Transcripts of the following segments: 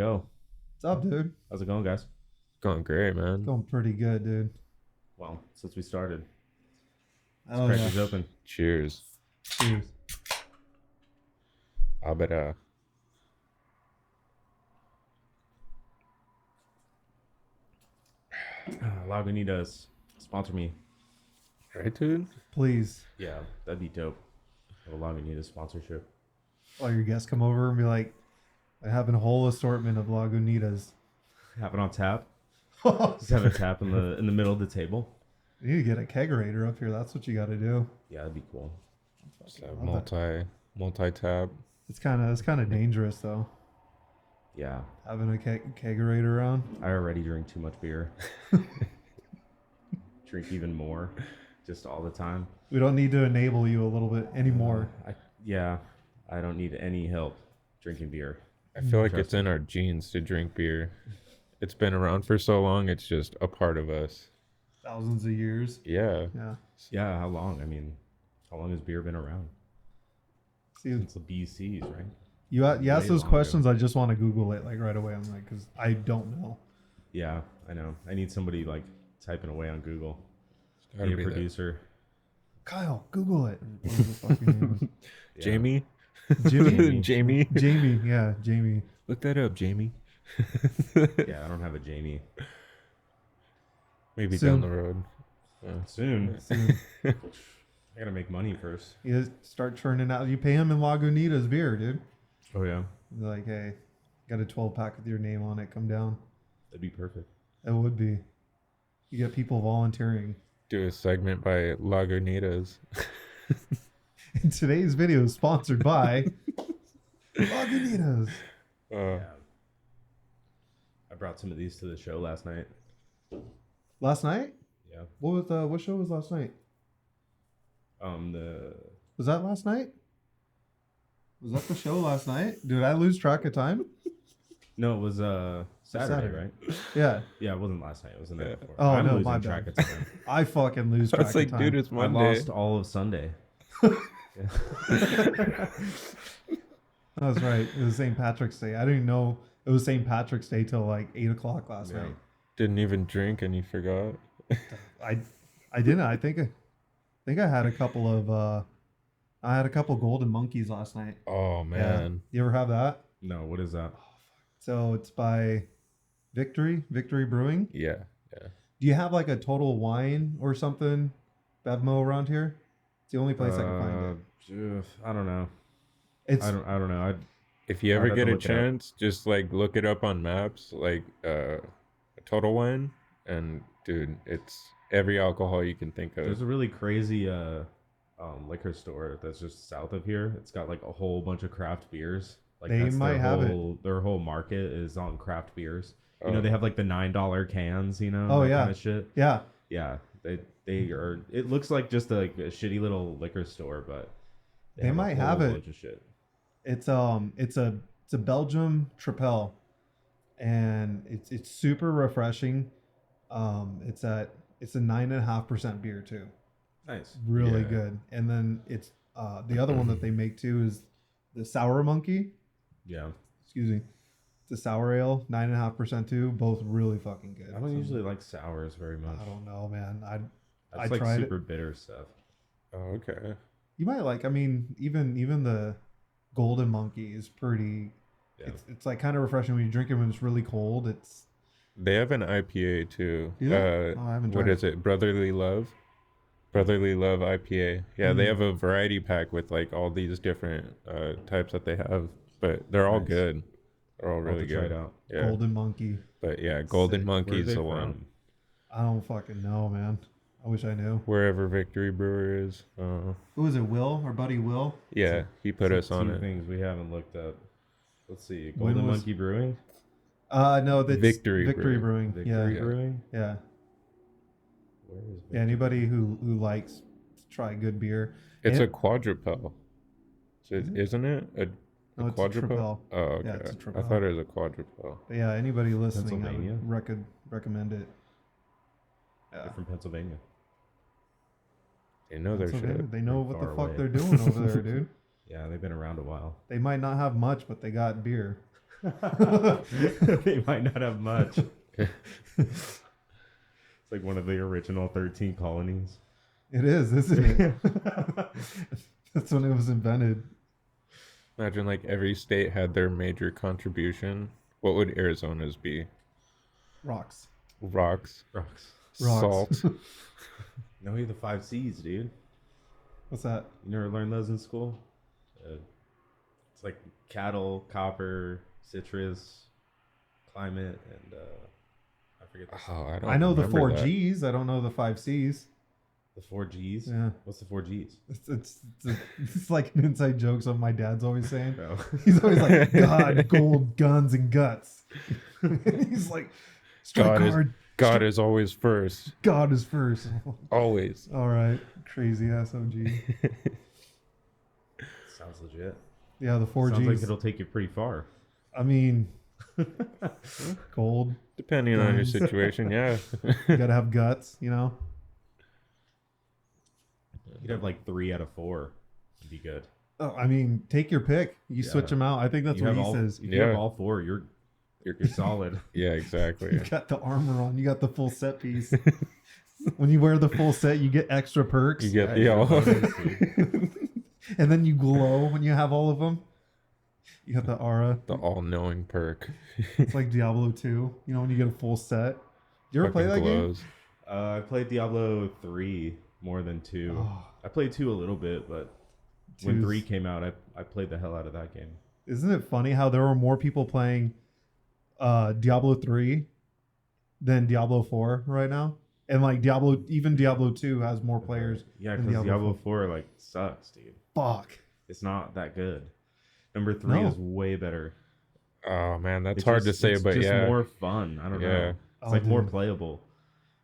go. What's up, dude? How's it going, guys? Going great, man. Going pretty good, dude. Well, since we started, Oh crack yeah. these open. Cheers. Cheers. I bet Lagunitas, sponsor me. right, dude? Please. Yeah, that'd be dope. Have a Lagunitas sponsorship. All your guests come over and be like, I have a whole assortment of Lagunitas. Have it on tap. You Just have a tap in the middle of the table. need to get a kegerator up here. That's what you got to do. Yeah, that'd be cool. So multi tab. It's kind of dangerous though, Yeah, having a kegerator around. I already drink too much beer. Drink even more, just all the time. We don't need to enable you a little bit anymore. I don't need any help drinking beer. I feel like Trust it's in our genes to drink beer. It's been around for so long, it's just a part of us. Thousands of years. Yeah. Yeah. Yeah, how long? I mean, how long has beer been around? See, Since the BCs, right? you ask Way those longer. questions, I just want to Google it like right away. I'm like, because I don't know. Yeah, I know. I need somebody like typing away on Google. It's gotta Be a be that. producer. Kyle, Google it. What was the fucking name? Yeah. Jamie? Jimmy? Jamie? Jamie, yeah, Jamie. Look that up, Jamie. Yeah, I don't have a Jamie. Maybe Soon. down the road. Soon. Soon. I gotta make money first. You start churning out. You pay him in Lagunitas beer, dude. Oh yeah, You're like, hey, got a 12-pack with your name on it. Come down. that'd be perfect. It would be. You get people volunteering. Do a segment by Lagunitas. And today's video is sponsored by Lagunitas. Yeah. I brought some of these to the show last night. Last night? Yeah. What show was last night? The Was that last night? Was that the show last night? Did I lose track of time? no, it was Saturday, Saturday. right? Yeah. Yeah, it wasn't last night. It was the night Yeah. before. Oh, I'm no, losing my track bad. of time. I fucking lose I track was like, of time. dude, it's I Monday. lost all of Sunday. That's right. It was St. Patrick's Day. I didn't know it was St. Patrick's Day till like 8 o'clock last Yeah. night. Didn't even drink and you forgot. I didn't. I think I had a couple of golden monkeys last night. Oh, man. You ever have that? No, what is that? So it's by Victory Brewing. Yeah. Do you have like a Total Wine or something, Bevmo around here? It's the only place I can find it. I don't know. It's I don't know. If you I'd ever have get to a look it up. chance, just like look it up on maps, like Total Wine, and dude, it's every alcohol you can think of. There's a really crazy liquor store that's just south of here. It's got like a whole bunch of craft beers. Like They that's might their have it. whole, Their whole market is on craft beers. You Oh. know, they have like the $9 cans. You know, Oh, that yeah. kind of shit. yeah. Yeah, they are. It looks like just a shitty little liquor store, but They might have a it. bunch of shit. It's a Belgium Tripel, and it's super refreshing. It's a 9.5% beer too. Nice. Really Yeah. good. And then it's the other one that they make too is the Sour Monkey. Yeah, Excuse me. It's a sour ale, 9.5% too. Both really fucking good. I don't usually like sours very much. I don't know, man. I That's like tried it. super bitter stuff. Oh, okay. You might like. I mean, even the Golden Monkey is pretty. Yeah. It's like kind of refreshing when you drink it when it's really cold. It's They have an IPA too. Do they? Oh, I haven't What tried is it? Brotherly Love IPA. Yeah, they have a variety pack with like all these different types that they have, but they're all Nice. good. They're all I'll have really to try good. it out. Yeah, Golden Monkey. but yeah, Golden Sick. Monkey Where's is it the one. from? I don't fucking know, man. I wish I knew. Wherever Victory Brewer is. Who is it? Will? Our buddy Will? Yeah, he put us Two on it. things we haven't looked up. Let's see. When Golden was- Monkey Brewing. No, that's Victory Brewing. Victory Yeah, Brewing. yeah. Where is Victory? Yeah, anybody who likes to try good beer. It's And- a quadrupel. So Is it? isn't it a No, it's a quadrupel? tripel. Oh, okay. Yeah, it's a I tripel. thought it was a quadrupel. But yeah, anybody listening, I Pennsylvania? would recommend it. Yeah. They're from Pennsylvania. They know their Pennsylvania, shit. They know Pretty what the far fuck away. they're doing over there, dude. Yeah, they've been around a while. They might not have much, but they got beer. They might not have much. It's like one of the original 13 colonies. It is, isn't it? That's when it was invented. Imagine like every state had their major contribution. What would Arizona's be? Rocks. Rocks, Rocks. salt. No, you're the 5 C's, dude. What's that? You never learned those in school? It's like cattle, copper, citrus, climate, and I forget the, Oh, I don't. I know the remember 4 that. G's. I don't know the 5 C's. the 4 G's. Yeah. What's the 4 G's? It's like an inside joke something my dad's always saying. No. He's always like, God, gold, guns, and guts. He's like, strike God is- hard. God is always first. God is first. Always. All right. Crazy ass OG. Sounds legit. Yeah, the 4 Sounds like G's. it'll take you pretty far. I mean, gold. Depending on your Guns. situation, yeah. You got to have guts, you know? You'd have like 3 out of 4. It'd be good. Oh, I mean, take your pick. You switch Yeah. them out. I think that's You what have he all, says. If you have Yeah. all 4, you're solid. Yeah, exactly. You got the armor on. You got the full set piece. When you wear the full set, you get extra perks. You get Yeah, the all. And then you glow when you have all of them. You got the aura. The all-knowing perk. It's like Diablo 2. You know, when you get a full set. You ever play that Fucking game? glows. I played Diablo 3 more than 2. Oh, I played 2 a little bit, but when 2's 3 came out, I played the hell out of that game. Isn't it funny how there were more people playing Diablo 3 than Diablo 4 right now? And like even Diablo 2 has more players. Yeah, than because Diablo Diablo 4 like sucks, dude. Fuck. It's not that good. Number 3 No. is way better. Oh man, that's It's hard just- to say, it's but just yeah, more fun. I don't Yeah. know. It's Oh, like more dude. playable.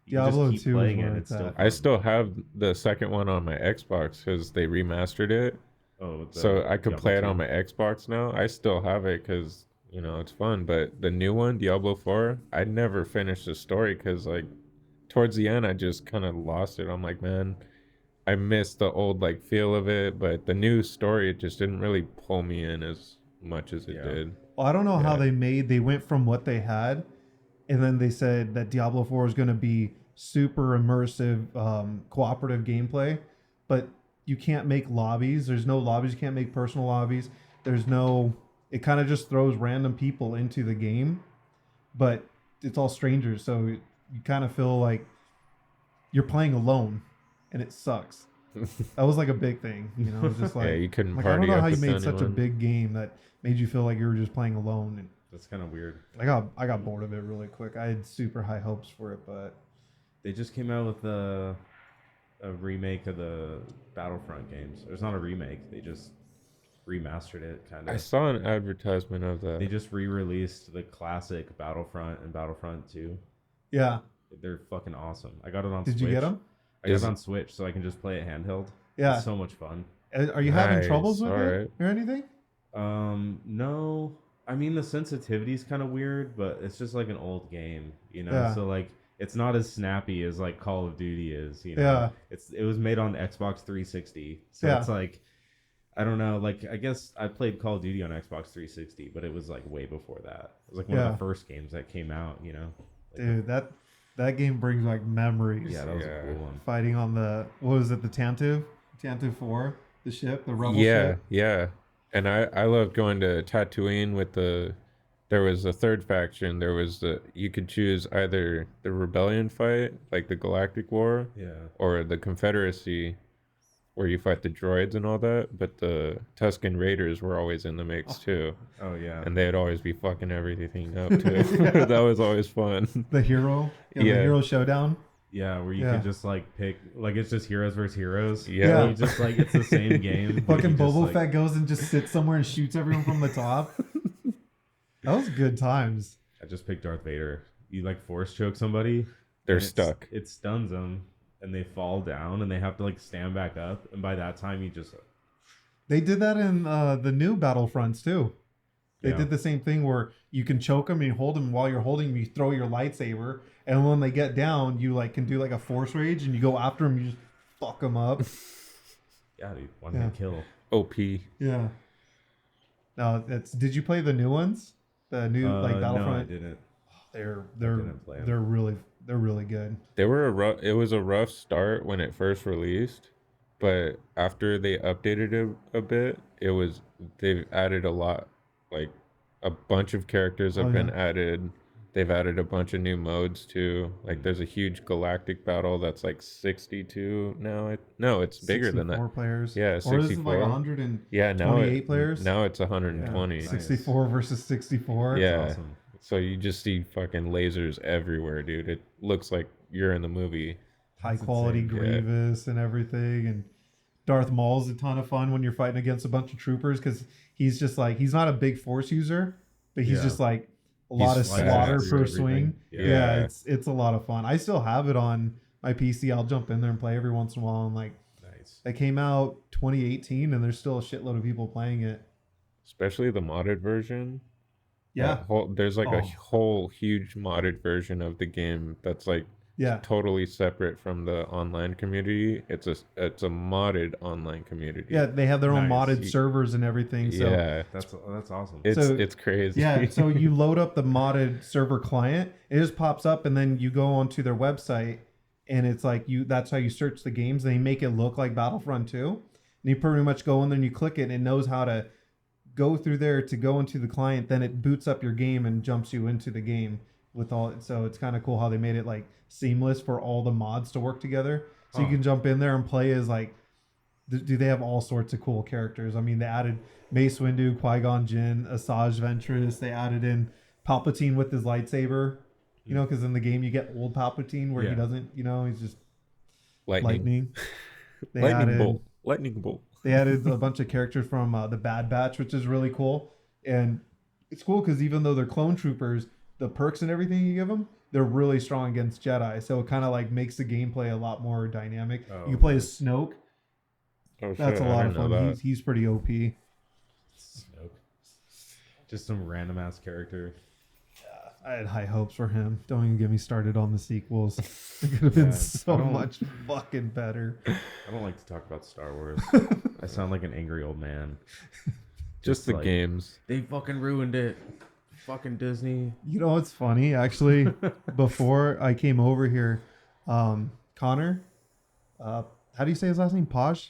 You can Diablo just 2 keep is playing where it. it's It's still at. I still have the second one on my Xbox because they remastered it, so I could play it on my Xbox now. I still have it because it's fun. But the new one, Diablo 4, I never finished the story because like towards the end, I just kind of lost it. I'm like, man, I missed the old like feel of it, but the new story it just didn't really pull me in as much as it Yeah. did. Well, I don't know how Yeah. they went from what they had, and then they said that Diablo 4 is going to be super immersive, cooperative gameplay, but you can't make lobbies. There's no lobbies. You can't make personal lobbies. There's no. It kind of just throws random people into the game, but it's all strangers, so you kind of feel like you're playing alone, and it sucks. That was like a big thing, It's just like Yeah, you couldn't like I don't party know up how you with made such a anyone. big game that made you feel like you were just playing alone. And That's kind of weird. I got bored of it really quick. I had super high hopes for it, but They just came out with a remake of the Battlefront games. It's not a remake. They just remastered it, kind I of. saw an advertisement of that. They just re-released the classic Battlefront and Battlefront 2. yeah. They're fucking awesome. I got it on Did Switch. you get them? I got Is- it on Switch so I can just play it handheld. Yeah. It's so much fun. Are you having Nice, troubles with it alright. or anything? No. I mean, the sensitivity is kind of weird, but it's just like an old game, Yeah. So like, it's not as snappy as like Call of Duty is, Yeah. It was made on Xbox 360, so Yeah. it's like, I don't know. Like, I guess I played Call of Duty on Xbox 360, but it was like way before that. It was like one Yeah. of the first games that came out, Like, Dude, that game brings like memories. yeah, that was Yeah. a cool one. Fighting on the what was it, the Tantu 4, the ship, the rebel Yeah, ship. yeah. And I love going to Tatooine with there was a third faction. There was you could choose either the rebellion fight, like the Galactic War, Yeah. or the Confederacy, where you fight the droids and all that. But the Tusken Raiders were always in the mix too, Oh yeah. and they'd always be fucking everything up too. That was always fun. The hero, the Yeah. hero showdown. Yeah, where you Yeah. can just like pick, like it's just heroes versus heroes. Yeah. You just like it's the same game. but Fucking you just, Boba like, Fett goes and just sits somewhere and shoots everyone from the top. That was good times. I just picked Darth Vader. You like force choke somebody, They're and stuck. It stuns them, and they fall down, and they have to like stand back up. And by that time, you just They did that in the new Battlefronts too. They Yeah. did the same thing where you can choke them and you hold them while you're holding them. You throw your lightsaber, and when they get down, you like can do like a force rage and you go after them. You just fuck them up. yeah, dude, one Yeah. hit kill. OP. Yeah. No, that's. Did you play the new ones? The new like Battlefront. No, I didn't. They're didn't play 'em. they're really good. It was a rough start when it first released, but after they updated it a bit, they've added a lot, like a bunch of characters have been added. They've added a bunch of new modes too. Like there's a huge galactic battle that's like 62 now. No, it's bigger than that. 64 players. Yeah, 64. Or is it like 128 yeah, players? Now it's 120. Yeah, 64 versus 64. Yeah. That's awesome. So you just see fucking lasers everywhere, dude. It looks like you're in the movie. High quality Grievous and everything. And Darth Maul's a ton of fun when you're fighting against a bunch of troopers because he's just like, he's not a big force user, but he's just like a lot of slaughter per swing. Yeah, it's a lot of fun. I still have it on my PC. I'll jump in there and play every once in a while. And like, it came out 2018 and there's still a shitload of people playing it. Especially the modded version. Yeah. There's like a whole huge modded version of the game that's like totally separate from the online community. It's a modded online community. Yeah, they have their own modded servers and everything. So yeah, that's awesome. It's crazy. Yeah, so you load up the modded server client, it just pops up, and then you go onto their website, and it's like that's how you search the games. They make it look like Battlefront 2, and you pretty much go in there and you click it, and it knows how to go through there to go into the client. Then it boots up your game and jumps you into the game with all. So it's kind of cool how they made it like seamless for all the mods to work together. So you can jump in there and play as like. Do they have all sorts of cool characters? I mean, they added Mace Windu, Qui-Gon Jinn, Asajj Ventress. They added in Palpatine with his lightsaber. You know, because in the game you get old Palpatine where he doesn't. You know, he's just lightning. Lightning bolt. They added a bunch of characters from the Bad Batch, which is really cool. And it's cool because even though they're clone troopers, the perks and everything you give them, they're really strong against Jedi. So it kind of like makes the gameplay a lot more dynamic. You can play as Snoke. Oh, that's a lot of fun. He's pretty OP. Snoke. Just some random ass character. I had high hopes for him. Don't even get me started on the sequels. It could have been so much fucking better. I don't like to talk about Star Wars. I sound like an angry old man. Just the games. They fucking ruined it. Fucking Disney. You know what's funny? Actually, before I came over here, Connor, how do you say his last name? Phage?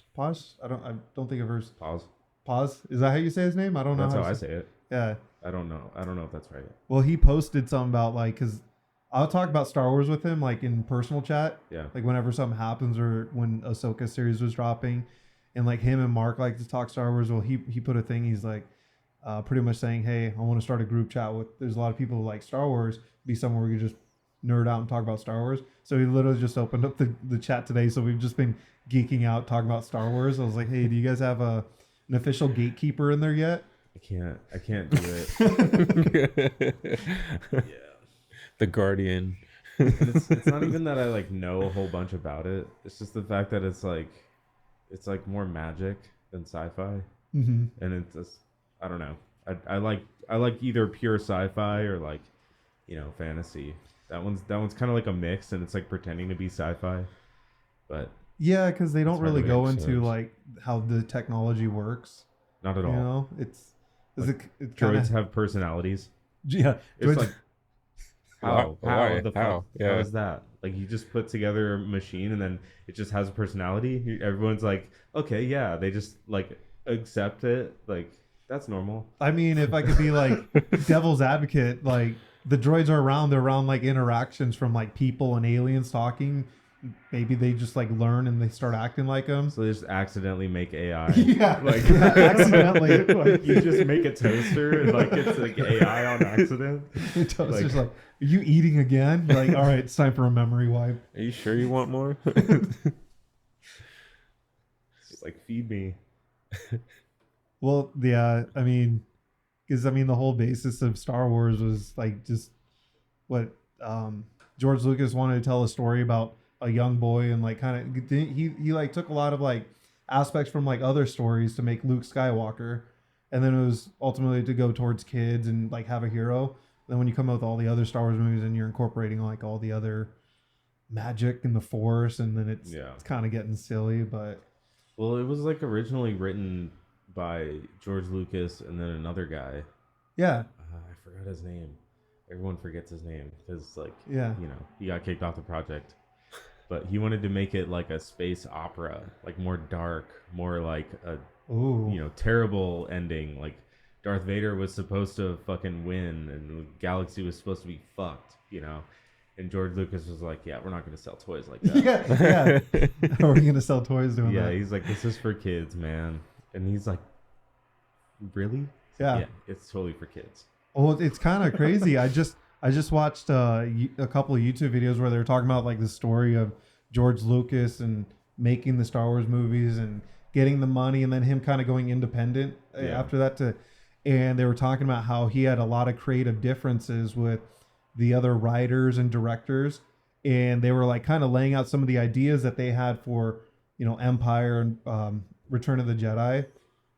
I don't think I've heard. Pause. Is that how you say his name? I don't know. That's how I say it. Yeah. I don't know if that's right. Well, he posted something about like, because I'll talk about Star Wars with him like in personal chat. Yeah. Like whenever something happens or when Ahsoka series was dropping, and like him and Mark like to talk Star Wars. Well, he put a thing. He's like, pretty much saying, hey, I want to start a group chat with. There's a lot of people who like Star Wars. Be somewhere we could just nerd out and talk about Star Wars. So he literally just opened up the chat today. So we've just been geeking out talking about Star Wars. I was like, hey, do you guys have an official gatekeeper in there yet? I can't do it. Yeah. The Guardian. It's not even that I like know a whole bunch about it. It's just the fact that it's like more magic than sci-fi. Mm-hmm. And it's just, I don't know. I like either pure sci-fi or like, you know, fantasy. That one's kind of like a mix, and it's like pretending to be sci-fi, but yeah, because they don't really go into sense. like how the technology works. Not at all. You know, it's droids have personalities. Yeah, it's like how Why? the fuck? How? Yeah. How is that? Like you just put together a machine and then it just has a personality. Everyone's like, okay, yeah, they just like accept it. Like that's normal. I mean, if I could be like devil's advocate, like the droids are around, they're around like interactions from like people and aliens talking. Maybe they just like learn and they start acting like them. So they just accidentally make AI. Yeah, like accidentally. Like you just make a toaster and like it's like AI on accident. The toaster's like, are you eating again? You're like, all right, it's time for a memory wipe. Are you sure you want more? Just like feed me. Well, yeah, I mean, because the whole basis of Star Wars was like just what George Lucas wanted to tell a story about a young boy, and like kind of he like took a lot of like aspects from like other stories to make Luke Skywalker, and then it was ultimately to go towards kids and like have a hero. Then when you come out with all the other Star Wars movies and you're incorporating like all the other magic and the Force, and then it's kind of getting silly. But well, it was like originally written by George Lucas and then another guy. Yeah. I forgot his name. Everyone forgets his name because, like, Yeah. you know, he got kicked off the project. But he wanted to make it like a space opera, like more dark, more like a, Ooh. you know, terrible ending. Like Darth Vader was supposed to fucking win, and the galaxy was supposed to be fucked, you know. And George Lucas was like, "Yeah, we're not going to sell toys like that." Yeah. How are we gonna sell toys doing that? Yeah, he's like, "This is for kids, man." And he's like, "Really?" Yeah. Yeah, it's totally for kids. Well, it's kind of crazy. I just watched a couple of YouTube videos where they were talking about like the story of George Lucas and making the Star Wars movies and getting the money, and then him kind of going independent after that. And they were talking about how he had a lot of creative differences with the other writers and directors, and they were like kind of laying out some of the ideas that they had for, you know, Empire and Return of the Jedi,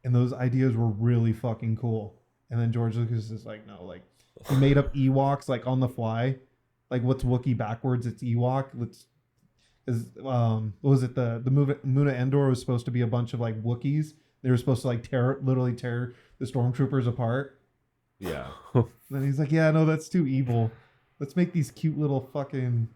and those ideas were really fucking cool. And then George Lucas is like, no, like he made up Ewoks like on the fly, like what's Wookiee backwards? It's Ewok. What was it? The Moon of Endor was supposed to be a bunch of like Wookiees. They were supposed to like literally tear the stormtroopers apart. Yeah. Then he's like, yeah, no, that's too evil. Let's make these cute little fucking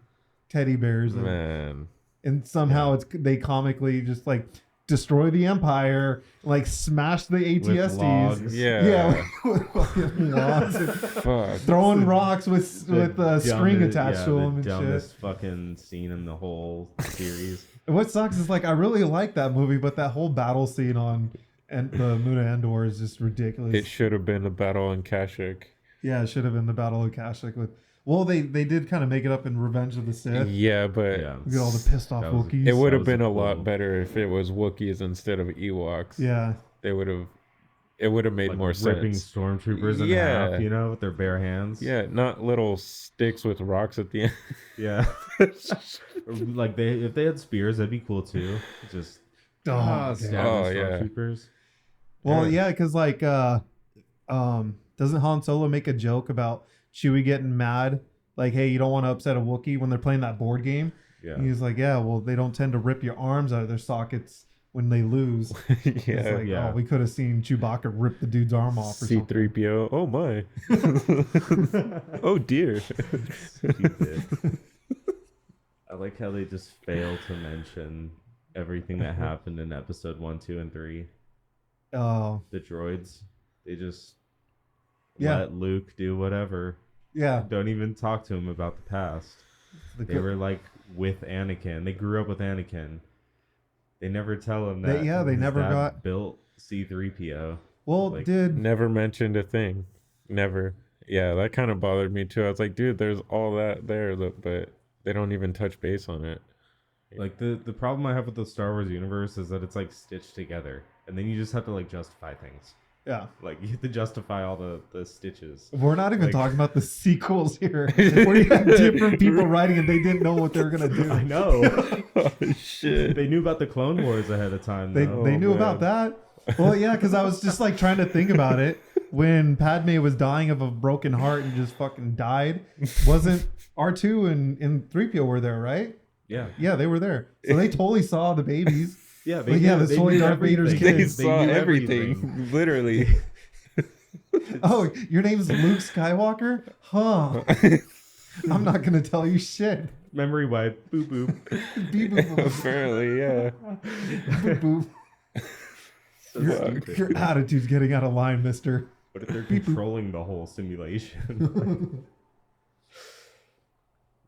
teddy bears. Man. And somehow they comically just like destroy the Empire, like smash the ATSTs. Yeah. With fucking logs. Fuck. Throwing rocks with string attached to them and dumbest shit. fucking scene in the whole series. And what sucks is like I really like that movie, but that whole battle scene on the Moon of Endor is just ridiculous. It should have been a battle on Kashyyyk. Yeah, it should have been the Battle of Kashyyyk with. Well, they did kind of make it up in Revenge of the Sith. Yeah, but We get all the pissed off Wookiees. it would have been a lot better if it was Wookiees instead of Ewoks. Yeah, they would have. It would have made like more ripping sense. Stormtroopers in half, you know, with their bare hands. Yeah, not little sticks with rocks at the end. Yeah, like if they had spears, that'd be cool too. Just stab the Stormtroopers. Well, yeah, because like, doesn't Han Solo make a joke about Chewie getting mad? Like, hey, you don't want to upset a Wookiee when they're playing that board game. Yeah, and he's like, yeah, well, they don't tend to rip your arms out of their sockets when they lose. Oh, we could have seen Chewbacca rip the dude's arm off. Or C-3PO. Oh my. Oh dear. I like how they just fail to mention everything that happened in episode 1, 2, and 3. Oh, the droids, they just let Luke do whatever. Yeah, don't even talk to him about the past. They were like with Anakin. They grew up with Anakin. They never tell him that. They never got built C-3PO. Well, like, never mentioned a thing. Never. Yeah, that kind of bothered me too. I was like, dude, there's all that there, but they don't even touch base on it. Like the problem I have with the Star Wars universe is that it's like stitched together, and then you just have to like justify things. Yeah, like you have to justify all the stitches. We're not even talking about the sequels here. Where you had different people writing and they didn't know what they were gonna do. I know. Oh shit! They knew about the Clone Wars ahead of time. They knew about that. Well, yeah, because I was just like trying to think about it when Padme was dying of a broken heart and just fucking died. Wasn't R2 and 3PO were there, right? Yeah, they were there. So they totally saw the babies. Yeah, that's totally Darth Vader's kids. They saw everything. Literally. Oh, your name's Luke Skywalker? Huh. I'm not going to tell you shit. Memory wipe. Boop, boop. Beep, boop, boop. Apparently, yeah. Boop, boop. Your attitude's getting out of line, mister. What if they're controlling the whole simulation?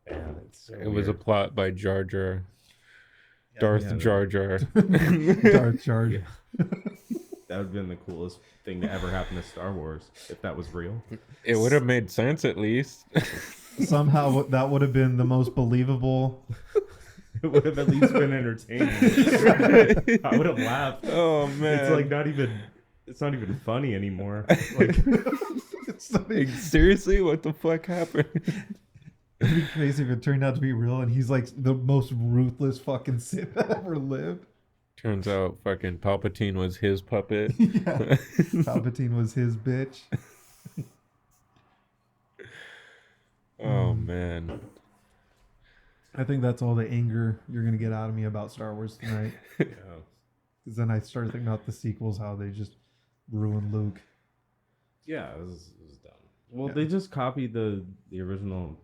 Man, it was a plot by Jar Jar. Darth Jar Jar. Darth Jar Jar. That would have been the coolest thing to ever happen to Star Wars if that was real. It would have made sense at least. Somehow that would have been the most believable. It would have at least been entertaining. I would have laughed. Oh man, it's like it's not even funny anymore. Like, seriously, what the fuck happened? It'd be crazy if it turned out to be real and he's like the most ruthless fucking Sith that ever lived. Turns out fucking Palpatine was his puppet. Yeah. Palpatine was his bitch. Oh man. I think that's all the anger you're going to get out of me about Star Wars tonight. Yeah. Because then I started thinking about the sequels, how they just ruined Luke. Yeah, it was dumb. Well, they just copied the original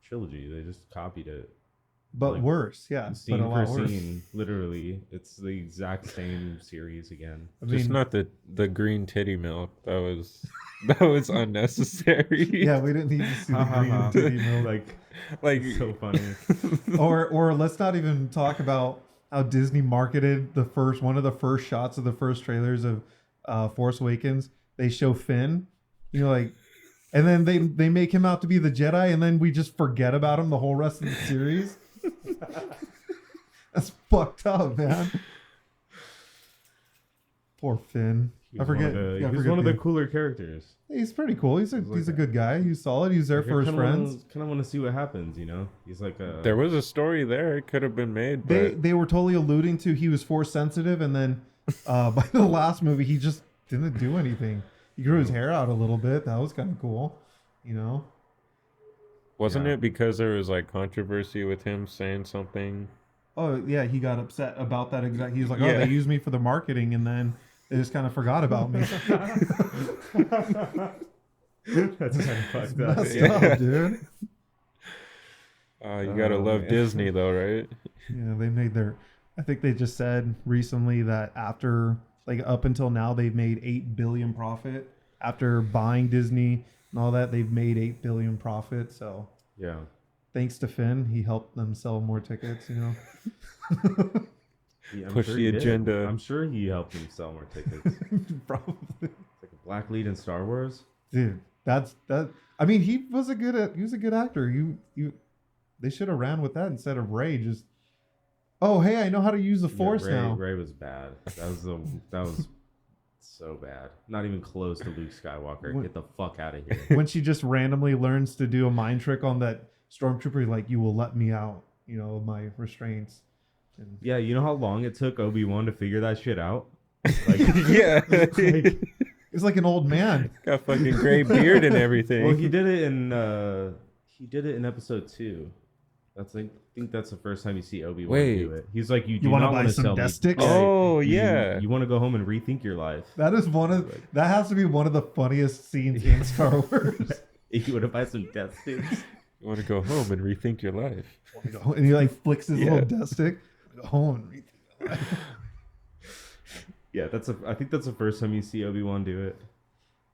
trilogy. They just copied it. But like, worse, yeah. Scene but a for lot worse. scene, literally. It's the exact same series again. I mean, just not the green titty milk. That was unnecessary. Yeah, we didn't need to see the green titty milk. Like so funny. or let's not even talk about how Disney marketed one of the first shots of the first trailers of Force Awakens. They show Finn, like, and then they make him out to be the Jedi, and then we just forget about him the whole rest of the series. That's fucked up, man. Poor Finn. He was one of the cooler characters. He's pretty cool. He's a good guy. He's solid. He's there for his friends. Kind of want to see what happens, He's like a... There was a story there. It could have been made. They were totally alluding to he was force sensitive, and then by the last movie, he just didn't do anything. He grew his hair out a little bit. That was kind of cool, Wasn't it because there was like controversy with him saying something? Oh yeah, he got upset about that exact. He was like, "Oh, they used me for the marketing," and then they just kind of forgot about me. That's kind of fucked up. Messed up, dude. You gotta love Disney though, right? Yeah, they made their. I think they just said recently that after, like, up until now, they've made $8 billion profit. After buying Disney and all that, they've made $8 billion profit. So yeah, thanks to Finn, he helped them sell more tickets. Push the agenda. I'm sure he helped them sell more tickets. Probably. It's like a black lead in Star Wars. Dude, that. I mean, he was a good actor. They should have ran with that instead of Ray just. Oh, hey, I know how to use the Force now. Ray was bad. That was so bad. Not even close to Luke Skywalker. Get the fuck out of here. When she just randomly learns to do a mind trick on that stormtrooper, like, you will let me out, my restraints. And yeah, you know how long it took Obi-Wan to figure that shit out? Like, yeah. He's like an old man. Got fucking gray beard and everything. Well, he did it in episode 2. I think that's the first time you see Obi-Wan do it. He's like, you want to buy some death sticks? Oh, yeah. You want to go home and rethink your life. That has to be one of the funniest scenes in Star Wars. You want to buy some death sticks? You want to go home and rethink your life. And he like flicks his little death stick. Go home and rethink your life. Yeah, I think that's the first time you see Obi-Wan do it.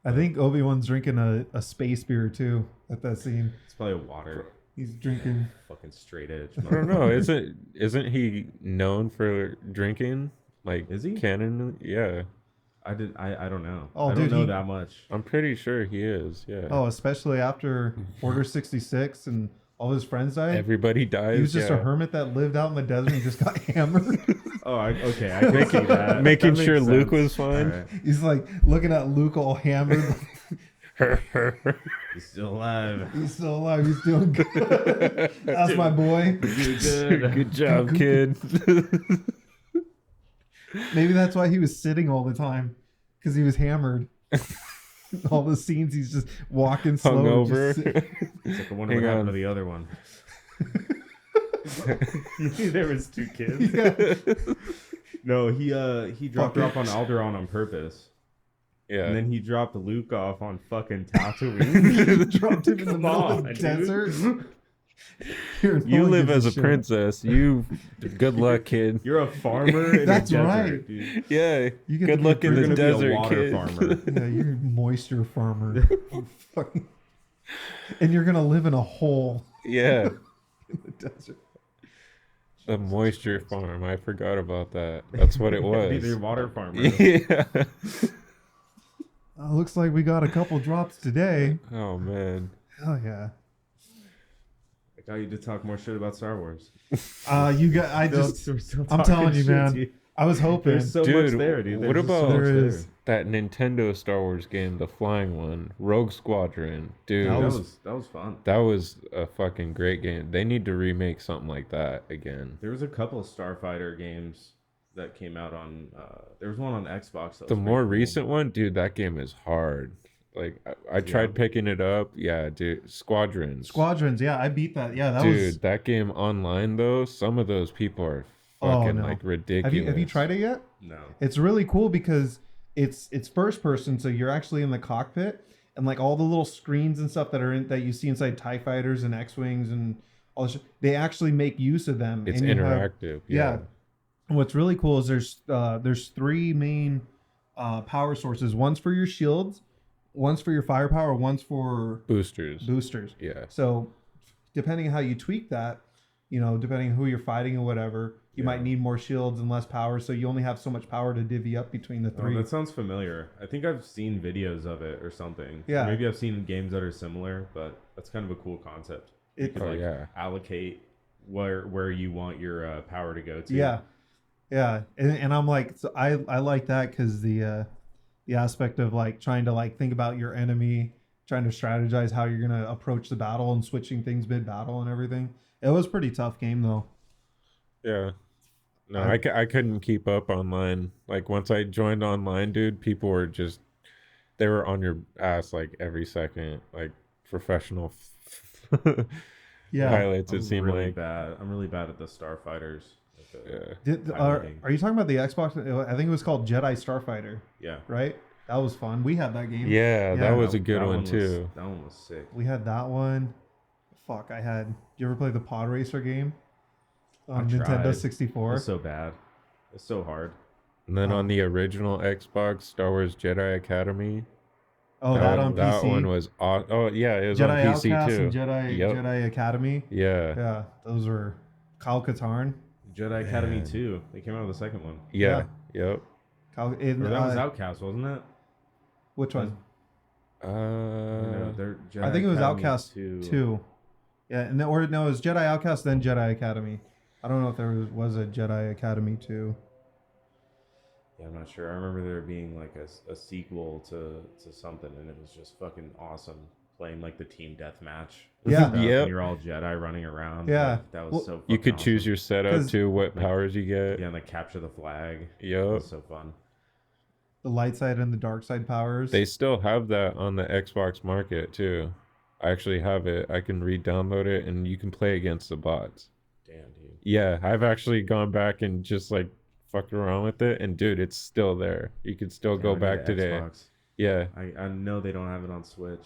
I think Obi-Wan's drinking a space beer too at that scene. It's probably water. He's drinking fucking straight edge. I don't know. Isn't he known for drinking? Like, is he? Canon? Yeah. I don't know. Oh, I don't know that much. I'm pretty sure he is. Yeah. Oh, especially after Order 66 and all his friends died. Everybody dies. He was just a hermit that lived out in the desert and just got hammered. Oh, okay. I can see that. Making that sure sense. Luke was fine. Right. He's like looking at Luke all hammered. He's still alive. He's still alive. He's doing good. That's my boy. Good job, kid. Maybe that's why he was sitting all the time, because he was hammered. All the scenes he's just walking slow. Hungover. It's like, I wonder what happened to the other one. You knew there was 2 kids. Yeah. No, he dropped her off on Alderaan on purpose. Yeah. And then he dropped Luke off on fucking Tatooine. Dropped him in the middle of the desert. You live as a princess. Good luck, kid. You're a farmer in That's a desert, right. Dude. Yeah. Good luck in the desert, be a water kid. farmer. Yeah, you're a moisture farmer. And you're gonna live in a hole. Yeah. In the desert. A moisture farm. I forgot about that. That's what it was. Be the water farmer. Yeah. Looks like we got a couple drops today. Oh man. Hell yeah. I got you to talk more shit about Star Wars. You got. I'm telling you, man. Dude. I was hoping. There's so much there, dude. What about that Nintendo Star Wars game, the flying one, Rogue Squadron? Dude, that was fun. That was a fucking great game. They need to remake something like that again. There was a couple of Starfighter games that came out on. There was one on Xbox. The more recent one, dude, that game is hard. Like I tried picking it up. Yeah, dude, Squadrons, yeah, I beat that. Yeah, that game online though. Some of those people are fucking like ridiculous. Have you tried it yet? No. It's really cool because it's first person, so you're actually in the cockpit, and like all the little screens and stuff that you see inside TIE fighters and X-wings and all this, they actually make use of them. It's and you interactive. Yeah. And what's really cool is there's three main power sources. One's for your shields, one's for your firepower, one's for boosters. Yeah. So depending on how you tweak that, depending on who you're fighting or whatever, you might need more shields and less power. So you only have so much power to divvy up between the three. Oh, that sounds familiar. I think I've seen videos of it or something. Yeah. Or maybe I've seen games that are similar, but that's kind of a cool concept. You can allocate where you want your power to go to. Yeah. Yeah. And I'm like, so I like that because the aspect of like trying to like think about your enemy, trying to strategize how you're going to approach the battle and switching things mid-battle and everything. It was a pretty tough game though. Yeah. No, I couldn't keep up online. Like once I joined online, dude, people were they were on your ass like every second, like professional pilots. It seemed really like bad. I'm really bad at the starfighters. Are you talking about the Xbox? I think it was called Jedi Starfighter. Yeah. Right? That was fun. We had that game. Yeah, that was a good one too. That one was sick. We had that one. Fuck, did you ever play the Pod Racer game? On Nintendo 64. It's so bad. It's so hard. And then on the original Xbox, Star Wars Jedi Academy. Oh, that on PC? That one was awesome. Oh, yeah, it was Jedi on PC Outcast too. And Jedi Academy. Yeah. Yeah, those were Kyle Katarn. Jedi Academy 2. They came out with the second one. Yeah. Yep. That was Outcast, wasn't it? Which one? I think it was Outcast 2. Yeah, and it was Jedi Outcast, then Jedi Academy. I don't know if there was a Jedi Academy 2. Yeah, I'm not sure. I remember there being like a sequel to something, and it was just fucking awesome. Playing like the team deathmatch. Yeah. Yep. You're all Jedi running around. Yeah. Like, that was so fun. You could choose your setup too, what powers you get. Yeah, and like capture the flag. Yep. It was so fun. The light side and the dark side powers. They still have that on the Xbox market too. I actually have it. I can re-download it and you can play against the bots. Damn, dude. Yeah, I've actually gone back and just like fucked around with it, and dude, it's still there. You can still go back today. Xbox. Yeah. I know they don't have it on Switch.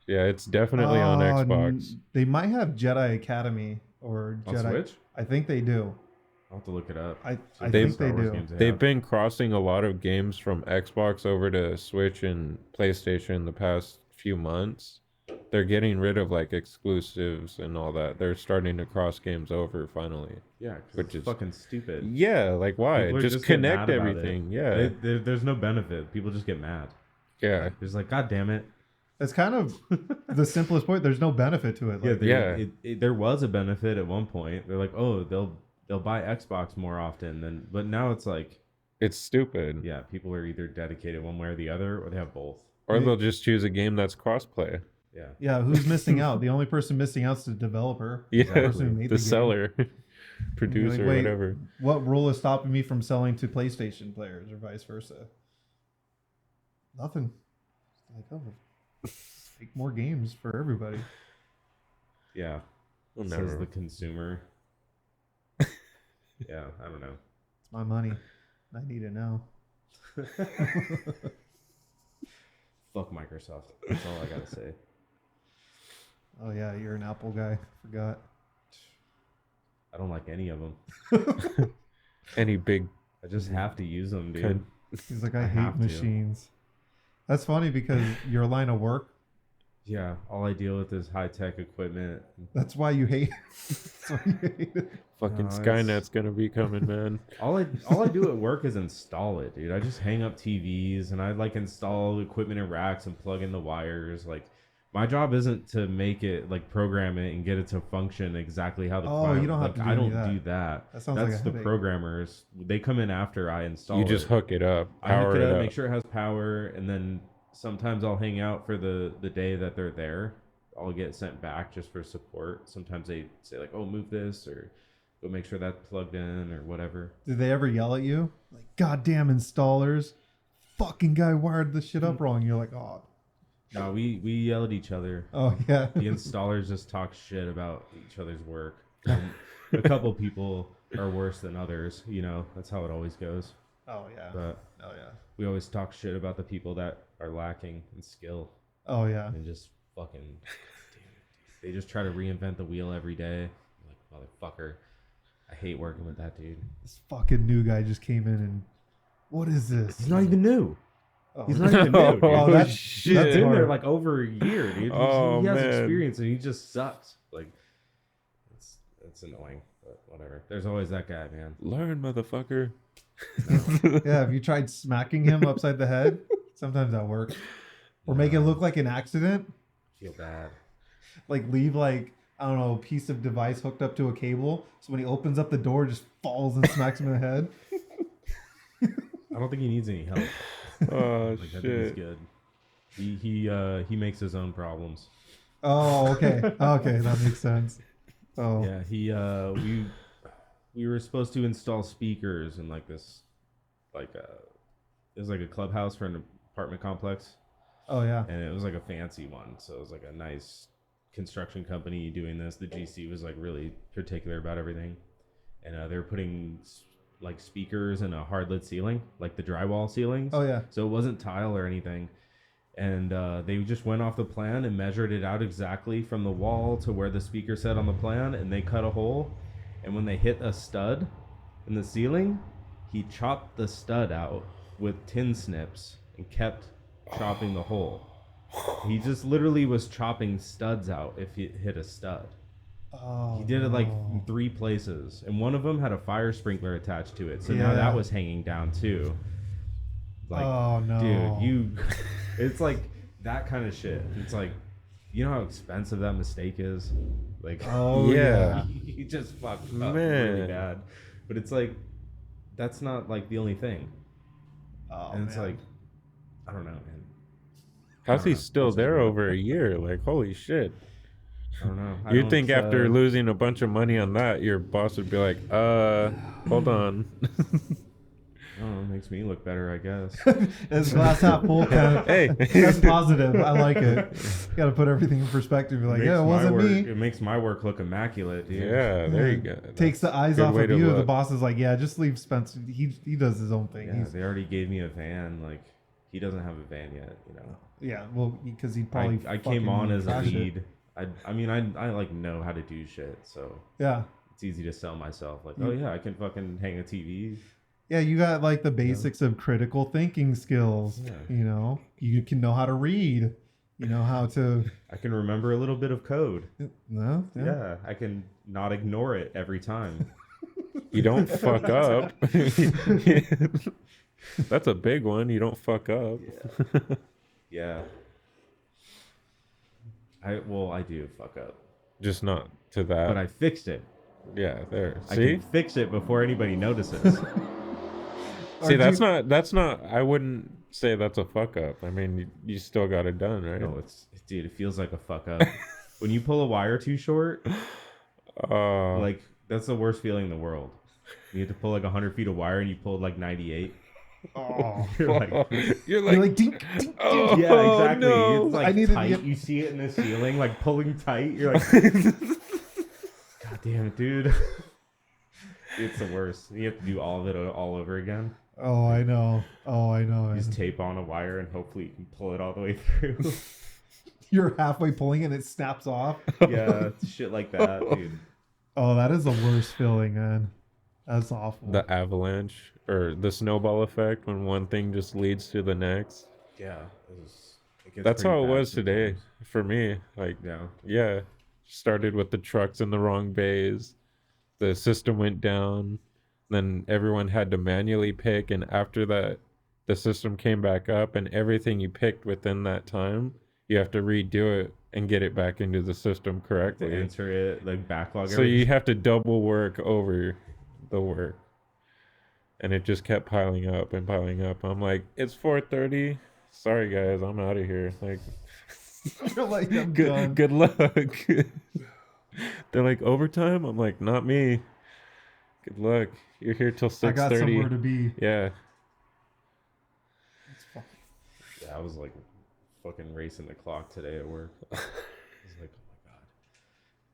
Yeah, it's definitely on Xbox. They might have Jedi Academy or on Jedi. Switch? I think they do. I'll have to look it up. I think they do. They've been crossing a lot of games from Xbox over to Switch and PlayStation the past few months. They're getting rid of like exclusives and all that. They're starting to cross games over finally. Yeah, which is fucking stupid. Yeah, like why? Just connect everything. Yeah, there's no benefit. People just get mad. Yeah, it's like, God damn it. It's kind of the simplest point. There's no benefit to it. Like, there was a benefit at one point. They're like, oh, they'll buy Xbox more often but now it's like, it's stupid. Yeah, people are either dedicated one way or the other, or they have both. Or they'll just choose a game that's crossplay. Yeah. Yeah, who's missing out? The only person missing out is the developer. Yeah, the person who made the seller, producer, like, whatever. What rule is stopping me from selling to PlayStation players or vice versa? Nothing. Like, oh, make more games for everybody. Yeah. Says the consumer. Yeah, I don't know. It's my money. I need it now. Fuck Microsoft. That's all I gotta say. Oh yeah, you're an Apple guy. Forgot. I don't like any of them. Any big. I just have to use them, dude. He's like, I hate machines. That's funny because your line of work. Yeah, all I deal with is high tech equipment. That's why you hate. That's why you hate it. Fucking Skynet's gonna be coming, man. all I do at work is install it, dude. I just hang up TVs and I like install equipment in racks and plug in the wires. Like, my job isn't to make it, like, program it and get it to function exactly how the client. You don't have to do I don't that. do that. That sounds That's like a the headache. programmers. They come in after I install. You just hook it up, I hook it up, make sure it has power, and then sometimes I'll hang out for the day that they're there. I'll get sent back just for support. Sometimes they say like, "Oh, move this," or "Go make sure that's plugged in," or whatever. Did they ever yell at you? Like, goddamn installers. Fucking guy wired this shit up wrong. You're like, oh. No, we yell at each other. Oh, yeah. The installers just talk shit about each other's work. A couple people are worse than others. You know, that's how it always goes. Oh, yeah. But oh, yeah. we always talk shit about the people that are lacking in skill. Oh yeah. And just fucking, damn it, dude. They just try to reinvent the wheel every day. I'm like, motherfucker. I hate working with that dude. This fucking new guy just came in and what is this? He's not even new. Oh. He's not even new, dude. Oh, that's He's been there like over a year, dude. He has experience and he just sucks. Like, it's annoying, but whatever. There's always that guy, man. Learn, motherfucker. Yeah, have you tried smacking him upside the head? Sometimes that works. Or make it look like an accident. Feel bad. Like leave like, I don't know, a piece of device hooked up to a cable. So when he opens up the door, it just falls and smacks him in the head. I don't think he needs any help. Oh, like, shit. I think he's good. He makes his own problems. Oh, okay. Okay, that makes sense. Oh. Yeah, we were supposed to install speakers in like this, it was like a clubhouse for an apartment complex. Oh yeah. And it was like a fancy one, so it was like a nice construction company doing this. The GC was like really particular about everything, and they were putting like speakers in a hard lid ceiling, like the drywall ceilings. Oh yeah. So it wasn't tile or anything, and they just went off the plan and measured it out exactly from the wall to where the speaker set on the plan, and they cut a hole, and when they hit a stud in the ceiling, he chopped the stud out with tin snips and kept chopping the hole. He just literally was chopping studs out if he hit a stud. Oh, he did it like in 3 places, and one of them had a fire sprinkler attached to it, so now that was hanging down too. Like, oh no, dude, it's like that kind of shit. It's like, you know how expensive that mistake is. Like, oh yeah, he just fucked up really bad. But it's like, that's not like the only thing. Oh, and it's like, I don't know, man. How's he still there over a year? Like, holy shit. I don't know. You'd think after losing a bunch of money on that, your boss would be like, hold on. Oh, it makes me look better, I guess. It's glass half full kind of. Hey, that's positive. I like it. You got to put everything in perspective. You're like, yeah, it wasn't me. It makes my work look immaculate, dude. Yeah, there you go. Takes the eyes off of you. The boss is like, yeah, just leave Spencer. He does his own thing. Yeah, they already gave me a van. Like, he doesn't have a van yet, you know. Yeah, well, because he probably. I came on as a lead. I mean, I like know how to do shit, so yeah, it's easy to sell myself. Like, oh yeah, I can fucking hang a TV. Yeah, you got like the basics of critical thinking skills. Yeah. You know, you can know how to read. You know how to. I can remember a little bit of code. No. Yeah, I can not ignore it every time. You don't fuck up. That's a big one. You don't fuck up. Yeah. I do fuck up. Just not to that. But I fixed it. Yeah, there. See? I can fix it before anybody notices. See, that's not, I wouldn't say that's a fuck up. I mean, you still got it done, right? No, dude, it feels like a fuck up. When you pull a wire too short, like, that's the worst feeling in the world. You have to pull like 100 feet of wire and you pulled like 98. Oh, you're like dink, dink, oh, yeah, exactly. No. It's like tight. You see it in the ceiling, like pulling tight. You're like, God damn it, dude. It's the worst. You have to do all of it all over again. Oh, I know. You just tape on a wire and hopefully you can pull it all the way through. You're halfway pulling it and it snaps off. Yeah, shit like that, dude. Oh, that is the worst feeling, man. That's awful. The avalanche or the snowball effect when one thing just leads to the next. Yeah. That's how it was today for me. Like, yeah. Started with the trucks in the wrong bays. The system went down. Then everyone had to manually pick. And after that, the system came back up. And everything you picked within that time, you have to redo it and get it back into the system correctly. To enter it, like backlog. So you have to double work over the work. And it just kept piling up and piling up. I'm like, it's 4:30. Sorry guys, I'm out of here. Like, you're like, I'm done. Good luck. They're like, overtime? I'm like, not me. Good luck. You're here till 6:30. I got somewhere to be. Yeah. Yeah, I was like fucking racing the clock today at work. I was like, oh my god.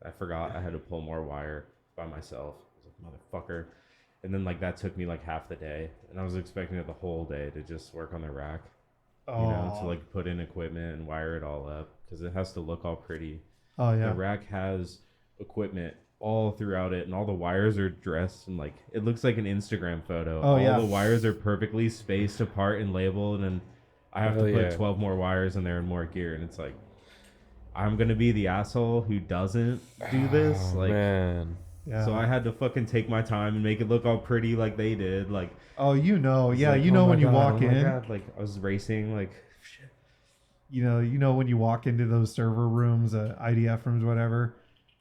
I forgot I had to pull more wire by myself. I was like, motherfucker. And then like that took me like half the day. And I was expecting it the whole day to just work on the rack. you know, to like put in equipment and wire it all up because it has to look all pretty. Oh yeah. The rack has equipment all throughout it, and all the wires are dressed and like it looks like an Instagram photo. Oh all the wires are perfectly spaced apart and labeled, and I have to put 12 more wires in there and more gear, and it's like I'm gonna be the asshole who doesn't do this. Like, man. Yeah. So I had to fucking take my time and make it look all pretty like they did. Like, oh, you know, yeah, like, you know oh when you God, walk in, God. Like I was racing, like, shit. You know when you walk into those server rooms, IDF rooms, whatever,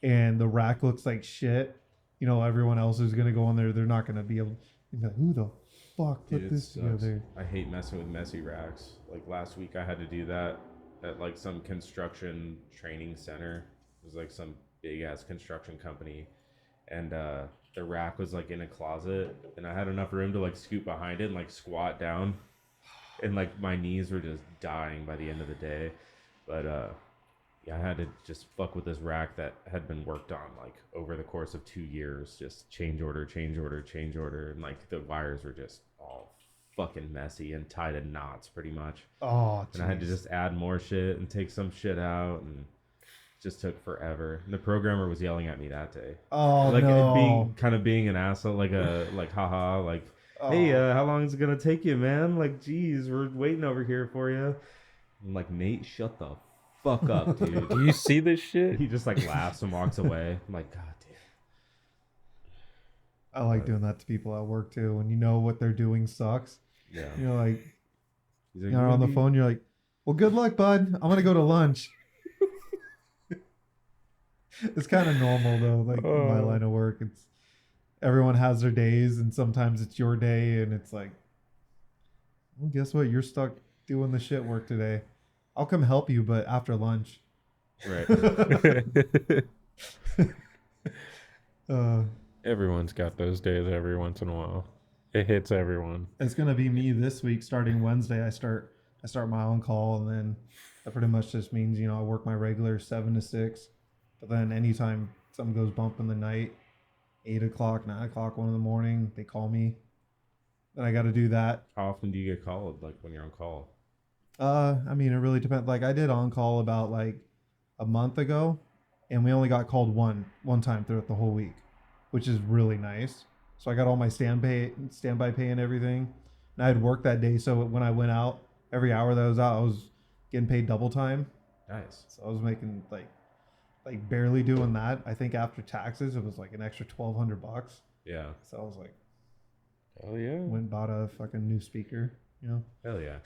and the rack looks like shit. You know, everyone else who's gonna go in there, they're not gonna be able. Like, who the fuck put this together? I hate messing with messy racks. Like last week, I had to do that at like some construction training center. It was like some big ass construction company. And the rack was like in a closet, and I had enough room to like scoot behind it and like squat down, and like my knees were just dying by the end of the day. But yeah, I had to just fuck with this rack that had been worked on like over the course of 2 years, just change order, and like the wires were just all fucking messy and tied in knots pretty much. Oh, and I had to just add more shit and take some shit out, and just took forever. And the programmer was yelling at me that day. Oh, like no. being an asshole, like haha, like, hey, how long is it gonna take you, man? Like, geez, we're waiting over here for you. I'm like, Nate, shut the fuck up, dude. Do you see this shit? He just like laughs and walks away. I'm like, God damn. I like doing that to people at work too. When you know what they're doing sucks. Yeah. You're like you're on the phone. You're like, well, good luck, bud. I'm gonna go to lunch. It's kind of normal though, like in my line of work. It's everyone has their days, and sometimes it's your day, and it's like, well, guess what? You're stuck doing the shit work today. I'll come help you, but after lunch. Right. Everyone's got those days every once in a while. It hits everyone. It's gonna be me this week. Starting Wednesday, I start my on call, and then that pretty much just means I work my regular 7 to 6. But then anytime something goes bump in the night, 8 o'clock, 9 o'clock, 1 in the morning, they call me. Then I got to do that. How often do you get called, like when you're on call? I mean, it really depends. Like I did on call about like a month ago, and we only got called one time throughout the whole week, which is really nice. So I got all my standby pay and everything. And I had worked that day, so when I went out, every hour that I was out, I was getting paid double time. Nice. So I was making like barely doing that. I think after taxes, it was like an extra $1,200. Yeah. So I was like, hell yeah. Went and bought a fucking new speaker. Hell yeah.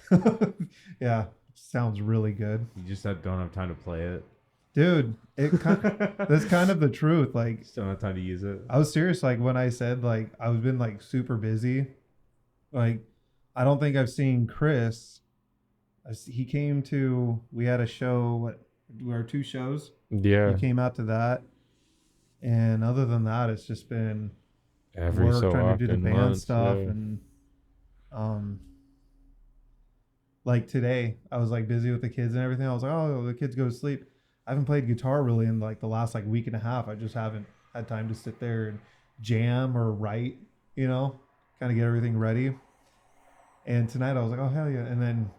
Yeah. Sounds really good. You just don't have time to play it. Dude, that's kind of the truth. Like, just don't have time to use it. I was serious. Like when I said like I was been like super busy. Like I don't think I've seen Chris. He came to. We had a show. Our 2 shows. Yeah. He came out to that, and other than that, it's just been every work, so trying often to do the band months, stuff, yeah. and like today, I was like busy with the kids and everything. I was like, oh, the kids go to sleep. I haven't played guitar really in like the last like week and a half. I just haven't had time to sit there and jam or write, kind of get everything ready. And tonight I was like, oh hell yeah! And then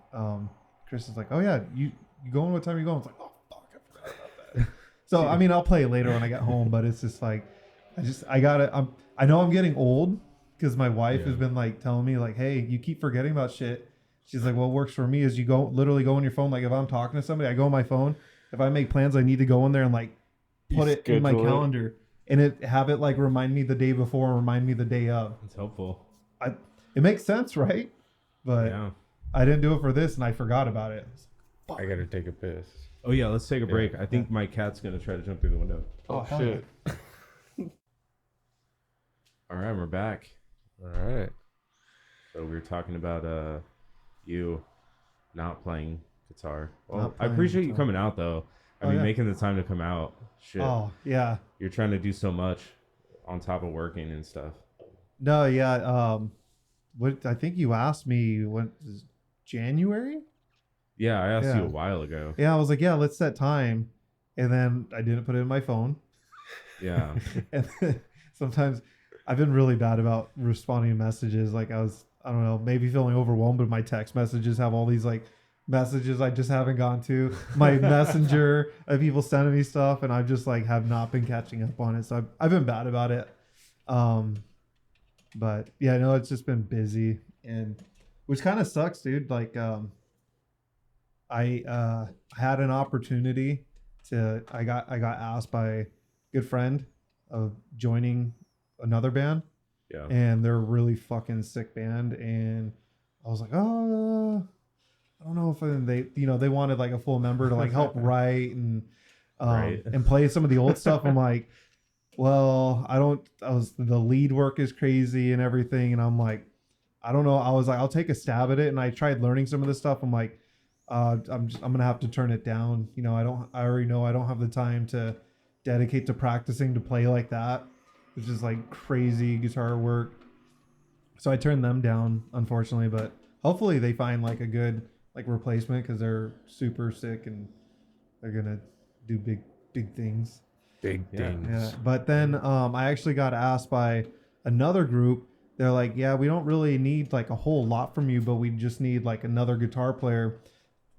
Chris is like, oh yeah, you going? What time are you going? I was like, oh fuck, I forgot about that. So I mean, I'll play it later when I get home, but it's just like, I gotta. I know I'm getting old because my wife has been like telling me like, hey, you keep forgetting about shit. She's like, what works for me is you literally go on your phone. Like if I'm talking to somebody, I go on my phone. If I make plans, I need to go in there and like put it in my calendar and have it like remind me the day before and remind me the day of. It's helpful. It makes sense, right? But yeah. I didn't do it for this and I forgot about it. I gotta take a piss. Oh yeah, let's take a break. I think my cat's gonna try to jump through the window. Oh shit. All right, we're back. All right. So we were talking about you not playing guitar. Well, I playing appreciate you guitar. coming out though. I mean, making the time to come out. Shit. Oh yeah. You're trying to do so much on top of working and stuff. No, yeah. What I think you asked me when January. Yeah, I asked Yeah. you a while ago. Yeah, I was like, yeah, let's set time, and then I didn't put it in my phone. Yeah. And then sometimes I've been really bad about responding to messages. Like I don't know, maybe feeling overwhelmed, but my text messages have all these like messages I just haven't gone to. My messenger of people sending me stuff, and I just like have not been catching up on it. So I've been bad about it. But yeah, no, it's just been busy, and which kind of sucks, dude. Like I had an opportunity I got asked by a good friend of joining another band. Yeah. And they're a really fucking sick band, and I was like, oh, I don't know if they wanted like a full member to like help write and and play some of the old stuff. I'm like, well, the lead work is crazy and everything, and I'm like, I don't know. I was like, I'll take a stab at it, and I tried learning some of this stuff. I'm like, I'm gonna have to turn it down. I already know I don't have the time to dedicate to practicing to play like that. It's just like crazy guitar work. So I turned them down, unfortunately, but hopefully they find like a good like replacement, because they're super sick and they're gonna do big things. Big things. Yeah. But then I actually got asked by another group. They're like, yeah, we don't really need like a whole lot from you, but we just need like another guitar player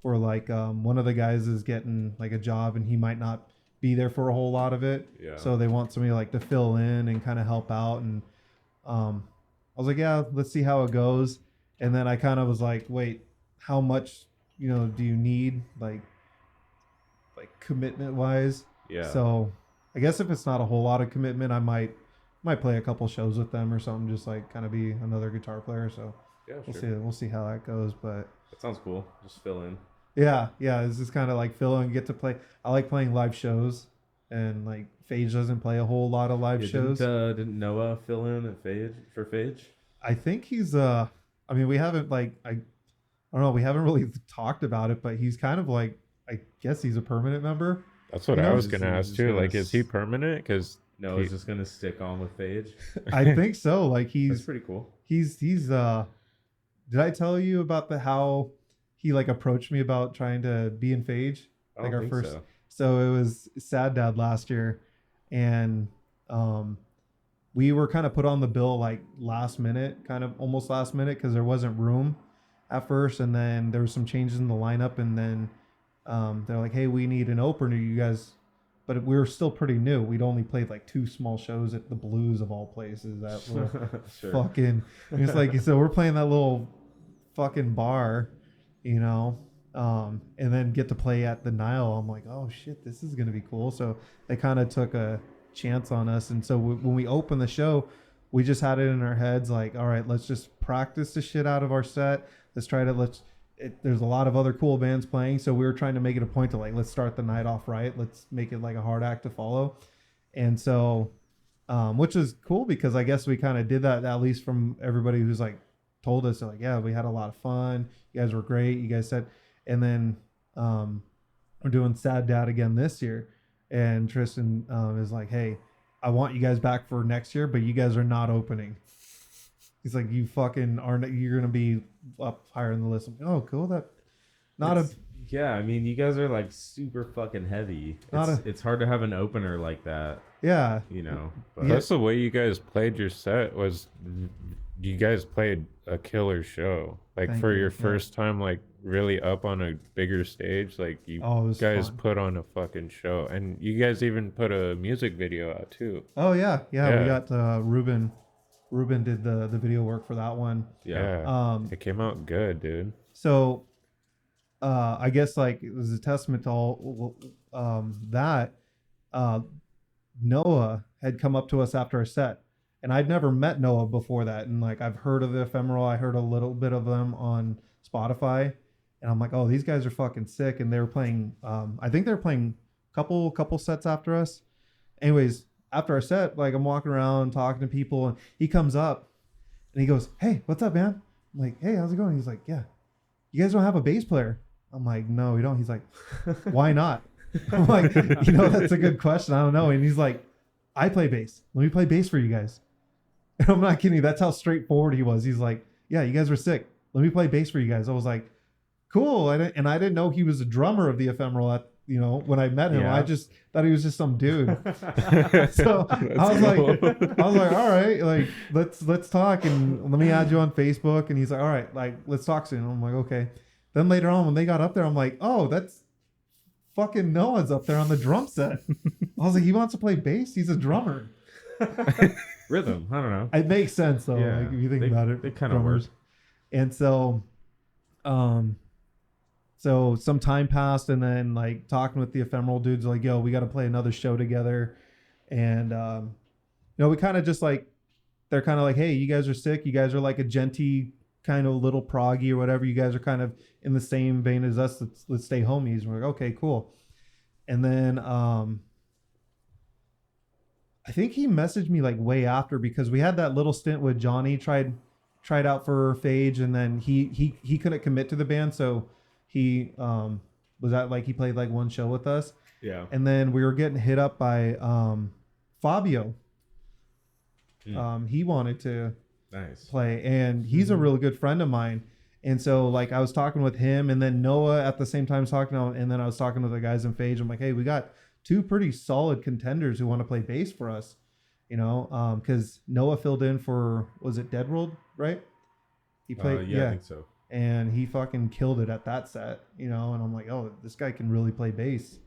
for like one of the guys is getting like a job, and he might not be there for a whole lot of it. Yeah. So they want somebody like to fill in and kind of help out. And I was like, yeah, let's see how it goes. And then I kind of was like, wait, how much, do you need like commitment wise? Yeah. So I guess if it's not a whole lot of commitment, I might play a couple shows with them or something, just like kind of be another guitar player. So yeah, sure. We'll see how that goes. But that sounds cool. Just fill in. Yeah, it's just kind of like fill and get to play. I like playing live shows, and like Phage doesn't play a whole lot of live shows. Didn't Noah fill in at Phage? I think he's I mean, we haven't like I don't know, we haven't really talked about it, but he's kind of like, I guess he's a permanent member. That's what I was gonna ask too. Like, is he permanent? Because no, he's just gonna stick on with Phage. I think so. Like that's pretty cool. He's did I tell you about how he like approached me about trying to be in Phage? Like our first. So it was Sad Dad last year, and we were kind of put on the bill like last minute, kind of almost last minute, because there wasn't room at first, and then there was some changes in the lineup, and then they're like, hey, we need an opener, you guys. But we were still pretty new. We'd only played like 2 small shows at the Blues of all places. That little sure. fucking. It's like, so we're playing that little fucking bar, and then get to play at the Nile. I'm like, oh shit, this is gonna be cool. So they kind of took a chance on us, and so when we opened the show, we just had it in our heads like, all right, let's just practice the shit out of our set. There's a lot of other cool bands playing, so we were trying to make it a point to like, let's start the night off right. Let's make it like a hard act to follow. And so, which is cool, because I guess we kind of did that, at least from everybody who's like told us, like, yeah, we had a lot of fun. You guys were great. You guys said, and then we're doing Sad Dad again this year. And Tristan is like, hey, I want you guys back for next year, but you guys are not opening. He's like, you fucking aren't, you're going to be up higher in the list. I'm like, oh, cool. Yeah, I mean, you guys are like super fucking heavy. It's hard to have an opener like that. Yeah. But that's the way you guys played your set. Was you guys played a killer show. Like, Thank for you. your first time, like really up on a bigger stage, like you guys fun. put on a fucking show. And you guys even put a music video out too. Oh yeah. We got Ruben did the video work for that one. Yeah. It came out good, dude. So I guess like it was a testament to all that Noah had come up to us after our set, and I'd never met Noah before that, and like I've heard of the Ephemeral, I heard a little bit of them on Spotify, and I'm like, oh, these guys are fucking sick. And they were playing I think they were playing couple sets after us. Anyways, after our set, like I'm walking around talking to people, and he comes up and he goes, hey, what's up, man? I'm like, hey, how's it going? He's like, yeah, you guys don't have a bass player? I'm like, no, we don't. He's like, why not? I'm like, that's a good question. I don't know. And he's like, I play bass. Let me play bass for you guys. And I'm not kidding. That's how straightforward he was. He's like, yeah, you guys were sick. Let me play bass for you guys. I was like, cool. I didn't know he was a drummer of the Ephemeral when I met him. Yeah. I just thought he was just some dude. So I was like, all right, like let's talk, and let me add you on Facebook. And he's like, all right, like let's talk soon. I'm like, okay. Then later on when they got up there, I'm like, oh, that's fucking Noah's up there on the drum set. I was like, he wants to play bass. He's a drummer. Rhythm. I don't know. It makes sense though. Yeah, like if you think about it, they kind of work. And so, so some time passed, and then like talking with the Ephemeral dudes, like, yo, we got to play another show together. And we kind of just like, they're kind of like, hey, you guys are sick. You guys are like a genty kind of little proggy or whatever. You guys are kind of in the same vein as us. Let's stay homies. And we're like, okay, cool. And then I think he messaged me like way after, because we had that little stint with Johnny tried out for Phage, and then he couldn't commit to the band, so he was at like, he played like one show with us. Yeah. And then we were getting hit up by Fabio. He wanted to play, and he's a really good friend of mine. And so like I was talking with him, and then Noah at the same time was talking to him, and then I was talking to the guys in Phage. I'm like, hey, we got 2 pretty solid contenders who want to play bass for us, because Noah filled in for, was it Dead World, right? He played, I think so. And he fucking killed it at that set, and I'm like, oh, this guy can really play bass.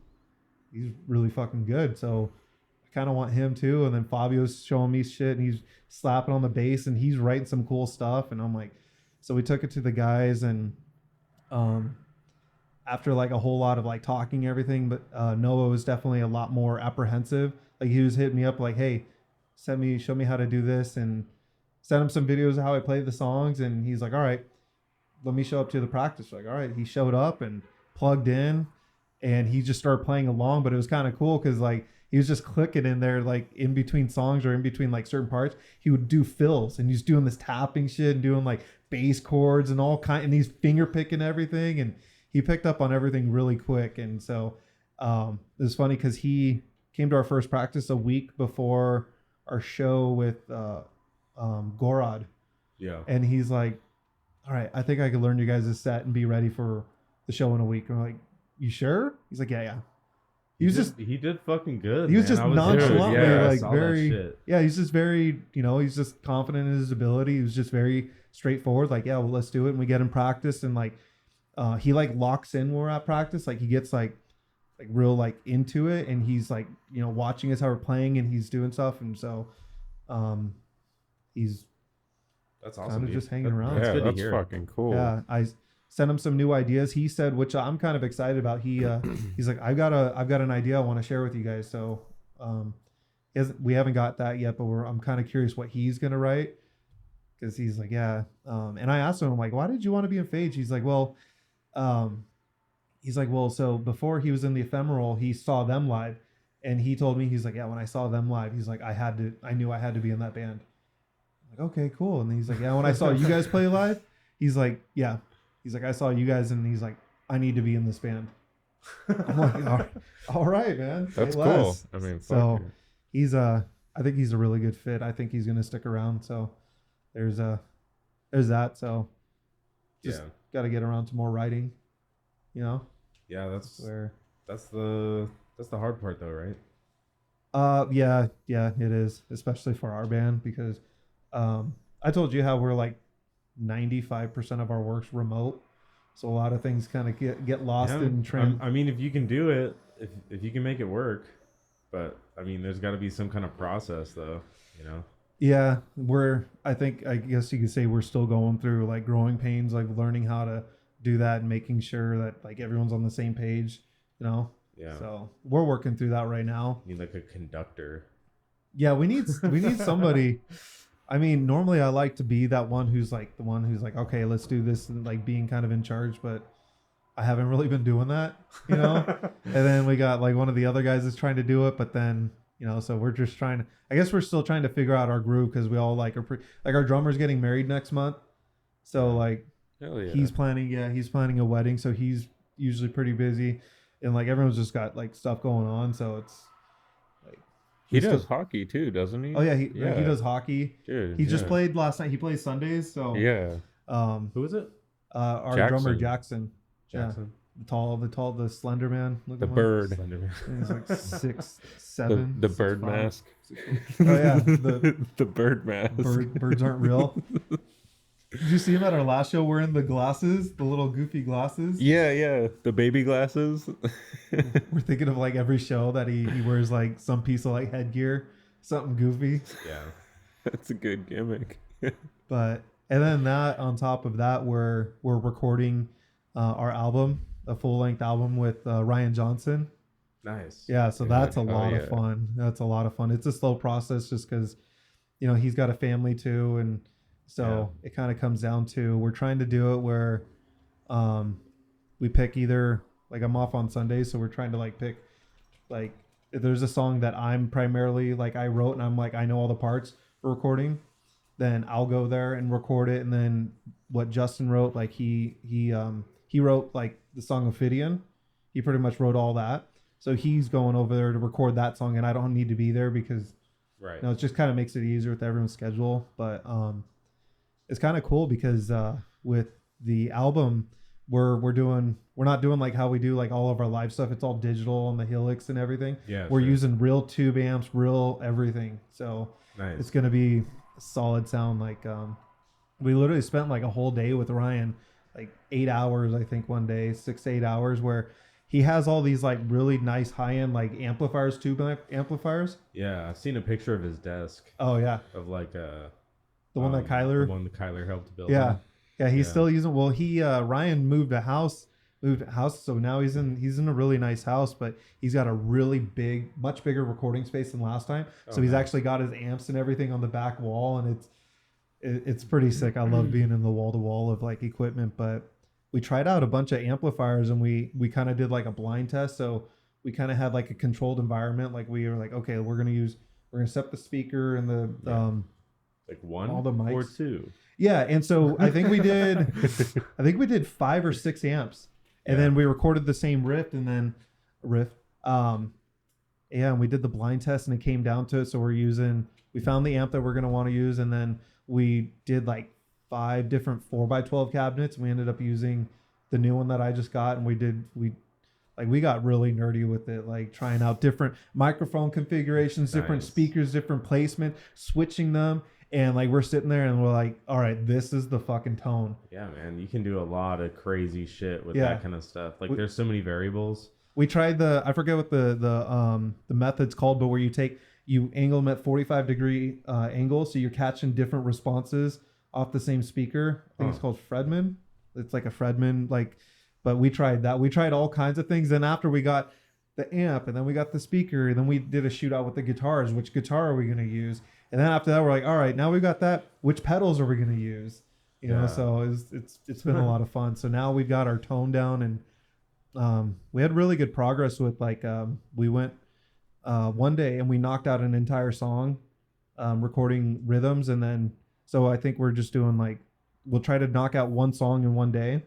He's really fucking good. So I kind of want him too. And then Fabio's showing me shit, and he's slapping on the bass, and he's writing some cool stuff. And I'm like, so we took it to the guys, and after like a whole lot of like talking everything, but Noah was definitely a lot more apprehensive. Like he was hitting me up like, hey, show me how to do this, and sent him some videos of how I played the songs. And he's like, all right, let me show up to the practice. Like, all right, he showed up and plugged in, and he just started playing along. But it was kind of cool because like he was just clicking in there, like in between songs or in between like certain parts, he would do fills, and he's doing this tapping shit and doing like bass chords and all kind, and he's finger picking everything, and he picked up on everything really quick. And so it was funny because he came to our first practice a week before our show with Gorod. Yeah. And he's like, all right, I think I could learn you guys' set and be ready for the show in a week. And I'm like, you sure? He's like, yeah. He did fucking good. He was just nonchalantly like very, he's just very, he's just confident in his ability. He was just very straightforward. Like, yeah, well, let's do it. And we get him practiced, and like, he like locks in when we're at practice. Like he gets like real like into it, and he's like, watching us how we're playing, and he's doing stuff. And so, he's that's awesome. Kind of just hanging around. Yeah, that's fucking cool. Yeah, I sent him some new ideas. He said, which I'm kind of excited about. He's like, I've got an idea I want to share with you guys. So, we haven't got that yet, but I'm kind of curious what he's gonna write, because he's like, yeah. And I asked him, I'm like, why did you want to be in Phage? He's like, well, so before he was in the Ephemeral, he saw them live, and he told me, he's like, yeah, when I saw them live, he's like, I knew I had to be in that band. I'm like, okay, cool. And then he's like, yeah, when I saw you guys play live, he's like, yeah, he's like, I saw you guys, and he's like, I need to be in this band. I'm like, all right, man. That's cool. I mean, so he's I think he's a really good fit. I think he's gonna stick around. So there's that. So just got to get around to more writing, Yeah, that's the hard part though, right? Yeah, it is, especially for our band, because I told you how we're like 95% of our work's remote, so a lot of things kind of get lost in trend. I mean, if you can do it, if you can make it work, but I mean, there's got to be some kind of process though, Yeah, I guess you could say we're still going through like growing pains, like learning how to do that and making sure that like everyone's on the same page, Yeah. So we're working through that right now. You need like a conductor. Yeah, we need somebody. I mean, normally I like to be that one who's like okay, let's do this, and like being kind of in charge, but I haven't really been doing that, And then we got like one of the other guys is trying to do it, but then so we're just trying to. I guess we're still trying to figure out our groove, because we all like our drummer's getting married next month, so like he's planning a wedding, so he's usually pretty busy, and like everyone's just got like stuff going on, so it's. He does hockey too, doesn't he? Oh yeah, he does hockey. Dude, he just played last night. He plays Sundays, so yeah. Who is it? Our drummer Jackson. Yeah. The slender man. The bird. He's like 6'7". The bird 6'5". mask. Oh yeah, the bird mask. Birds aren't real. Did you see him at our last show wearing the glasses, the little goofy glasses? Yeah, the baby glasses. We're thinking of like every show that he wears like some piece of like headgear, something goofy. Yeah, that's a good gimmick. But and then that on top of that, we're recording our album, a full length album with Ryan Johnson. nice. Yeah, so that's a lot yeah. of fun. That's a lot of fun. It's a slow process just because, he's got a family too, and so it kind of comes down to we're trying to do it where, we pick either like I'm off on Sundays, so we're trying to like pick like if there's a song that I'm primarily like I wrote and I'm like I know all the parts for recording, then I'll go there and record it. And then what Justin wrote, like he wrote like the song Ophidian. He pretty much wrote all that. So he's going over there to record that song, and I don't need to be there because Right. it just kind of makes it easier with everyone's schedule. But it's kind of cool because with the album, we're not doing like how we do like all of our live stuff. It's all digital on the Helix and everything. Yeah. We're using real tube amps, real everything. So nice. it's gonna be solid sound. Like we literally spent like a whole day with Ryan, like 8 hours I think one day, 6 to 8 hours, where he has all these like really nice high-end like amplifiers, tube amplifiers. Yeah, I've seen a picture of his desk. Oh yeah, of like the one that Kyler, the one that Kyler helped build. Yeah, he's still using. Well, he Ryan moved house, so now he's in a really nice house, but he's got a really big, much bigger recording space than last time. So he's actually got his amps and everything on the back wall, and it's pretty sick. I love being in the wall to wall of like equipment. But we tried out a bunch of amplifiers, and we kind of did like a blind test. So we kind of had like a controlled environment. Like we were like, okay, we're gonna set the speaker and the like one all the mics or two. Yeah, and so I think we did 5 or 6 amps, and then we recorded the same riff. And we did the blind test, and it came down to it. So we found the amp that we're gonna want to use, and then we did like 5 different 4x12 cabinets. We ended up using the new one that I just got, and we got really nerdy with it, like trying out different microphone configurations, different speakers, different placement, switching them. And like we're sitting there and we're like, all right, this is the fucking tone. Yeah, man, you can do a lot of crazy shit with that kind of stuff. Like there's so many variables. We tried I forget what the method's called, but where you angle them at 45-degree angle, so you're catching different responses off the same speaker. I think it's called Fredman. It's like a Fredman, but we tried that. We tried all kinds of things. Then after we got the amp, and then we got the speaker, and then we did a shootout with the guitars. Which guitar are we gonna use? And then after that, we're like, all right, now we've got that. Which pedals are we going to use? You know, so it's been a lot of fun. So now we've got our tone down, and we had really good progress with like we went one day and we knocked out an entire song, recording rhythms, and then so I think we're just doing like we'll try to knock out one song in one day,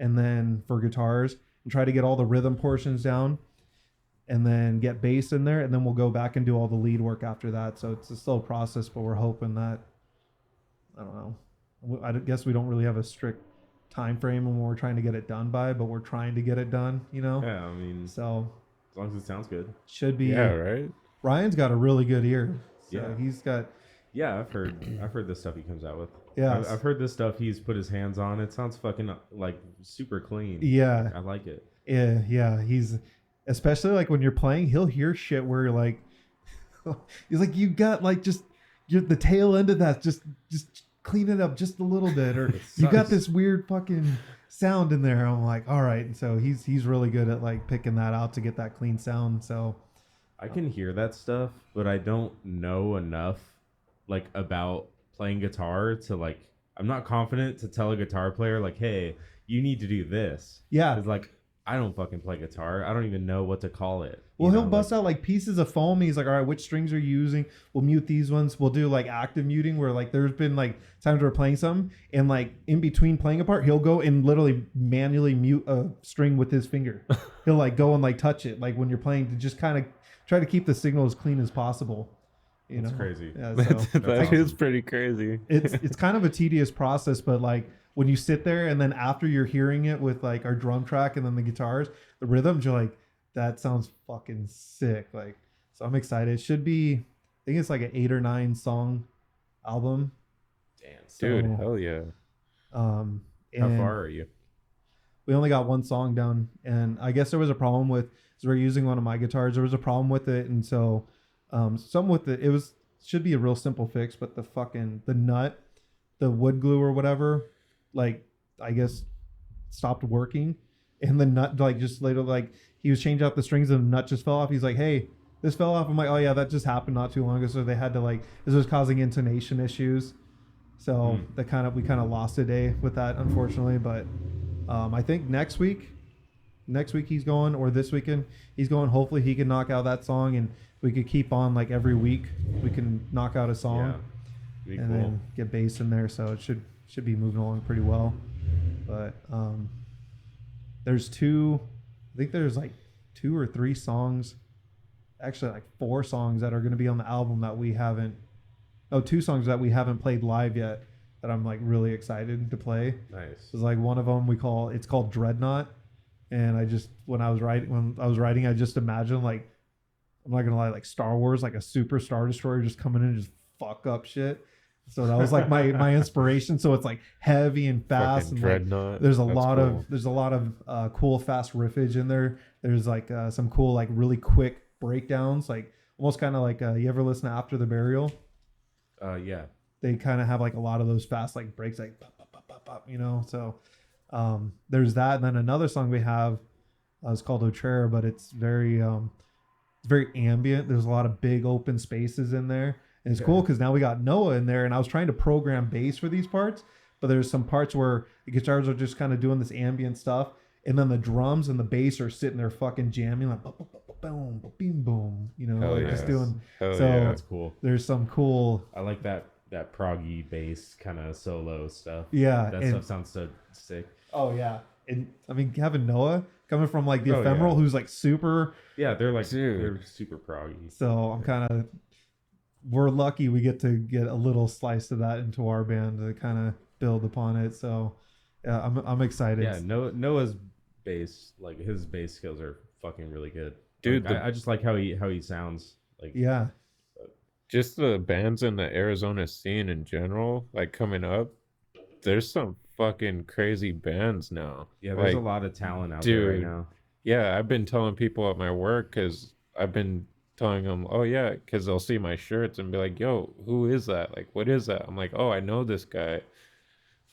and then for guitars and try to get all the rhythm portions down. And then get bass in there, and then we'll go back and do all the lead work after that. So it's a slow process, but we're hoping that, I don't know, I guess we don't really have a strict time frame when we're trying to get it done by, but we're trying to get it done, Yeah, I mean, so as long as it sounds good. Should be. Yeah, right? Ryan's got a really good ear. So Yeah. he's got. Yeah, I've heard the stuff he comes out with. Yeah. I've heard this stuff he's put his hands on. It sounds fucking like super clean. Yeah. I like it. Yeah. He's. Especially like when you're playing, he'll hear shit where you're like, he's like, you got like the tail end of that, just clean it up just a little bit, or you got this weird fucking sound in there. I'm like, all right. And so he's really good at like picking that out to get that clean sound. So I can hear that stuff, but I don't know enough like about playing guitar to like, I'm not confident to tell a guitar player like, hey, you need to do this. Yeah. It's like, I don't fucking play guitar. I don't even know what to call it. Well, he'll bust out like pieces of foam. He's like, all right, which strings are you using? We'll mute these ones. We'll do like active muting where like there's been like times we're playing something and like in between playing a part, he'll go and literally manually mute a string with his finger. He'll like go and like touch it. Like when you're playing to just kind of try to keep the signal as clean as possible. You know? That's crazy. Yeah, so that awesome. is pretty crazy. It's kind of a tedious process, but like when you sit there and then after you're hearing it with like our drum track and then the guitars, the rhythms, you're like, that sounds fucking sick. Like, so I'm excited. It should be, I think it's like an 8 or 9 song album. Damn, dude, hell yeah. How far are you? We only got one song down, and I guess there was a problem with, so we're using one of my guitars. There was a problem with it, and so some with it was should be a real simple fix, but the nut, the wood glue or whatever, like I guess stopped working, and the nut like just later like he was changing out the strings and the nut just fell off. He's like, hey, this fell off. I'm like, oh yeah, that just happened not too long ago. So they had to like this was causing intonation issues. So we kind of lost a day with that, unfortunately. But I think next week he's going, or this weekend he's going. Hopefully he can knock out that song, and we could keep on like every week. We can knock out a song, and then get bass in there. So it should be moving along pretty well. But there's like 2 or 3 songs, actually like 4 songs that are going to be on the album that we haven't. Oh, 2 songs that we haven't played live yet that I'm like really excited to play. Nice. It's like one of them it's called Dreadnought, and when I was writing, I just imagined like, I'm not gonna lie, like Star Wars, like a super Star Destroyer just coming in and just fuck up shit. So that was like my inspiration. So it's like heavy and fast, and Dreadnought. Like, there's a lot of cool fast riffage in there. There's like some cool like really quick breakdowns, like almost kind of like you ever listen to After the Burial? Yeah. They kind of have like a lot of those fast like breaks, like pop, pop, pop, pop, pop, So there's that, and then another song we have is called Otrera, but it's very ambient. There's a lot of big open spaces in there, and it's cool because now we got Noah in there, and I was trying to program bass for these parts, but there's some parts where the guitars are just kind of doing this ambient stuff, and then the drums and the bass are sitting there fucking jamming like boom, boom, boom, boom, like just doing. Hell so yeah. That's cool. There's some cool. I like that proggy bass kind of solo stuff. Yeah, that stuff sounds so sick. Oh yeah, and I mean having Noah coming from like the Ephemeral, who's like super. Yeah, they're super proggy. So we're lucky we get to get a little slice of that into our band to kind of build upon it. So yeah, I'm excited. Yeah, Noah's bass, like his bass skills are fucking really good, dude. Like, I just like how he sounds. Like yeah, just the bands in the Arizona scene in general, like coming up. There's some fucking crazy bands now. Yeah, there's like, a lot of talent out there right now. Yeah, I've been telling people at my work because I've been telling them, oh yeah, because they'll see my shirts and be like, yo, who is that? Like, what is that? I'm like, oh, I know this guy.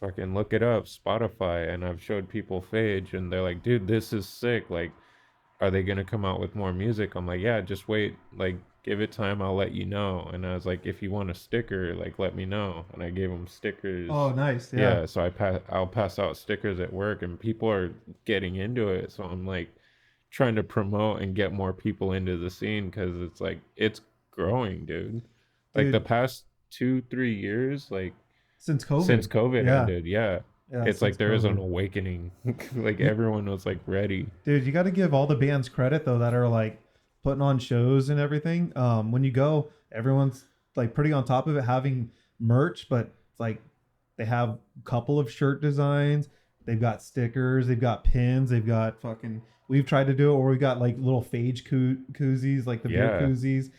Fucking look it up, Spotify. And I've showed people Phage, and they're like, dude, this is sick. Like, are they gonna come out with more music? I'm like, yeah, just wait. Like, give it time, I'll let you know. And I was like, if you want a sticker, like, let me know. And I gave them stickers. Oh, nice. Yeah. So I'll pass out stickers at work, and people are getting into it. So I'm like trying to promote and get more people into the scene, because it's like it's growing, dude. Like the past 2-3 years, like since COVID ended, it's like there is an awakening. Like everyone was like ready. Dude, you got to give all the bands credit though that are like putting on shows and everything. When you go, everyone's like pretty on top of it, having merch, but it's like they have a couple of shirt designs, they've got stickers, they've got pins, they've got fucking. We've tried to do it where we got like little Phage koozies, like the beer koozies,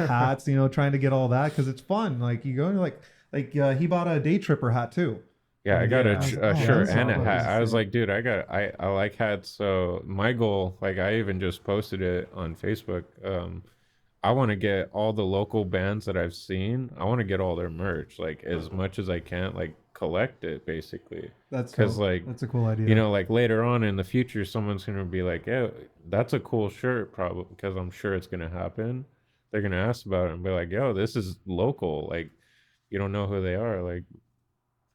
hats, trying to get all that because it's fun. Like you go and he bought a Day Tripper hat too. Yeah, I got a shirt and a hat. I was like, dude, I like hats. So my goal, like I even just posted it on Facebook. I want to get all the local bands that I've seen. I want to get all their merch, like as much as I can, like collect it basically. That's a cool idea. Like later on in the future, someone's gonna be like, yeah, that's a cool shirt, probably, because I'm sure it's gonna happen. They're gonna ask about it and be like, yo, this is local. Like, you don't know who they are. Like,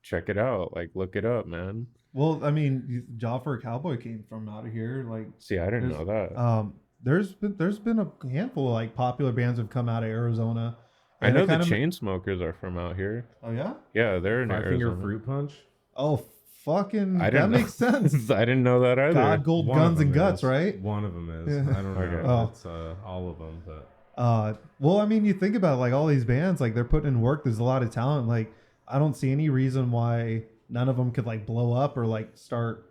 check it out. Like, look it up, man. Well, I mean, Joffer Cowboy came from out of here. Like, see, I didn't know that. There's been a handful of like popular bands have come out of Arizona. I know the Chainsmokers are from out here. Oh yeah? Yeah, they're in Arizona. Finger Fruit Punch. Oh fucking! That makes sense. I didn't know that either. God, Gold, Guns, and Guts, right? One of them is. Yeah. I don't know. If it's all of them, but. Well, I mean, you think about like all these bands, like they're putting in work. There's a lot of talent. Like, I don't see any reason why none of them could like blow up or like start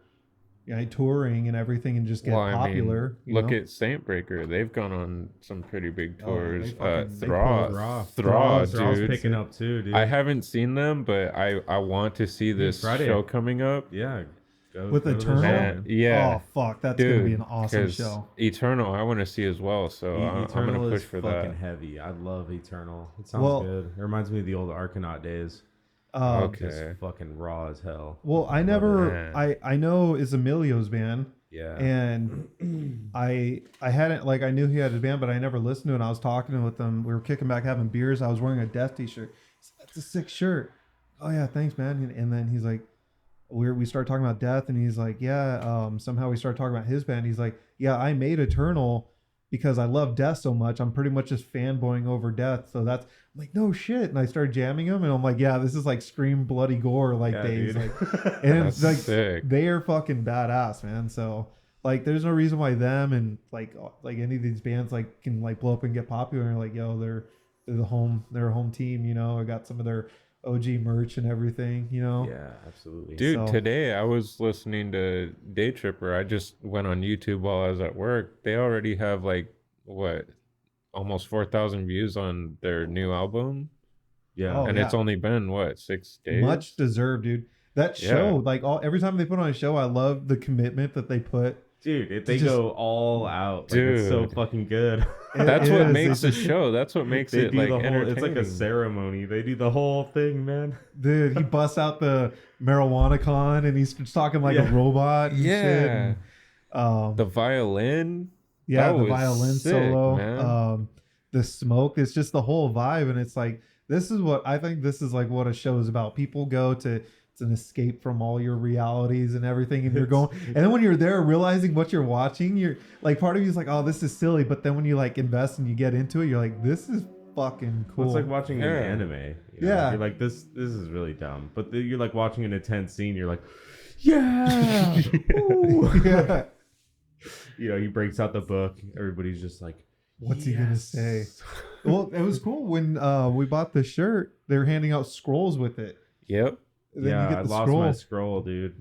touring and everything and just get popular. Look at Saint Breaker. They've gone on some pretty big tours. Thraw's dude. picking up too, dude. I haven't seen them, but I want to see this show coming up. Yeah. With Eternal? Yeah. Oh, fuck. That's going to be an awesome show. Eternal, I want to see as well. So I'm going to push for that. Eternal is fucking heavy. I love Eternal. It sounds good. It reminds me of the old Argonaut days. Okay. Just fucking raw as hell. Well, I know is Emilio's band. Yeah. And I hadn't, like, I knew he had a band, but I never listened to it. And I was talking with him. We were kicking back having beers. I was wearing a Death t-shirt. That's a sick shirt. Oh, yeah, thanks, man. And then he's like, we started talking about Death, and he's like, yeah, somehow we started talking about his band. He's like, yeah, I made Eternal because I love Death so much. I'm pretty much just fanboying over Death. So I'm like, no shit. And I started jamming him, and I'm like, yeah, this is like Scream Bloody Gore days. Like, and it's like sick. They are fucking badass, man. So like, there's no reason why them and like any of these bands like can like blow up and get popular. And like, yo, they're a home team, you know. I got some of their OG merch and everything, you know. Yeah, absolutely, dude. Today I was listening to Day Tripper. I just went on YouTube while I was at work. They already have like almost 4,000 views on their new album. Yeah. It's only been 6 days. Much deserved, dude. That show, like every time they put on a show, I love the commitment that they put. Dude, if they go all out, dude, it's so fucking good. That's what makes the show. That's what makes it like entertaining. It's like a ceremony. They do the whole thing, man. Dude, he busts out the marijuana con and he's talking like a robot. And shit. And, the violin. Yeah, the violin sick, solo. The smoke. It's just the whole vibe, and it's like this is what I think. This is like what a show is about. People go to. It's an escape from all your realities and everything, and you're going, and then when you're there realizing what you're watching, you're like, part of you is like, oh, this is silly, but then when you like invest and you get into it, you're like, this is fucking cool. It's like watching an anime. You know? You're like, this is really dumb, but you're like watching an intense scene, you're like, yeah. Yeah. You know, he breaks out the book, everybody's just like, what's he gonna say? Well, it was cool when we bought the shirt, they were handing out scrolls with it. Yep. I lost my scroll, dude.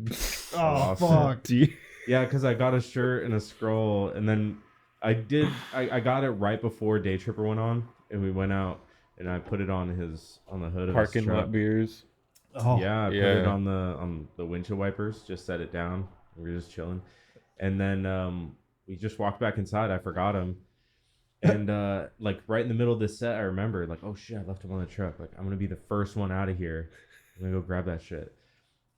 Oh, fuck. Yeah, because I got a shirt and a scroll, and then I got it right before Day Tripper went on, and we went out, and I put it on the hood of parking lot beers. Oh, yeah, I put it on the windshield wipers, just set it down. We were just chilling, and then we just walked back inside. I forgot him. And like right in the middle of this set, I remember like, oh shit, I left him on the truck. Like, I'm gonna be the first one out of here. I'm gonna go grab that shit.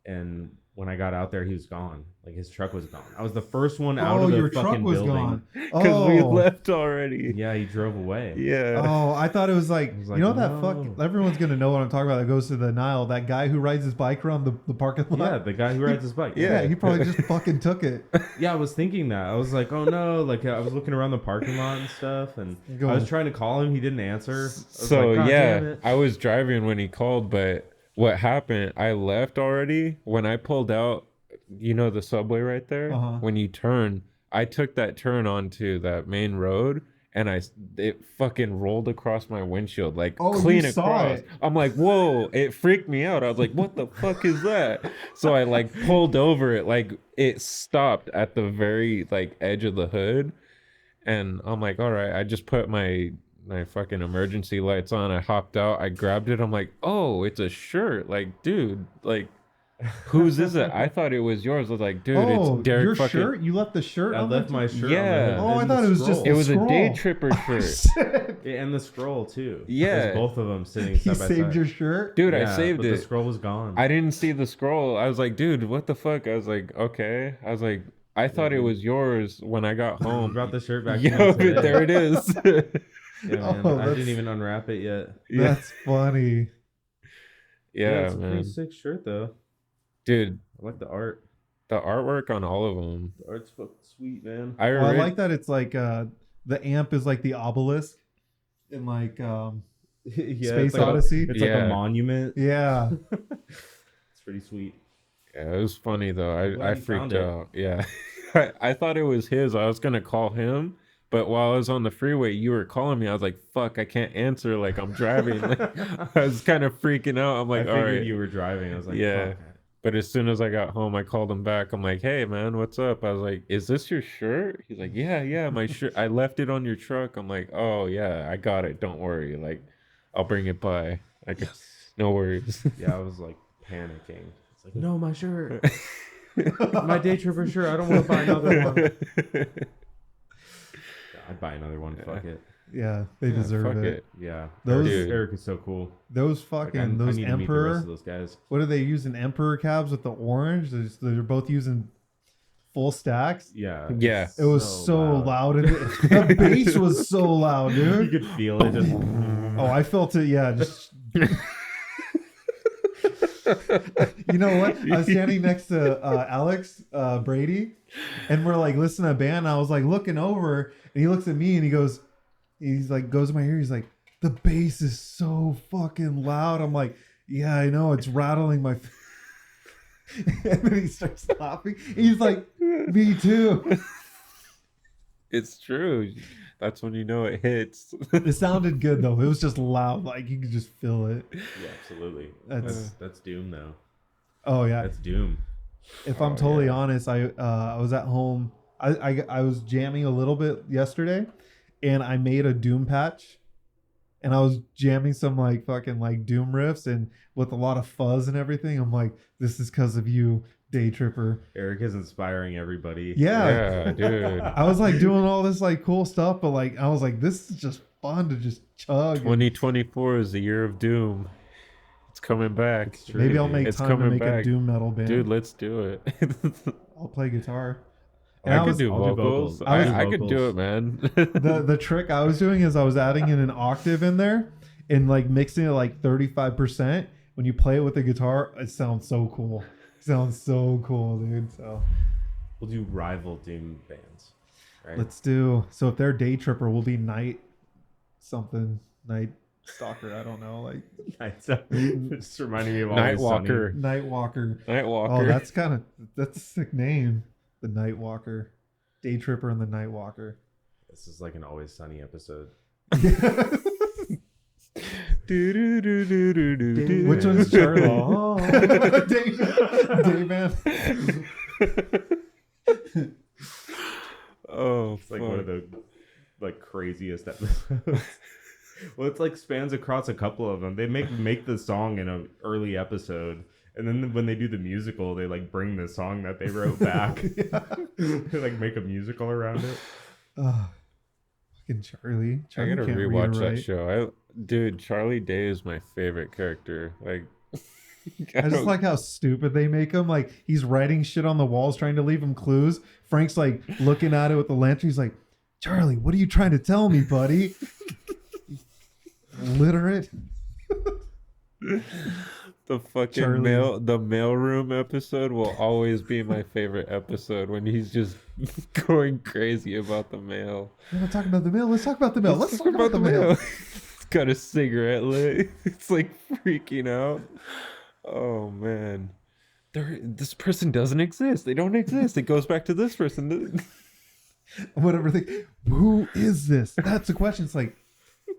And when I got out there, he was gone. Like, his truck was gone. I was the first one out of the fucking building. Because we left already. Yeah, he drove away. Yeah. Oh, I thought it was like you know that fuck. Everyone's gonna know what I'm talking about. That goes to the Nile. That guy who rides his bike around the parking lot. Yeah, the guy who rides his bike. Yeah, he probably just fucking took it. Yeah, I was thinking that. I was like, oh no. Like, I was looking around the parking lot and stuff, and I was trying to call him. He didn't answer. So like, I was driving when he called, but what happened, I left already. When I pulled out, you know the subway right there? When you turn, I took that turn onto that main road, and it fucking rolled across my windshield, like clean across. I'm like, whoa, it freaked me out. I was like, what the fuck is that? So I like pulled over it, like it stopped at the very like edge of the hood. And I'm like, all right, I just put my fucking emergency lights on. I hopped out. I grabbed it. I'm like, oh, it's a shirt. Like, dude, like, whose is it? I thought it was yours. I was like, dude, it's Derek. Your fucking shirt? You left the shirt? I left my shirt. Yeah. Oh, I thought it was just. It was a Day Tripper shirt. Yeah, and the scroll too. Yeah, both of them sitting side by side. You saved your shirt, dude. I saved it. The scroll was gone. I didn't see the scroll. I was like, dude, what the fuck? I was like, okay. I was like, I thought it was yours when I got home. Brought the shirt back. Yo, there it is. Yeah, man. I didn't even unwrap it yet. That's funny. Yeah, it's a man. pretty sick shirt though, dude. I like the art. The artwork on all of them. The art's fucking sweet, man. I like that it's like the amp is like the obelisk in like Space Odyssey. It's like a monument. Yeah. It's pretty sweet. Yeah, it was funny though. I freaked out. Yeah. I thought it was his. I was gonna call him. But while I was on the freeway, you were calling me. I was like, fuck, I can't answer. Like, I'm driving. Like, I was kind of freaking out. I'm like, I all figured right. You were driving. I was like, yeah. fuck. But as soon as I got home, I called him back. I'm like, hey, man, what's up? I was like, is this your shirt? He's like, yeah, my shirt. I left it on your truck. I'm like, oh, yeah, I got it. Don't worry. Like, I'll bring it by. Yes. No worries. Yeah, I was like panicking. It's like, no, my shirt. My day tripper shirt. I don't want to buy another one. I'd buy another one. Fuck it. Yeah, they deserve it. Yeah, those Eric is so cool. Those fucking those Emperor. Those guys. What are they using? Emperor cabs with the orange. They're both using full stacks. Yeah, yeah. It was so loud, and the bass was so loud, dude. You could feel it. Just... Oh, I felt it. Yeah, just. You know what? I was standing next to Alex Brady, and we're like listening to a band. And I was like looking over, and he looks at me, and he goes in my ear. He's like, "The bass is so fucking loud." I'm like, "Yeah, I know. It's rattling my." And then he starts laughing. He's like, "Me too." It's true. That's when you know it hits. It sounded good though. It was just loud, like you could just feel it. Yeah, absolutely. That's Doom though. Oh yeah, that's Doom. If I'm totally honest, I was at home. I was jamming a little bit yesterday, and I made a Doom patch, and I was jamming some like fucking like Doom riffs and with a lot of fuzz and everything. I'm like, this is because of you, Day Tripper. Eric is inspiring everybody. Yeah, dude. I was like doing all this like cool stuff, but like I was like, this is just fun to just chug. 2024 is the year of Doom. It's coming back. It's true, maybe I'll make time to make a Doom metal band. Dude, let's do it. I'll play guitar. And I could do vocals. I could do it, man. The trick I was doing is I was adding in an octave in there and like mixing it like 35%. When you play it with the guitar, it sounds so cool. Sounds so cool, dude. So we'll do rival Doom bands. Right? Let's do. So if they're Day Tripper, we'll be Night Stalker. I don't know, like it's reminding me of Nightwalker. Nightwalker. Oh, that's a sick name. The Nightwalker, Day Tripper, and the Nightwalker. This is like an Always Sunny episode. Which one's Charlie? Oh, Dayman. Oh, it's like one of the like craziest episodes. Well, it's like spans across a couple of them. They make the song in an early episode, and then when they do the musical, they like bring the song that they wrote back. They like make a musical around it. Fucking Charlie. I gotta rewatch that show. Dude, Charlie Day is my favorite character. Like, I just like how stupid they make him. Like, he's writing shit on the walls, trying to leave him clues. Frank's like looking at it with the lantern. He's like, Charlie, what are you trying to tell me, buddy? Literate. The fucking mailroom episode will always be my favorite episode when he's just going crazy about the mail. We're not talking about the mail. Let's talk about the mail. Let's talk about the mail. Got a cigarette lit. It's like freaking out. Oh man, this person doesn't exist. They don't exist. It goes back to this person. Whatever. Who is this? That's the question. It's like,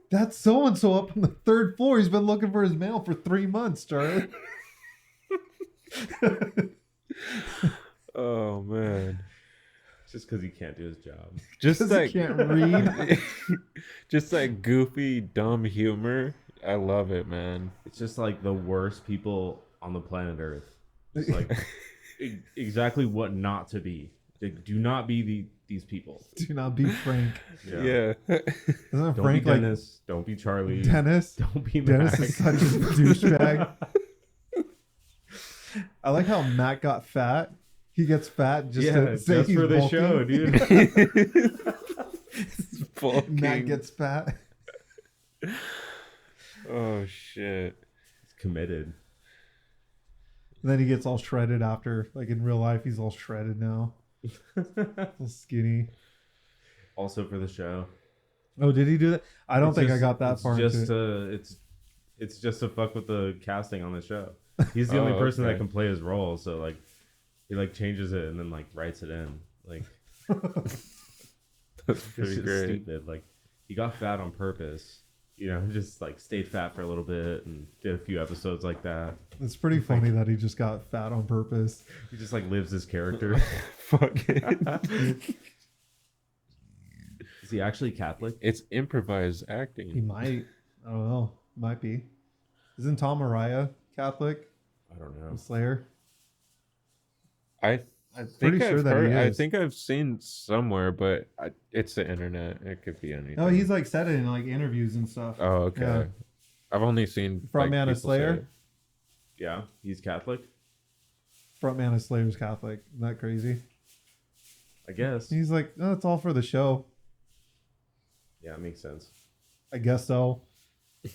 that's so and so up on the third floor. He's been looking for his mail for 3 months, Charlie. Oh man. Just because he can't do his job. Just like he can't read. Just that goofy, dumb humor. I love it, man. It's just like the worst people on the planet Earth. It's like exactly what not to be. Like, do not be these people. Do not be Frank. Yeah. Isn't don't Frank be Dennis. Like, don't be Charlie. Dennis. Don't be Dennis Mac. is such a douchebag. I like how Matt got fat. He gets fat just to say just he's for the bulking. show, dude. Matt gets fat. Oh shit. He's committed. And then he gets all shredded after. Like in real life, he's all shredded now. All skinny. Also for the show. Oh, did he do that? I don't think I got that far into it. It's just to fuck with the casting on the show. He's the only person that can play his role, so like he like changes it and then like writes it in. Like that's pretty great. Stupid. Like he got fat on purpose You know, just like stayed fat for a little bit and did a few episodes like that. It's pretty funny that he just got fat on purpose. He just like lives his character. Fuck it. Is he actually Catholic? It's improvised acting. He might. I don't know. Might be. Isn't Tom Araya Catholic? I don't know. Slayer? I pretty think sure I've that heard, he I is. think I've seen somewhere, but it's the internet. It could be anything. No, he's like said it in like interviews and stuff. Oh, okay. Yeah. I've only seen Frontman of people say Slayer? it. Yeah, he's Catholic. Frontman of Slayer's Catholic. Isn't that crazy? I guess. He's like, no, it's all for the show. Yeah, it makes sense. I guess so.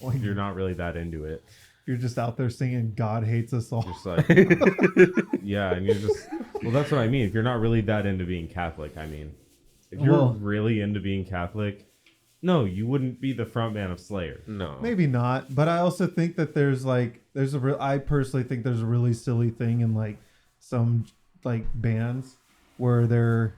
Like, You're not really that into it. you're just out there singing "God hates us all." Just like, yeah, and you're just. Well, that's what I mean. If you're not really that into being Catholic, I mean, if you're Well- really into being Catholic, no, you wouldn't be the frontman of Slayer. No. Maybe not, but I also think that I personally think there's a really silly thing in like some like bands where they're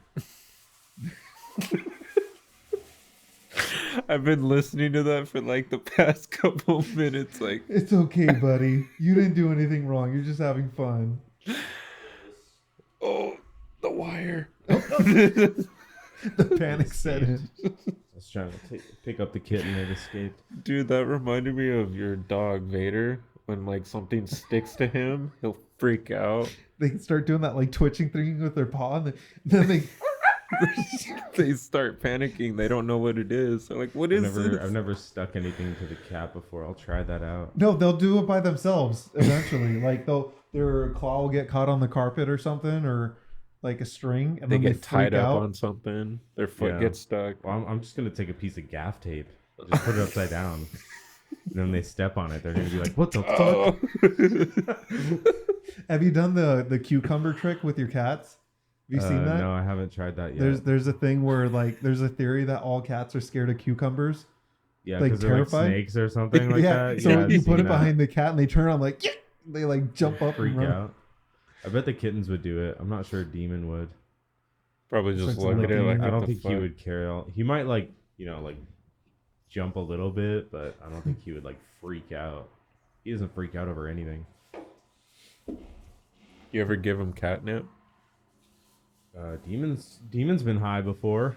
I've been listening to that for like the past couple minutes. Like, it's okay, buddy. You didn't do anything wrong. You're just having fun. oh, the wire. The panic set in. I was trying to pick up the kitten and it escaped. Dude, that reminded me of your dog Vader. When like something sticks to him, he'll freak out. They start doing that like twitching thing with their paw, and then they They start panicking. They don't know what it is. They're like, "What is this?" I've never stuck anything to the cat before. I'll try that out. no, they'll do it by themselves eventually. Like their claw will get caught on the carpet or something, or like a string, and They then get tied freak up out. on something. Their foot Yeah. gets stuck. Well, I'm just gonna take a piece of gaff tape, just put it upside down, and then they step on it. They're gonna be like, "What the fuck?" Have you done the cucumber trick with your cats? Have you seen that? No, I haven't tried that yet. There's a thing where like there's a theory that all cats are scared of cucumbers. Yeah, like, because they're like terrified? snakes or something like that. So Yeah, you I've put seen it that. behind the cat and they turn on like yeah! They like jump up Freak and run. out. I bet the kittens would do it. I'm not sure Demon would. Probably just Starts look at it licking like, it. I don't what the think he fuck? would carry all. He might like jump a little bit, but I don't think he would like freak out. He doesn't freak out over anything. You ever give him catnip? Demon's been high before.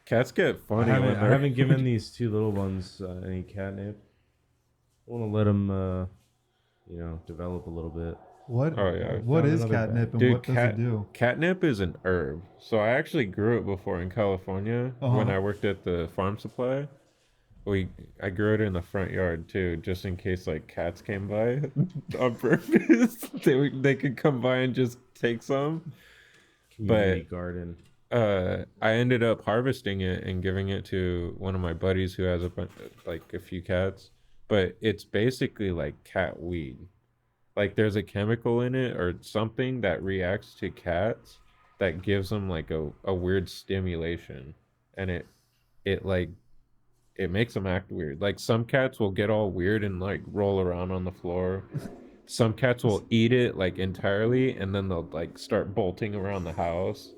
Cats get funny. I when they're- haven't given these two little ones any catnip. I want to let them, develop a little bit. What? Oh, yeah. What Found is another catnip and Dude, what does it do? Catnip is an herb. So I actually grew it before in California when Uh-huh. I worked at the farm supply. I grew it in the front yard too, just in case like cats came by on purpose. They could come by and just take some. Community garden. I ended up harvesting it and giving it to one of my buddies who has a few cats. But it's basically like cat weed. Like there's a chemical in it or something that reacts to cats that gives them like a weird stimulation, and it makes them act weird. Like some cats will get all weird and like roll around on the floor. Some cats will eat it like entirely and then they'll like start bolting around the house.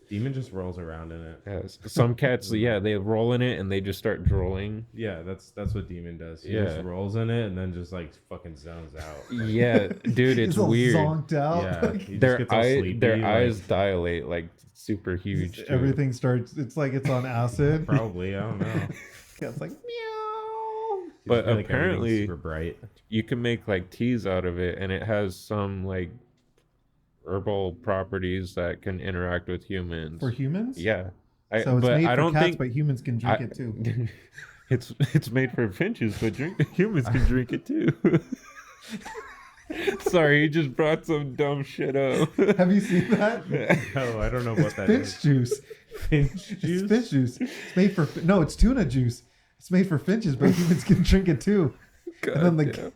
Demon just rolls around in it. Yes. Some cats, yeah, they roll in it and they just start drooling. Yeah, that's what Demon does. He Yeah. just rolls in it and then just like fucking zones out. Yeah, dude, it's He's all weird. zonked out. Yeah, Like, he just gets all sleepy. Their like, eyes dilate like super huge. Too. everything starts. It's like it's on acid. Probably, I don't know. Cat's like meow. But I feel like everything's apparently- super bright. You can make like teas out of it, and it has some like herbal properties that can interact with humans. For humans? Yeah, So it's but made I for don't cats, think but humans can drink it too. it's made for finches, but humans can drink it too. Sorry, you just brought some dumb shit up. Have you seen that? No, I don't know what It's that finch is. juice. Finch It's juice? finch juice. It's made for no. It's tuna juice. It's made for finches, but humans can drink it too. And then Goddamn.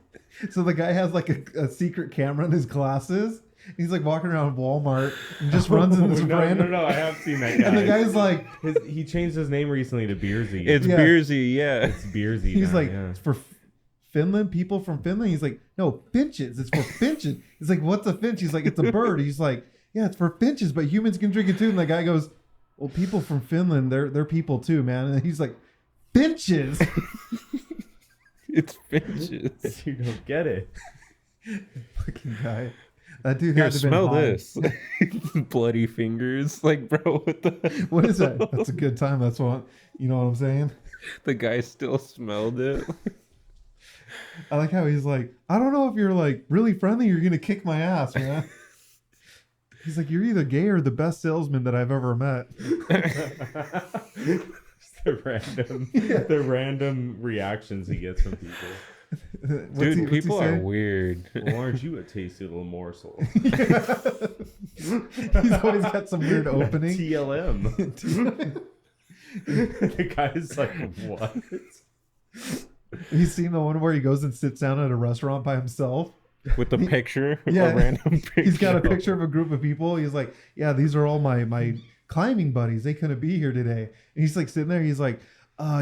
so the guy has like a secret camera in his glasses. He's like walking around Walmart and just runs in this random. No, I have seen that guy. And the guy's like, He changed his name recently to Beersy. It's Yeah. Beersy, yeah. It's Beersy. he's now, like, yeah. it's for Finland, people from Finland. He's like, no, finches. It's for finches. He's like, what's a finch? He's like, it's a bird. He's like, yeah, it's for finches, but humans can drink it too. And the guy goes, well, people from Finland, they're people too, man. And he's like, Finches. It's Finches. You don't get it. Fucking guy. That dude Here, had to smell been high. this. Bloody fingers. Like, bro, what the... What is that? That's a good time. That's what, you know what I'm saying? The guy still smelled it. I like how he's like, I don't know if you're like really friendly, you're going to kick my ass, man. He's like, you're either gay or the best salesman that I've ever met. the random reactions he gets from people. Dude, people are weird. Well, aren't you a tasty little morsel? He's always got some weird opening. TLM. The guy's like, what? He's seen the one where he goes and sits down at a restaurant by himself. With a picture? Yeah. A random picture. He's got a picture of a group of people. He's like, yeah, these are all my climbing buddies. They couldn't be here today. And he's like sitting there. He's like,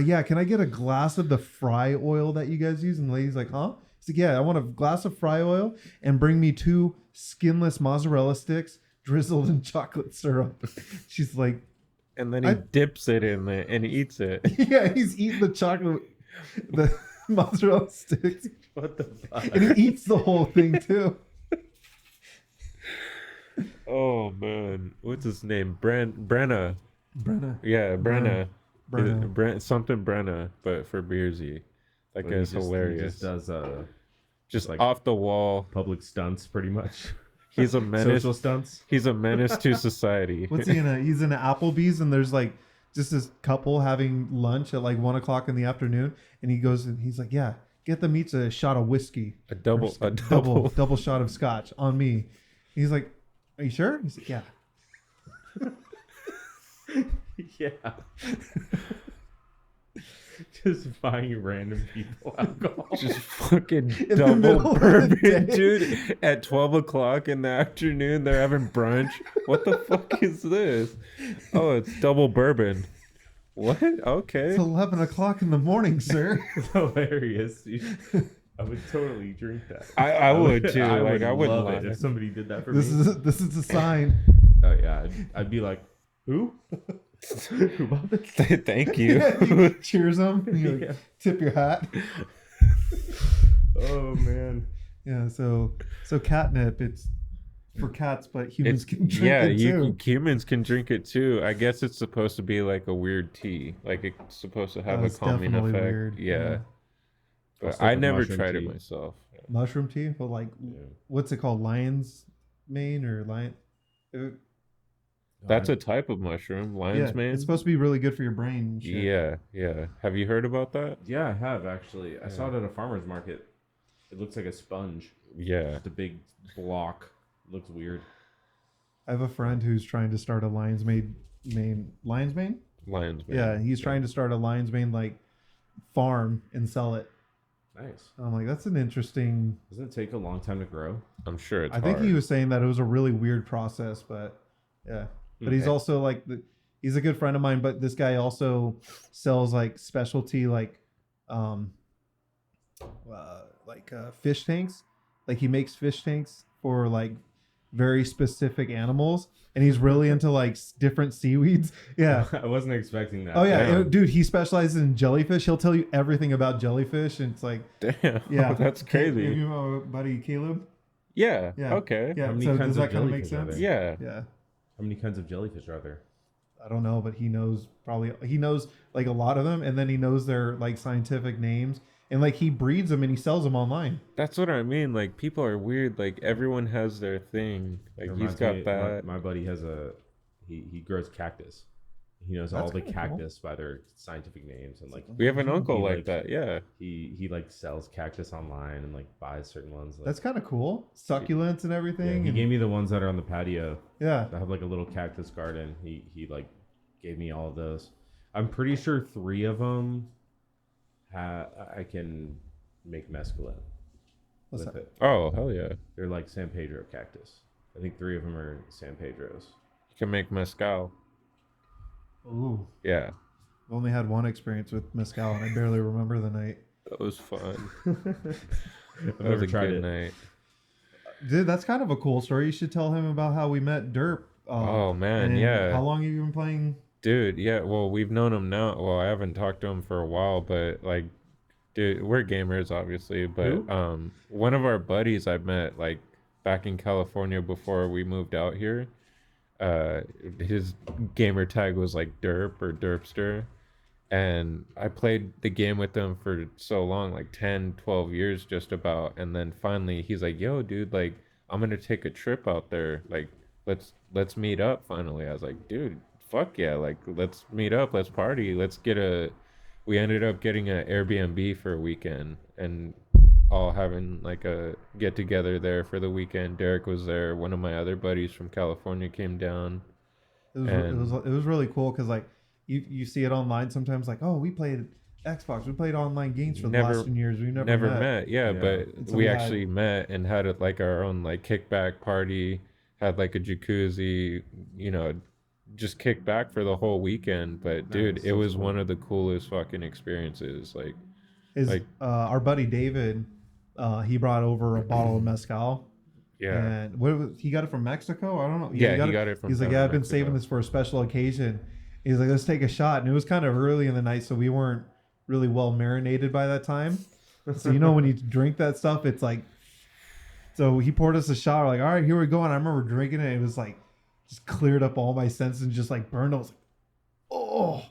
yeah, can I get a glass of the fry oil that you guys use? And the lady's like, huh? He's like, yeah, I want a glass of fry oil and bring me 2 skinless mozzarella sticks drizzled in chocolate syrup. She's like... And then he dips it in there and eats it. Yeah, he's eating the chocolate, the mozzarella sticks. What the fuck? And he eats the whole thing too. Oh, man. What's his name? Brenna. Brenna. Yeah, Brenna. Brenna. Something Brenna, but for Beersy. That But guy's he hilarious. just does just like off the wall public stunts, pretty much. He's a menace. Social stunts. He's a menace to society. What's he in a? He's in an Applebee's, and there's like just this couple having lunch at like 1:00 in the afternoon, and he goes and he's like, "Yeah, get them each a shot of whiskey, A double double shot of scotch on me." He's like, "Are you sure?" He's like, "Yeah." Yeah. Just buying random people alcohol. Just fucking the double middle of the bourbon, day. dude. At 12:00 in the afternoon, they're having brunch. What the fuck is this? Oh, it's double bourbon. What? Okay. It's 11:00 in the morning, sir. It's hilarious. I would totally drink that. I would too. I Like I wouldn't love lie. it if somebody did that for This me. is a sign. Oh yeah, I'd be like, who? Who bought this? Thank you. Yeah, you cheers them. You like, Yeah. tip your hat. Oh man. Yeah. So catnip. It's for cats, but humans can drink Yeah, it too. humans can drink it too. I guess it's supposed to be like a weird tea. Like it's supposed to have a It's calming definitely effect. weird. Yeah. I'll But stick I with never mushroom tried tea. it myself. Mushroom tea, but like, what's it called? Lion's mane or lion? That's a type of mushroom, lion's mane. It's supposed to be really good for your brain. And shit. Yeah, yeah. Have you heard about that? Yeah, I have actually. I saw it at a farmer's market. It looks like a sponge. Yeah. Just a big block. Looks weird. I have a friend who's trying to start a lion's mane. Lion's mane? Lion's mane. Yeah, he's trying to start a lion's mane like farm and sell it. Nice. I'm like, that's an interesting. Doesn't it take a long time to grow? I'm sure it's I think hard. he was saying that it was a really weird process, but yeah. But he's Okay. also like he's a good friend of mine. But this guy also sells like specialty fish tanks. Like he makes fish tanks for like very specific animals, and he's really into like different seaweeds. Yeah. I wasn't expecting that. Oh yeah, Damn. dude. He specializes in jellyfish. He'll tell you everything about jellyfish, and it's like, Damn. yeah, That's Have crazy. you know my buddy Caleb? Yeah. Yeah. Okay. Yeah. How many So kinds does of that kind of make jellyfish are sense? there? Yeah. Yeah. How many kinds of jellyfish are there? I don't know, but he knows like a lot of them, and then he knows their like scientific names, and like he breeds them and he sells them online. That's what I mean. Like people are weird. Like everyone has their thing. Like he's Reminds got me- that. My buddy has he grows cactus. He knows all That's the kinda cool. cactus by their scientific names, and like We have an uncle He, like like- that. Yeah. he like sells cactus online and like buys certain ones. Like, That's kind of cool. Succulents and yeah, everything. he and- gave me the ones that are on the patio. yeah. I have like a little cactus garden. He like gave me all of those. I'm pretty sure 3 of them I can make mescaline What's with that? it. Oh hell yeah. They're like San Pedro cactus. I think 3 of them are San Pedros. You can make mezcal. Ooh. Yeah. I've only had one experience with mezcal, and I barely remember the night. That was fun. I've That was never a tried good it. night. Dude, that's kind of a cool story. You should tell him about how we met Derp. Oh, man, and yeah. How long have you been playing? Dude, yeah, well, we've known him now. Well, I haven't talked to him for a while, but like, dude, we're gamers, obviously. But Who? one of our buddies I met like back in California before we moved out here. Uh, his gamer tag was like Derp or Derpster, and I played the game with him for so long, like 10, 12 years just about, and then finally he's like, yo dude, like I'm gonna take a trip out there, like let's meet up finally. I was like, dude, fuck yeah, like let's meet up, let's party, let's get a we ended up getting an Airbnb for a weekend and all having like a get together there for the weekend. Derek was there, one of my other buddies from California came down. It was really cool because like you see it online sometimes, like, oh, we played Xbox, we played online games for the last 10 years, we never met. Yeah, but so we actually met and had it like our own like kickback party, had like a jacuzzi, you know, just kick back for the whole weekend. But dude, it was one of the coolest fucking experiences. Our buddy David, he brought over a bottle of mezcal. Yeah. And he got it from Mexico? I don't know. Yeah, he got it from. He's like, yeah, I've been saving this for a special occasion. He's like, let's take a shot. And it was kind of early in the night, so we weren't really well marinated by that time. So when you drink that stuff, it's like. So he poured us a shot. We're like, all right, here we go. And I remember drinking it. It was like, just cleared up all my senses and just like burned. I was like, oh.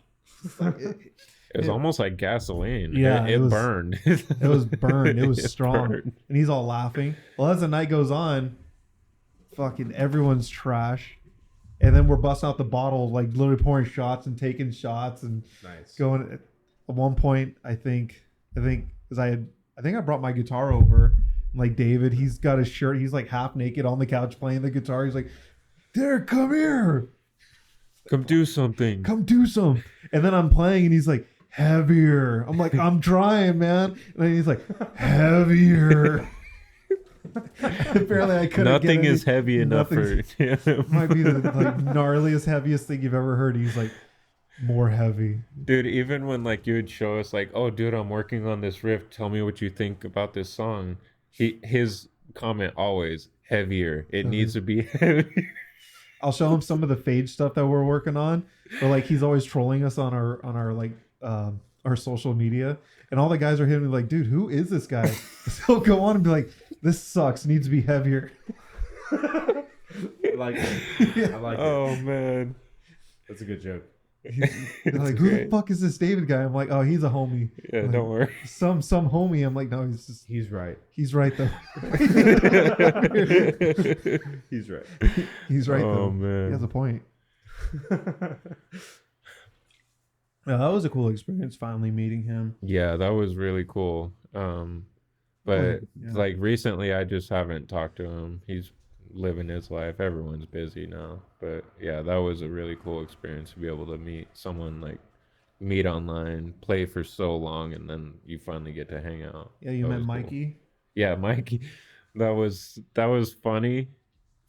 It was almost like gasoline. Yeah, it burned. It was burned. It was strong. Burned. And he's all laughing. Well, as the night goes on, fucking everyone's trash. And then we're busting out the bottle, like literally pouring shots and taking shots and going. At one point, I think, because I brought my guitar over. Like David, he's got his shirt. He's like half naked on the couch playing the guitar. He's like, Derek, come here. Come do something. Come do some. And then I'm playing and he's like, heavier. I'm like, I'm trying, man. And then he's like, heavier. Apparently I couldn't. Nothing is heavy enough for him. Might be the like gnarliest, heaviest thing you've ever heard. He's like, more heavy. Dude, even when like you would show us like, oh dude, I'm working on this riff, tell me what you think about this song. His comment always, heavier. It needs to be heavier. I'll show him some of the Phage stuff that we're working on. Or like he's always trolling us on our like our social media, and all the guys are hitting me like, dude, who is this guy? So he'll go on and be like, this sucks, needs to be heavier. I like it. I like it. Oh man, that's a good joke. Like, who the fuck is this David guy? I'm like, oh, he's a homie. Yeah, like, don't worry. Some homie. I'm like, no, he's right. He's right though. He's right. He's right though. Oh man, he has a point. Yeah, that was a cool experience finally meeting him. Yeah, that was really cool. But like recently I just haven't talked to him. He's living his life. Everyone's busy now. But yeah, that was a really cool experience to be able to meet someone, like meet online, play for so long, and then you finally get to hang out. Yeah, you met Mikey. Cool. Yeah, Mikey. That was funny.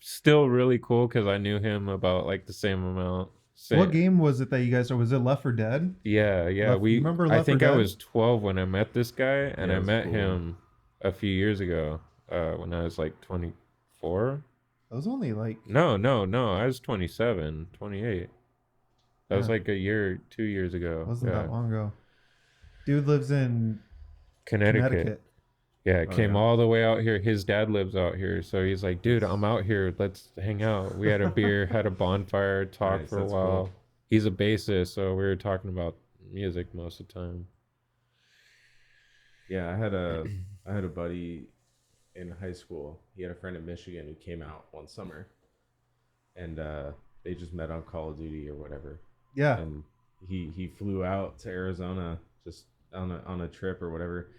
Still really cool because I knew him about like the same amount. What game was it that you guys? Was it Left 4 Dead? Yeah. Remember Left 4 Dead? I think I was 12 when I met this guy, and I met him a few years ago when I was like 24. I was only like... No. I was 27, 28. That was like 2 years ago. It wasn't that long ago. Dude lives in Connecticut. Yeah, came all the way out here. His dad lives out here. So he's like, dude, I'm out here. Let's hang out. We had a beer, had a bonfire, talked for a while. Cool. He's a bassist, so we were talking about music most of the time. Yeah, I had a buddy in high school. He had a friend in Michigan who came out one summer. And they just met on Call of Duty or whatever. Yeah. And he flew out to Arizona just on a trip or whatever.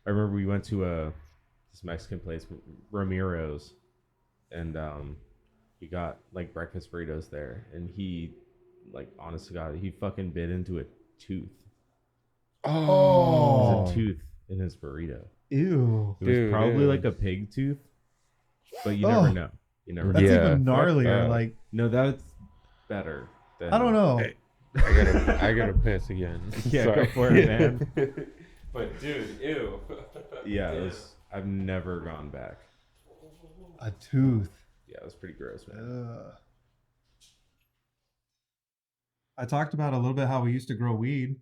I remember we went to this Mexican place, Ramiro's, and he got like breakfast burritos there, and he, like, honest to God, he fucking bit into a tooth. Oh, there's a tooth in his burrito. Ew. It was probably like a pig tooth, but you never know. You never know. That's even gnarlier. Like, no, that's better. I don't know. Hey, I gotta piss again. Yeah, sorry. Go for it, man. But dude, ew. Yeah, I've never gone back. A tooth. Yeah, it was pretty gross, man. I talked about a little bit how we used to grow weed,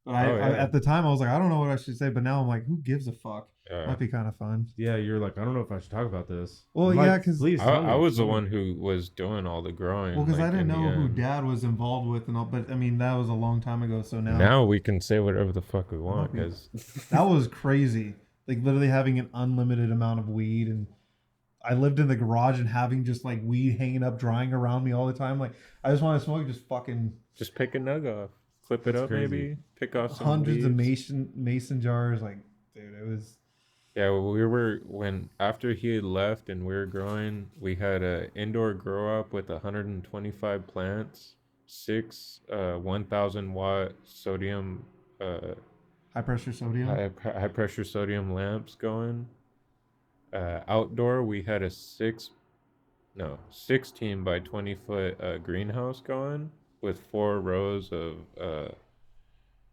but Yeah. at the time I was like, I don't know what I should say, but now I'm like, who gives a fuck? Yeah. Might be kind of fun. Yeah, you're like, I don't know if I should talk about this. Well, like, yeah, because please I was the one who was doing all the growing. Well, because like, I didn't know who Dad was involved with and all, but I mean that was a long time ago. So now we can say whatever the fuck we want because that was crazy. Like literally having an unlimited amount of weed, and I lived in the garage and having just like weed hanging up, drying around me all the time. Like I just want to smoke, just pick a nug off, clip it up, crazy. Maybe pick off some hundreds leaves. of mason jars. Like, dude, it was. Yeah, we were after he had left and we were growing, we had a indoor grow up with 125 plants, 6 1,000-watt sodium high pressure sodium lamps going. Outdoor we had a 16 by 20 foot greenhouse going with 4 rows of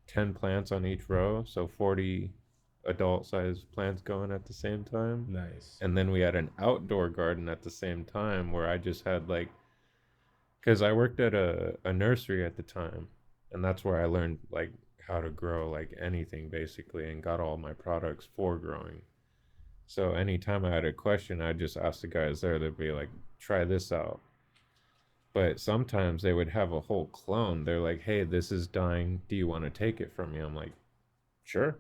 10 plants on each row, so 40 adult sized plants going at the same time. Nice. And then we had an outdoor garden at the same time where I just had like, because I worked at a nursery at the time, and that's where I learned like how to grow like anything basically, and got all my products for growing. So anytime I had a question, I'd just ask the guys there. They'd be like, try this out. But sometimes they would have a whole clone. They're like, hey, this is dying, do you want to take it from me? I'm like, sure,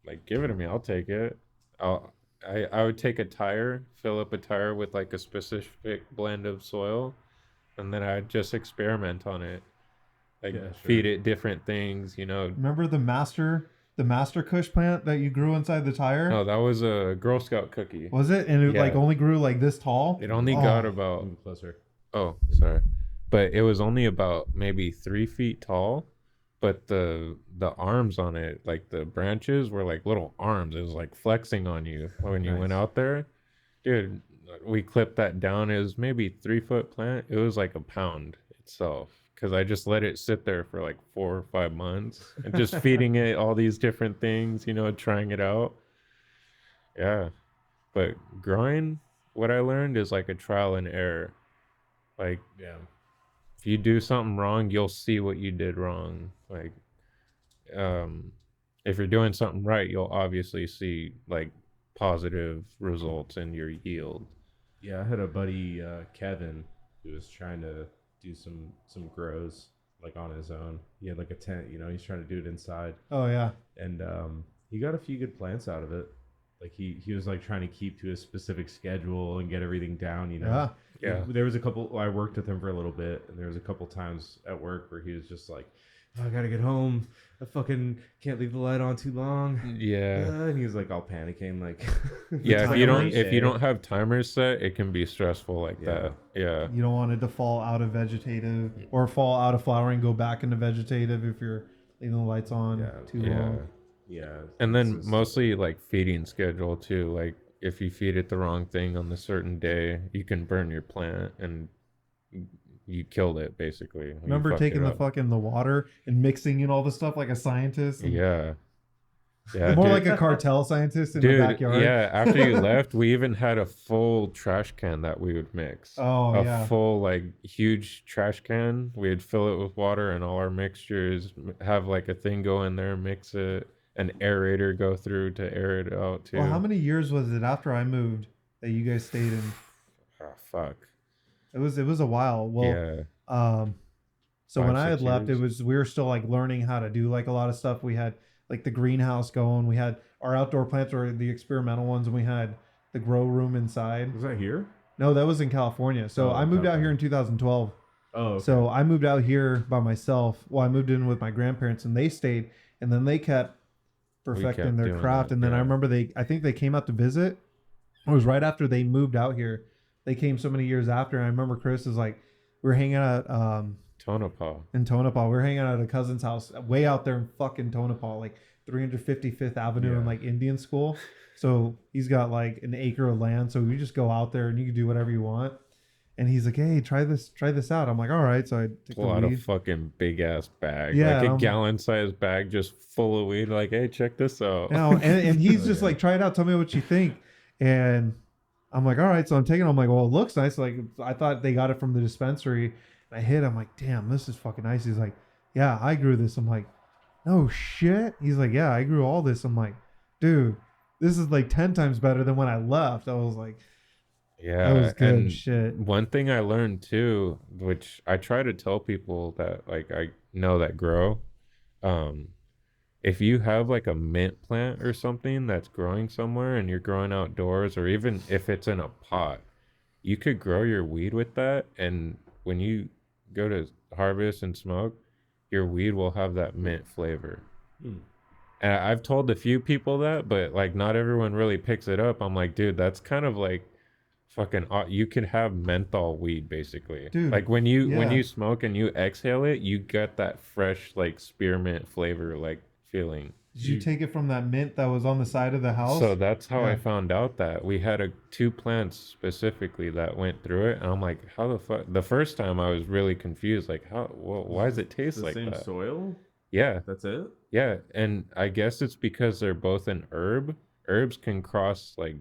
like give it to me, I'll take it. I would take a tire, fill up a tire with like a specific blend of soil, and then I'd just experiment on it, like feed it different things, you know. Remember the master Kush plant that you grew inside the tire? No, that was a Girl Scout cookie. Was it? And it like only grew like this tall? It only got about closer. Oh, sorry. But it was only about maybe 3 feet tall, but the arms on it, like the branches were like little arms. It was like flexing on you when you went out there. Dude, we clipped that down. It was maybe 3 foot plant. It was like a pound itself, because I just let it sit there for like 4 or 5 months and just feeding it all these different things, you know, trying it out. Yeah. But growing, what I learned is like a trial and error. Like, yeah, if you do something wrong, you'll see what you did wrong. Like, if you're doing something right, you'll obviously see like positive results in your yield. Yeah, I had a buddy, Kevin, who was trying to do some grows like on his own. He had like a tent, you know, he's trying to do it inside. Oh yeah. And he got a few good plants out of it. Like he was like trying to keep to a specific schedule and get everything down, you know. Yeah. There was a couple, I worked with him for a little bit, and there was a couple times at work where he was just like, oh, I gotta get home, I fucking can't leave the light on too long. Yeah. And he was like all panicking, like yeah, if you don't have timers set, it can be stressful like that. Yeah. You don't want it to fall out of vegetative or fall out of flowering, go back into vegetative if you're leaving the lights on too long. Yeah. And then mostly like feeding schedule too. Like if you feed it the wrong thing on the certain day, you can burn your plant and you killed it basically. Remember taking the water and mixing in all the stuff like a scientist? Yeah. More like a cartel scientist in the backyard. Yeah, after you left, we even had a full trash can that we would mix. A full like huge trash can. We'd fill it with water and all our mixtures, have like a thing go in there, mix it, an aerator go through to air it out too. Well, how many years was it after I moved that you guys stayed in? Oh fuck. It was a while. Well, so when I had left, we were still like learning how to do like a lot of stuff. We had like the greenhouse going. We had our outdoor plants were the experimental ones, and we had the grow room inside. Was that here? No, that was in California. So I moved out here in 2012. Oh, okay. So I moved out here by myself. Well, I moved in with my grandparents, and they stayed, and then they kept perfecting their craft. And then I remember I think they came out to visit. It was right after they moved out here. They came so many years after. And I remember Chris is like, we were hanging out Tonopah. In Tonopah. We were hanging out at a cousin's house way out there in fucking Tonopah, like 355th Avenue in like Indian School. So he's got like an acre of land. So we just go out there and you can do whatever you want. And he's like, hey, try this out. I'm like, all right. So I pull out a fucking big ass bag, like a gallon sized bag just full of weed. Like, hey, check this out. No, and he's just like, try it out. Tell me what you think. And I'm like, all right. So I'm taking it. I'm like, well, it looks nice. Like I thought they got it from the dispensary. And I hit. I'm like, damn, this is fucking nice. He's like, yeah, I grew this. I'm like, no shit. He's like, yeah, I grew all this. I'm like, dude, this is like 10 times better than when I left. I was like, that Yeah, was good and shit. one thing I learned too, which I try to tell people that like I know that grow, um, if you have like a mint plant or something that's growing somewhere and you're growing outdoors, or even if it's in a pot, you could grow your weed with that, and when you go to harvest and smoke, your weed will have that mint flavor. Hmm. And I've told a few people that, but like not everyone really picks it up. I'm like, dude, that's kind of like fucking you could have menthol weed basically. Dude, Like when you yeah. smoke and you exhale it, you get that fresh like spearmint flavor like feeling. Did you take it from that mint that was on the side of the So house? that's how I Yeah. found out that we had two plants specifically that went through it, and I'm like, how the fuck? The first time I was really confused, like, how? Well, why does it taste The like same that? soil? Yeah, That's it? yeah, and I guess it's because they're both an herb. Herbs can cross like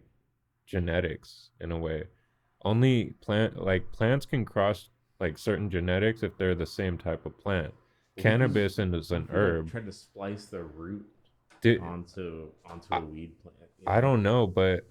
genetics in a way. Only plants can cross like certain genetics if they're the same type of plant. Well, Cannabis is an herb. Tried to splice the root Dude, onto a weed plant. I don't know, but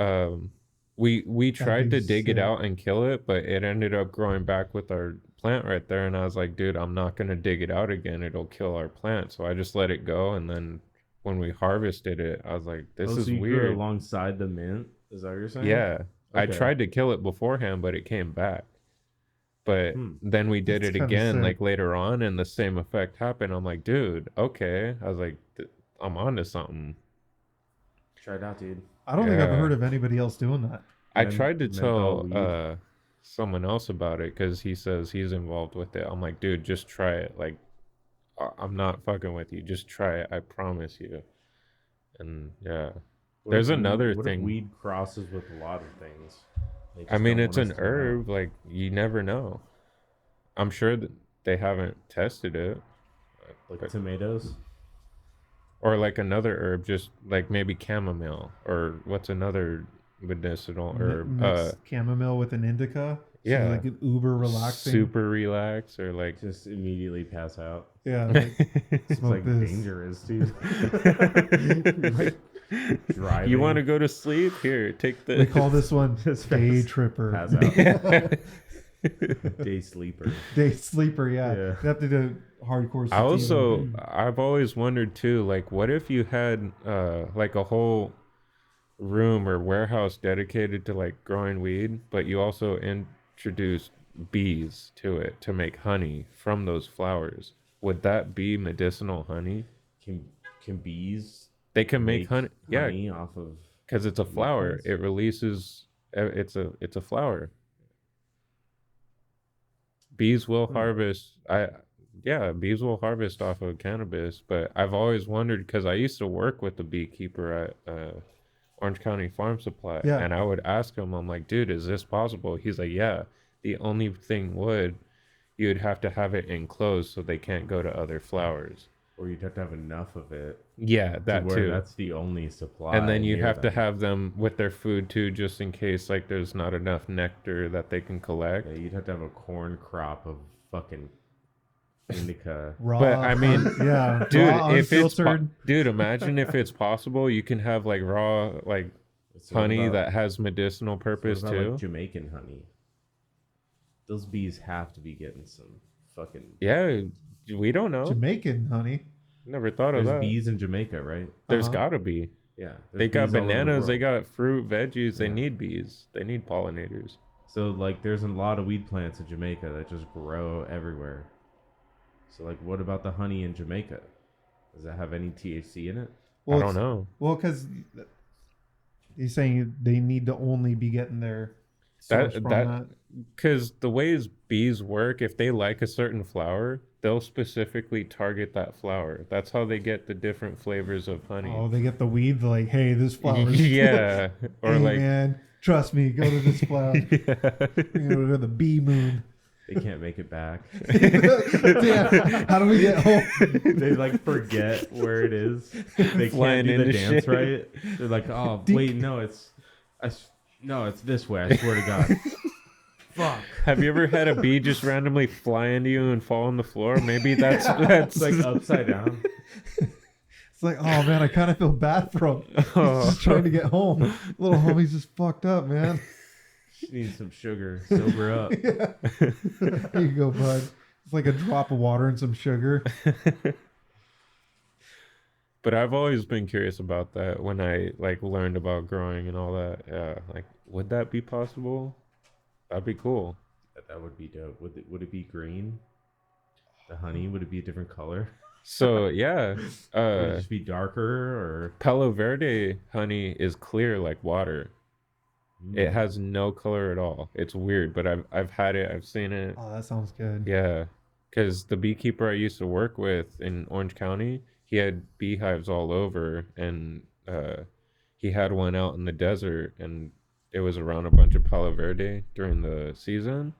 we That'd tried be to dig it sick. out and kill it, but it ended up growing back with our plant right there. And I was like, dude, I'm not gonna dig it out again. It'll kill our plant. So I just let it go. And then when we harvested it, I was like, this is so you grew it weird. alongside the mint? Is that what you're saying? Yeah, I Okay. tried to kill it beforehand, but it came back. But Hmm. then we did That's it kinda again sick. like later on, and the same effect happened. I'm like, dude, okay. I was like, I'm onto something. Try it out, dude. I don't think I've Yeah. heard of anybody else doing that. I tried to Menthol tell weed. someone else about it because he says he's involved with it. I'm like, dude, just try it. Like, I'm not fucking with you. Just try it. I promise you. And yeah, there's another What if thing. weed crosses with a lot of things? They I just mean, don't it's want an us to know. herb. Like, you never know. I'm sure that they haven't tested it. Like But, tomatoes. or like another herb, just like maybe chamomile, or what's another medicinal herb? Mix chamomile with an indica. So Yeah, like an uber relaxing. super relax, or like Just immediately pass out. Yeah. Like, It's smoke like this. dangerous, dude. Like driving. You want to go to sleep? Here, take the. They call this one Just day pass tripper. out. Day sleeper. Day sleeper, yeah. Yeah. You have to do hardcore I also, sativa. I've always wondered too, like, what if you had like a whole room or warehouse dedicated to like growing weed, but you also introduced bees to it to make honey from those flowers? Would that be medicinal honey? Can bees They can make honey, yeah, honey off of because it's a weed flower. plants? It releases. It's a flower. Bees will harvest. Bees will harvest off of cannabis. But I've always wondered because I used to work with the beekeeper at Orange County Farm Supply, Yeah. and I would ask him, I'm like, dude, is this possible? He's like, yeah. The only thing you would have to have it enclosed so they can't go to other flowers. Or you'd have to have enough of it. Yeah, that where too. that's the only supply. And then you near have to them. have them with their food too, just in case like there's not enough nectar that they can collect. Yeah, you'd have to have a corn crop of fucking indica. Raw. But I mean, yeah. dude, raw, if it's unfiltered. dude, imagine if it's possible, you can have like raw like So what honey about- that has medicinal so what purpose about, too. like, Jamaican honey. Those bees have to be getting some fucking. Yeah, we don't know. Jamaican honey. Never thought of There's that. bees in Jamaica, right? There's Uh-huh. gotta be. Yeah. They there's got bees all over the bananas. They world. got fruit, veggies. They Yeah. need bees. They need pollinators. So like, there's a lot of weed plants in Jamaica that just grow everywhere. So like, what about the honey in Jamaica? Does it have any THC in it? I don't know. Well, because he's saying they need to only be getting their source from that. Because the ways bees work, if they like a certain flower, they'll specifically target that flower. That's how they get the different flavors of honey. Oh, they get the weed. They're like, hey, this flower. Yeah, or hey, like, man, trust me, go to this flower. yeah. Go to the bee moon. They can't make it back. Yeah, how do we get home? They like forget where it is. They Flying can't do the into dance shit. right. They're like, oh wait, no, it's this way. I swear to God. fuck. Have you ever had a bee just randomly fly into you and fall on the floor? Maybe that's like upside down. It's like, oh man, I kind of feel bad for him. He's just trying to get home. Little homie's just fucked up, man. She needs some sugar. Sober up. Yeah. Here you go, bud. It's like a drop of water and some sugar. But I've always been curious about that when I like learned about growing and all that. Yeah, like would that be possible? That'd be cool. That would be dope. Would it be green? The honey, would it be a different color? So yeah, would it just be darker or Palo Verde honey is clear like water. It has no color at all. It's weird, but I've had it. I've seen it. Oh, that sounds good. Yeah, because the beekeeper I used to work with in Orange County, he had beehives all over, and he had one out in the desert, and it was around a bunch of Palo Verde during the season,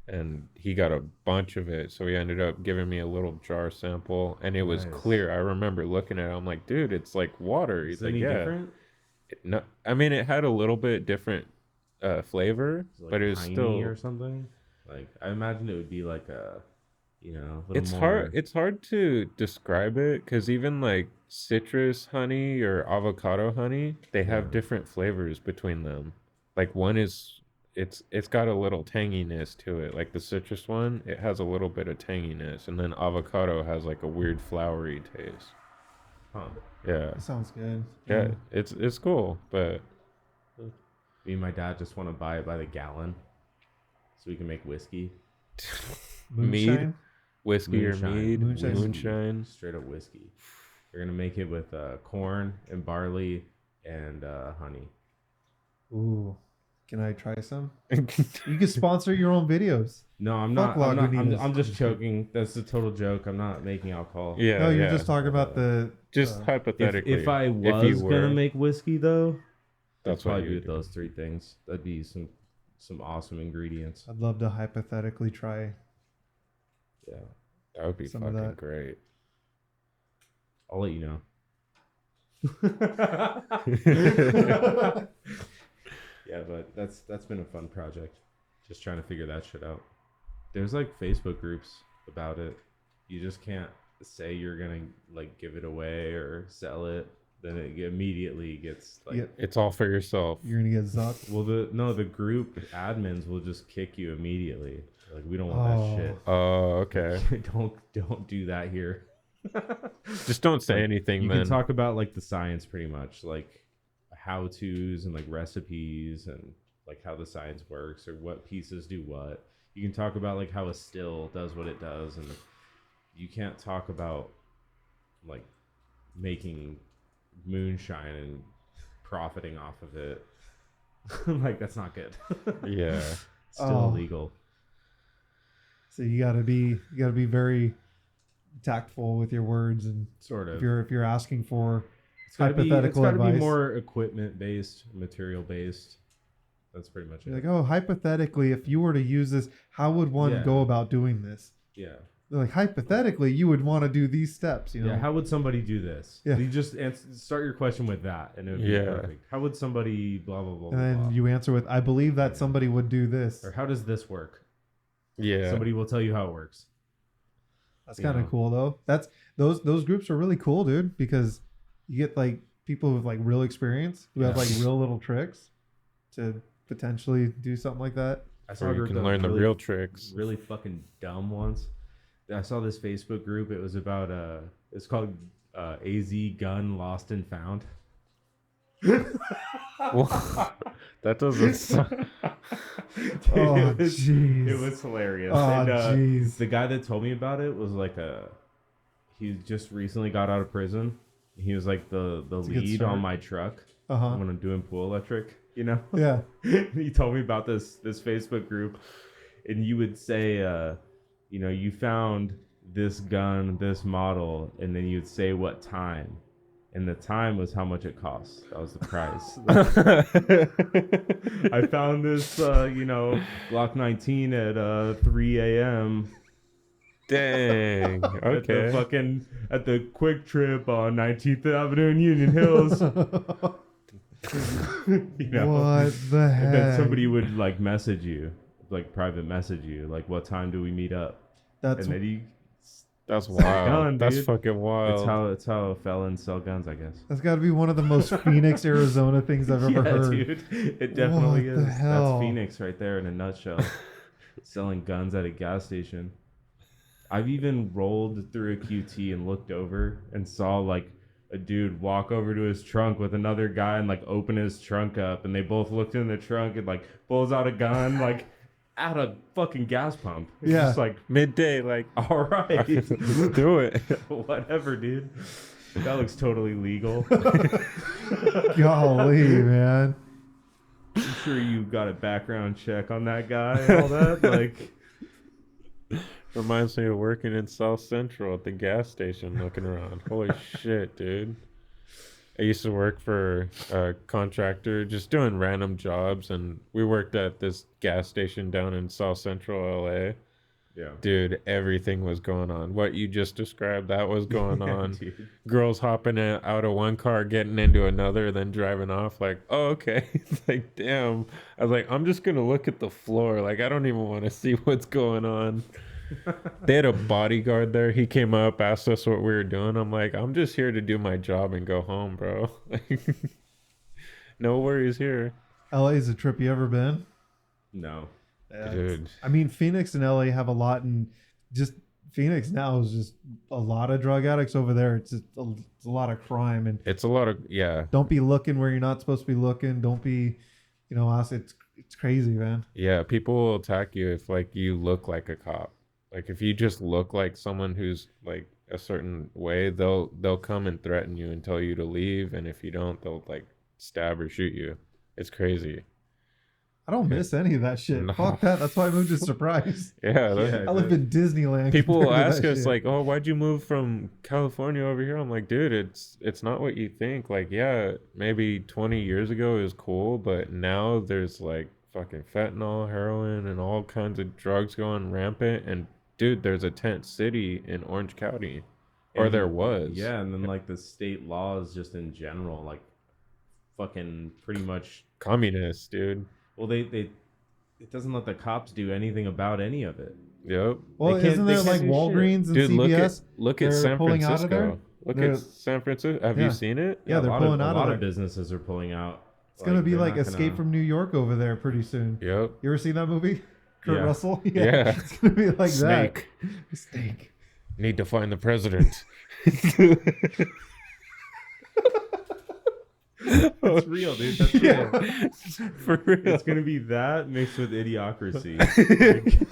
and he got a bunch of it. So he ended up giving me a little jar sample, and it was clear. I remember looking at it. I'm like, dude, it's like water. He's like, yeah. Different? No, I mean it had a little bit different flavor, like but it was still or something. Like I imagine it would be like a, it's more... hard. It's hard to describe it because even like citrus honey or avocado honey, they have different flavors between them. Like one is it's got a little tanginess to it. Like the citrus one, it has a little bit of tanginess, and then avocado has like a weird flowery taste. Huh. Yeah. That sounds good. Yeah, it's cool, but me and my dad just want to buy it by the gallon so we can make whiskey. Mead? Whiskey or mead? Moonshine. Straight up whiskey. We're going to make it with corn and barley and honey. Ooh. Can I try some? You can sponsor your own videos. No, I'm not. I'm just joking. That's a total joke. I'm not making alcohol. Yeah. No, you're just talking about the. Just hypothetically. If I was gonna make whiskey, though, that's what I'd do with those three things. That'd be some awesome ingredients. I'd love to hypothetically try. Yeah, that would be fucking great. I'll let you know. Yeah, but that's been a fun project. Just trying to figure that shit out. There's like Facebook groups about it. You just can't say you're gonna like give it away or sell it. Then it immediately gets like it's all for yourself. You're gonna get zucked. Well, the group admins will just kick you immediately. Like we don't want that shit. Oh, okay. don't do that here. Just don't say anything. You can talk about like the science pretty much, like how-tos and like recipes and like how the science works or what pieces do what. You can talk about like how a still does what it does, and you can't talk about like making moonshine and profiting off of it. Like that's not good. Yeah. Still illegal. So you gotta be very tactful with your words, and sort of if you're asking for it's gotta hypothetical advice. Be more equipment based, material based. That's pretty much it. Like, oh, hypothetically, if you were to use this, how would one go about doing this? Yeah. They're like, hypothetically, you would want to do these steps, you know? Yeah, how would somebody do this? Yeah. You just start your question with that, and it would be perfect. How would somebody blah, blah, blah, and then blah. You answer with, I believe that somebody would do this. Or how does this work? Yeah. Somebody will tell you how it works. That's kind of cool, though. That's those groups are really cool, dude, because you get, like, people with, like, real experience who have, like, real little tricks to potentially do something like that. I saw or you can learn the real tricks. Really fucking dumb ones. I saw this Facebook group. It was about it's called AZ Gun Lost and Found. That doesn't. Oh, jeez. It was hilarious. Oh, jeez. The guy that told me about it was like he just recently got out of prison. He was like the lead on my truck when I'm doing pool electric. You know? Yeah. He told me about this Facebook group, and you would say, you found this gun, this model, and then you'd say what time. And the time was how much it cost. That was the price. I found this, Glock 19 at 3 a.m. Dang. Okay. At the Quick Trip on 19th Avenue in Union Hills. What the heck? And then somebody would like message you like private message you, like, what time do we meet up? That's and then you That's wild. gun, That's dude. fucking wild. It's how felons sell guns, I guess. That's got to be one of the most Phoenix, Arizona things I've ever heard. Dude, it definitely What the is. hell? That's Phoenix right there in a nutshell. Selling guns at a gas station. I've even rolled through a QT and looked over and saw like a dude walk over to his trunk with another guy and like open his trunk up, and they both looked in the trunk and like pulls out a gun like at a fucking gas pump. It's Yeah. just like Midday, like, all right, let's do it. whatever, dude. That looks totally legal. Golly, man. I'm sure you got a background check on that guy and all that. Like, Reminds me of working in South Central at the gas station looking around. Holy shit, dude. I used to work for a contractor just doing random jobs, and we worked at this gas station down in South Central LA. yeah, Dude, everything was going on. What you just described, that was going on. dude. Girls hopping out of one car, getting into another, then driving off. Like, oh, okay. It's like, damn. I was like, I'm just going to look at the floor. Like, I don't even want to see what's going on. They had a bodyguard there. He came up, asked us what we were doing. I'm like, I'm just here to do my job and go home, bro. No worries here. LA is a trip you ever been? No. Yeah, Dude. I mean, Phoenix and LA have a lot, and just Phoenix now is just a lot of drug addicts over there. It's a lot of crime, and It's a lot of, yeah. don't be looking where you're not supposed to be looking. Don't be, it's crazy, man. Yeah, people will attack you if, like, you look like a cop. Like, if you just look like someone who's, like, a certain way, they'll come and threaten you and tell you to leave, and if you don't, they'll, like, stab or shoot you. It's crazy. I don't miss any of that shit. No. Fuck that. That's why I moved to Surprise. Yeah, Yeah. I live in Disneyland. people will compared to ask that us shit. like, oh, why'd you move from California over here? I'm like, dude, it's not what you think. Like, yeah, maybe 20 years ago it was cool, but now there's like fucking fentanyl, heroin, and all kinds of drugs going rampant. And dude, there's a tent city in Orange County, or And- there was. Yeah, and then like the state laws just in general, like fucking pretty much. Communist, dude. Well, they it doesn't let the cops do anything about any of it. Yep. Well, They can't- isn't they there can't like do Walgreens and Dude, CVS? look at They're San pulling out of there? Francisco. Look They're- at San Francisco. Have Yeah. you seen it? Yeah, they're a lot pulling out a of lot there. of businesses are pulling out. It's gonna be they're like not Escape gonna- from New York over there pretty soon. Yep. You ever seen that movie? Kurt Yeah. Russell? Yeah. It's gonna be like Snake. that. Snake. Need to find the president. That's real, dude. That's real. For real. It's gonna be that mixed with idiocracy.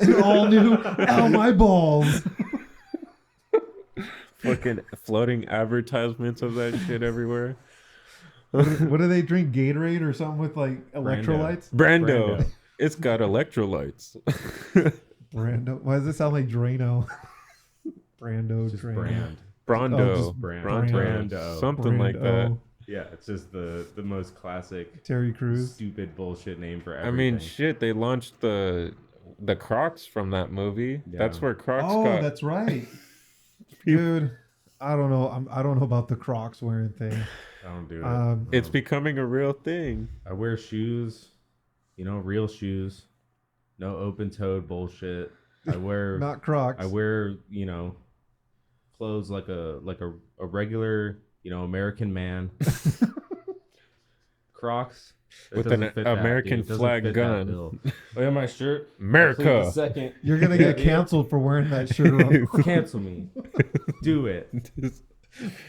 An all new Ow my balls. Fucking floating advertisements of that shit everywhere. What do they drink? Gatorade or something with like electrolytes? Brando. Brando. It's got electrolytes. Brando. Why does it sound like Drano? Brando. Just Drano. brand. Brando. Oh, just brand. Brando. Brando. Something like that. Brando. Yeah, it's just the most classic Terry Crews. stupid bullshit name for I everything. mean, shit, they launched the Crocs from that movie. Yeah. That's where Crocs Oh, got. that's right. Dude, I don't know. I don't know about the Crocs wearing thing. I don't do it. It's becoming a real thing. I wear shoes, real shoes, no open-toed bullshit. I wear Not Crocs. I wear, clothes like a regular, American man. Crocs it With doesn't an fit that, American dude. It doesn't flag fit that gun. bill. Look at my shirt. America. Please, a second. You're gonna get Yeah. canceled for wearing that shirt. What Cancel me. Do it. the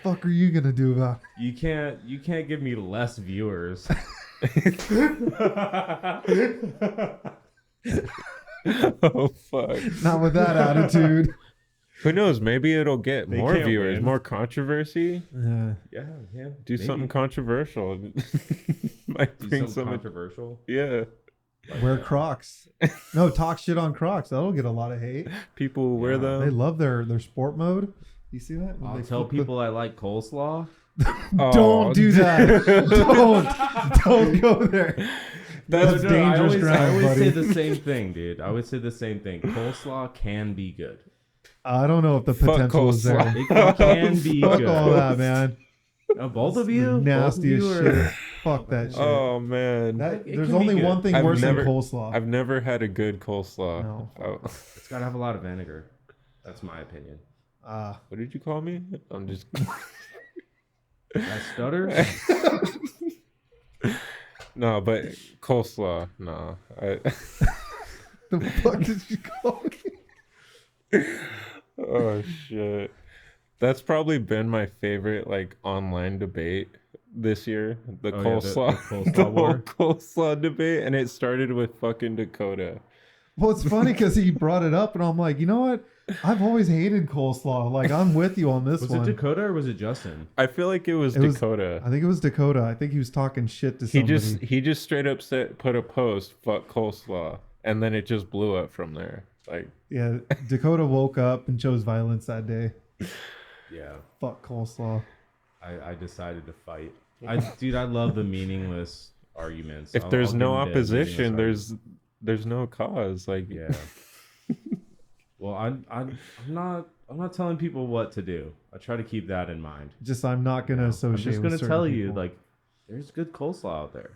fuck are you gonna do about it? You can't give me less viewers. Oh fuck. Not with that attitude. Who knows? Maybe it'll get They more can't viewers, win. more controversy. Yeah. Yeah. Do maybe. something controversial. Might Do bring something some. controversial. Yeah. Wear Crocs. No, talk shit on Crocs. That'll get a lot of hate. People will wear Yeah. them. They love their sport mode. You see that? When I'll they tell flip the- people I like coleslaw. Oh, Don't do that. Don't go there. That's No, dangerous ground, I always say buddy. the same thing, dude. I always say the same thing. Coleslaw can be good. I don't know if the Fuck potential is there. coleslaw. It can be Fuck good. all that, man. Both of you? Nasty as shit. Fuck that shit. Oh man. There's only one thing worse than coleslaw. I've never had a good coleslaw. No. Oh. It's gotta have a lot of vinegar. That's my opinion. What did you call me? I'm just. I stutter. No, but coleslaw. No. The fuck did you call me? Oh shit. That's probably been my favorite like online debate this year. The coleslaw. Yeah, the coleslaw war. Coleslaw debate, and it started with fucking Dakota. Well, it's funny because he brought it up, and I'm like, you know what? I've always hated coleslaw. Like, I'm with you on this one. Was it Dakota or was it Justin? I feel like it was Dakota. I think it was Dakota. I think he was talking shit to somebody. He just straight up put a post, fuck coleslaw, and then it just blew up from there. Like, yeah, Dakota woke up and chose violence that day. Yeah. Fuck coleslaw. I decided to fight. I love the meaningless arguments. If there's no opposition, there's no cause. Like, yeah. Well, I'm not telling people what to do. I try to keep that in mind. I'm not gonna associate. I'm just gonna tell you, like, there's good coleslaw out there.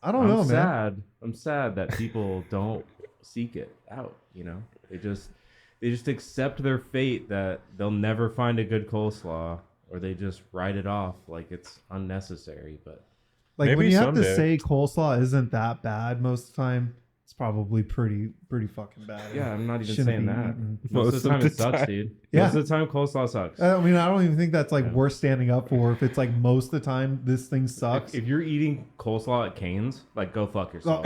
I don't know, man. I'm sad that people don't seek it out. You know, they just accept their fate that they'll never find a good coleslaw, or they just write it off like it's unnecessary. But like maybe when you someday. have to say coleslaw isn't that bad most of the time, it's probably pretty fucking bad. Yeah, I'm not even saying that. Eaten. Most of the time it sucks, dude. Yeah. Most of the time coleslaw sucks. I mean, I don't even think that's like worth standing up for. If it's like most of the time this thing sucks. If you're eating coleslaw at Cane's, like, go fuck yourself.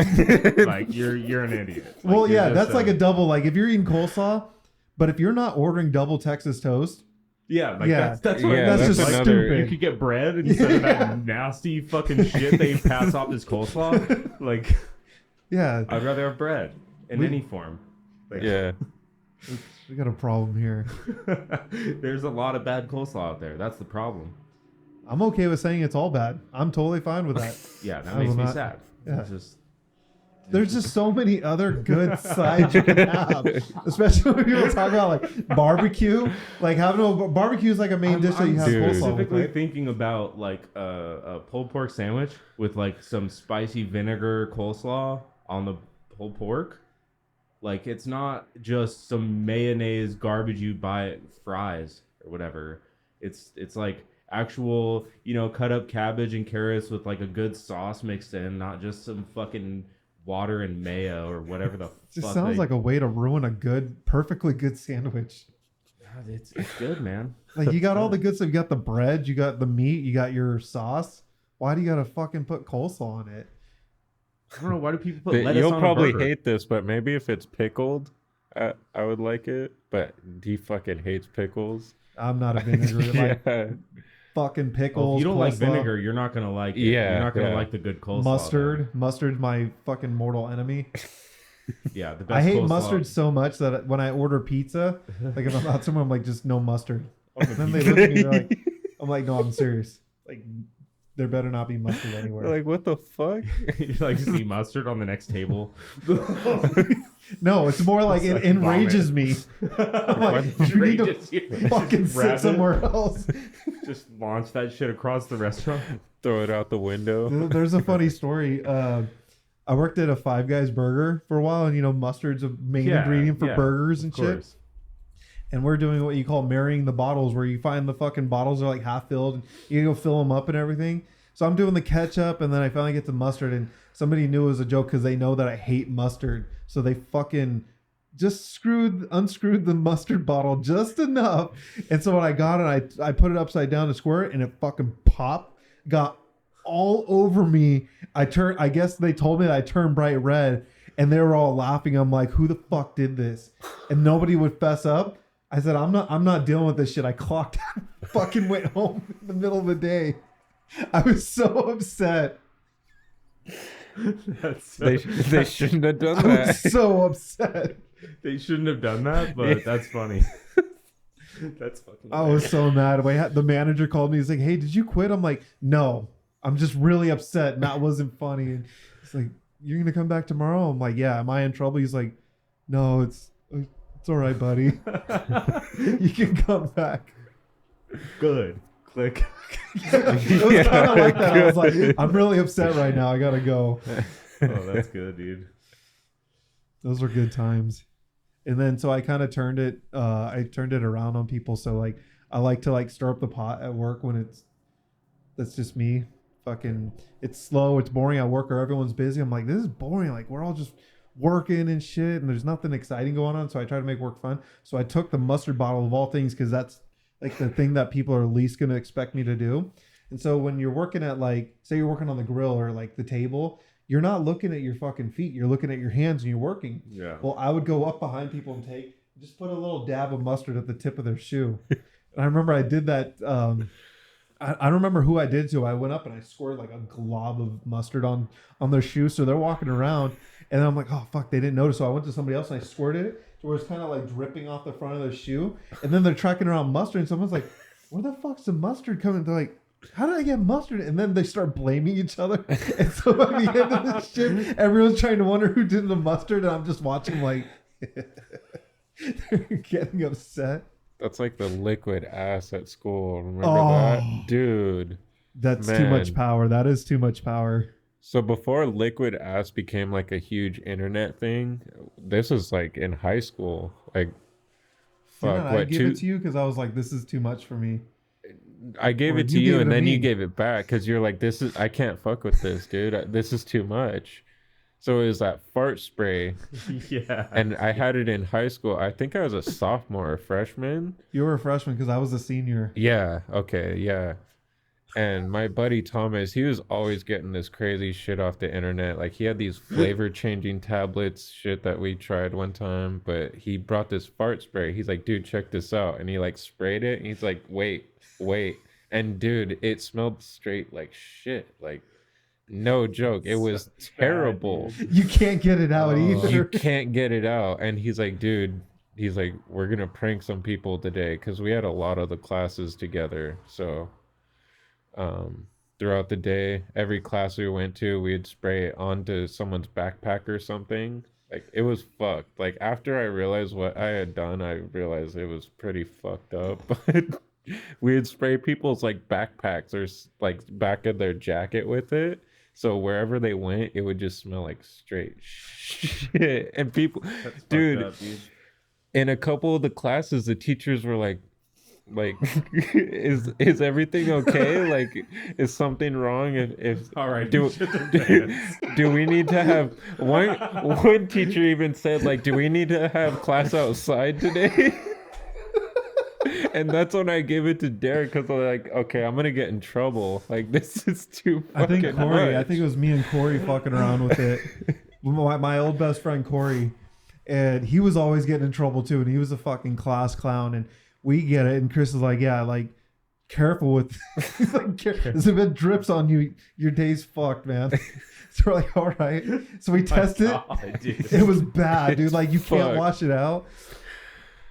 Like, you're an idiot. Like, well, yeah, that's like a double. Like, if you're eating coleslaw, but if you're not ordering double Texas toast, yeah, like yeah, that's just like, stupid. You could get bread instead of that nasty fucking shit they pass off as coleslaw. Like, yeah, I'd rather have bread in any form. Like, yeah. We got a problem here. There's a lot of bad coleslaw out there. That's the problem. I'm okay with saying it's all bad. I'm totally fine with that. Yeah, that makes me sad. Yeah. There's just so many other good sides you can have, especially when people talk about like barbecue. Like having a barbecue is like a main dish that you have. I'm specifically thinking about like a pulled pork sandwich with like some spicy vinegar coleslaw on the pulled pork. Like, it's not just some mayonnaise garbage you buy at Fry's or whatever. It's like actual, cut up cabbage and carrots with like a good sauce mixed in, not just some fucking water and mayo or whatever the fuck. Just sounds like a way to ruin a perfectly good sandwich. God, it's good, man. Like, you got all the good stuff. You got the bread, you got the meat, you got your sauce. Why do you gotta fucking put coleslaw on it? I don't know. Why do people put lettuce on a You'll probably burger? hate this, but maybe if it's pickled, I would like it. But he fucking hates pickles. I'm not a vinegar. Like, fucking pickles. Well, if you don't coleslaw, like vinegar, you're not gonna like it. Yeah, you're not gonna like the good coleslaw. Mustard's my fucking mortal enemy. Yeah, the best I hate coleslaw. mustard so much that when I order pizza, like if I'm out somewhere, I'm like, just no mustard. And then they look at me, they're like, I'm like, no, I'm serious. Like, there better not be mustard anywhere. Like, what the fuck? You like see mustard on the next table. No, it's more like it enrages me. I'm like, you need to fucking sit somewhere else. Just launch that shit across the restaurant. Throw it out the window. There's a funny story. I worked at a Five Guys burger for a while, and mustard's a main ingredient for burgers and shit. And we're doing what you call marrying the bottles, where you find the fucking bottles are like half filled and you go fill them up and everything. So I'm doing the ketchup, and then I finally get to mustard, and somebody knew it was a joke because they know that I hate mustard. So they fucking just unscrewed the mustard bottle just enough. And so when I got it, I put it upside down to squirt, and it fucking popped, got all over me. I guess they told me that I turned bright red, and they were all laughing. I'm like, who the fuck did this? And nobody would fess up. I said, I'm not dealing with this shit. I clocked out, fucking went home in the middle of the day. I was so upset. They shouldn't have done that. I was so upset. They shouldn't have done that, but that's funny. That's fucking I was so mad. The manager called me. He's like, hey, did you quit? I'm like, no. I'm just really upset. And that wasn't funny. And he's like, you're going to come back tomorrow? I'm like, yeah. Am I in trouble? He's like, no, it's all right, buddy. You can come back. Good. Click. It was kind of like that. I was like, I'm really upset right now. I gotta go. Oh, that's good, dude. Those were good times. And then so I kind of turned it. I turned it around on people. So like I like to like stir up the pot at work when that's just me. Fucking, it's slow. It's boring at work or everyone's busy. I'm like, this is boring. Like we're all just working and shit, and there's nothing exciting going on. So I try to make work fun. So I took the mustard bottle of all things because that's like the thing that people are least going to expect me to do. And so when you're working at like, say you're working on the grill or like the table, you're not looking at your fucking feet. You're looking at your hands and you're working. Yeah. Well, I would go up behind people and just put a little dab of mustard at the tip of their shoe. And I remember I did that. I don't remember who I did to. I went up and I squirted like a glob of mustard on their shoe. So they're walking around and I'm like, oh fuck, they didn't notice. So I went to somebody else and I squirted it. So it's kind of like dripping off the front of their shoe. And then they're tracking around mustard and someone's like, where the fuck's the mustard coming? They're like, how did I get mustard? And then they start blaming each other. And so at the end of this shit, everyone's trying to wonder who did the mustard. And I'm just watching like, they're getting upset. That's like the liquid ass at school. Remember that? Dude. That's too much power. That is too much power. So before liquid ass became like a huge internet thing, this was like in high school. Like, fuck. I gave it to you because I was like, this is too much for me. I gave it to you and then you gave it back because you're like, I can't fuck with this, dude. This is too much. So it was that fart spray. Yeah. And I had it in high school. I think I was a sophomore or freshman. You were a freshman because I was a senior. Yeah. Okay. Yeah. And my buddy Thomas, he was always getting this crazy shit off the internet. Like he had these flavor changing tablets shit that we tried one time, but he brought this fart spray. He's like, dude, check this out. And he like sprayed it and he's like, wait. And dude, it smelled straight like shit. Like, no joke. It was terrible. You can't get it out either. You can't get it out. And he's like, dude, we're going to prank some people today because we had a lot of the classes together. So throughout the day, every class we went to, we'd spray it onto someone's backpack or something. Like, it was fucked. Like, after I realized what I had done, I realized it was pretty fucked up. But we'd spray people's, like, backpacks or, like, back of their jacket with it. So wherever they went, it would just smell like straight shit. And people, dude, in a couple of the classes, the teachers were like, is everything okay? Like, is something wrong? If all right, do we need to have one teacher even said like, do we need to have class outside today? And that's when I gave it to Derek because I'm like, okay, I'm gonna get in trouble. Like, this is too fucking much. I think it was me and Corey fucking around with it. My old best friend Corey, and he was always getting in trouble too, and he was a fucking class clown. And we get it, and Chris is like, yeah, like, careful with. He's like, if it drips on you, your day's fucked, man. So we're like, all right. So we tested it. It was bad, dude. Like, you can't wash it out.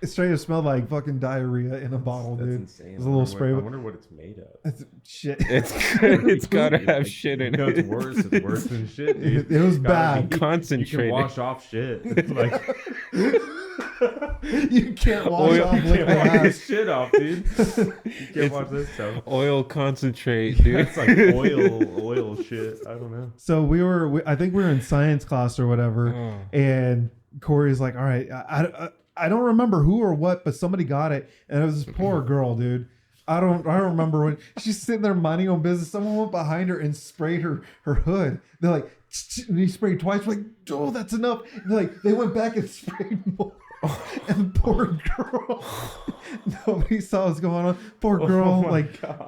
It straight up smelled like fucking diarrhea in a bottle, dude. Insane. It was a little spray. I wonder what it's made of. It's shit. It's gotta have shit in it. No, it's worse. It's worse than shit, dude. It was bad. Concentrated. You can wash off shit. It's like you can't wash off liquid ass. Shit off, dude. You can't wash this stuff. Oil concentrate, dude. It's like oil shit. I don't know. So I think we were in science class or whatever, and Corey's like, all right, I don't remember who or what, but somebody got it, and it was this poor girl, dude. I don't remember when she's sitting there minding her own business. Someone went behind her and sprayed her hood. They're like, and he sprayed twice. We're like, oh, that's enough. And they went back and sprayed more. And the poor girl, nobody saw what's going on. Poor girl,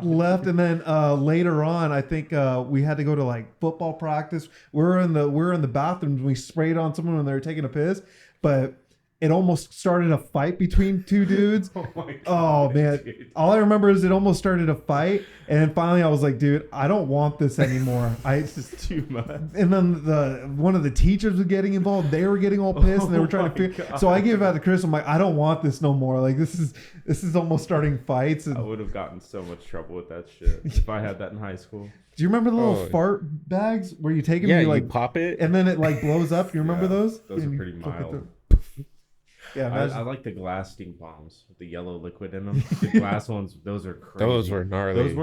left. And then later on, I think we had to go to like football practice. We're in the bathrooms. We sprayed on someone when they were taking a piss, but it almost started a fight between two dudes. Oh my God. Oh man. Dude. All I remember is it almost started a fight. And then finally I was like, dude, I don't want this anymore. It's just too much. And then one of the teachers was getting involved. They were getting all pissed and they were trying to figure. So I gave it out to Chris. I'm like, I don't want this no more. Like, this is almost starting fights. And I would have gotten so much trouble with that shit if I had that in high school. Do you remember the little fart bags where you take them and you pop it and then it like blows up? You remember those? Those are pretty mild. Yeah, I like the glass stink bombs with the yellow liquid in them. The glass ones, those are crazy. Those were gnarly.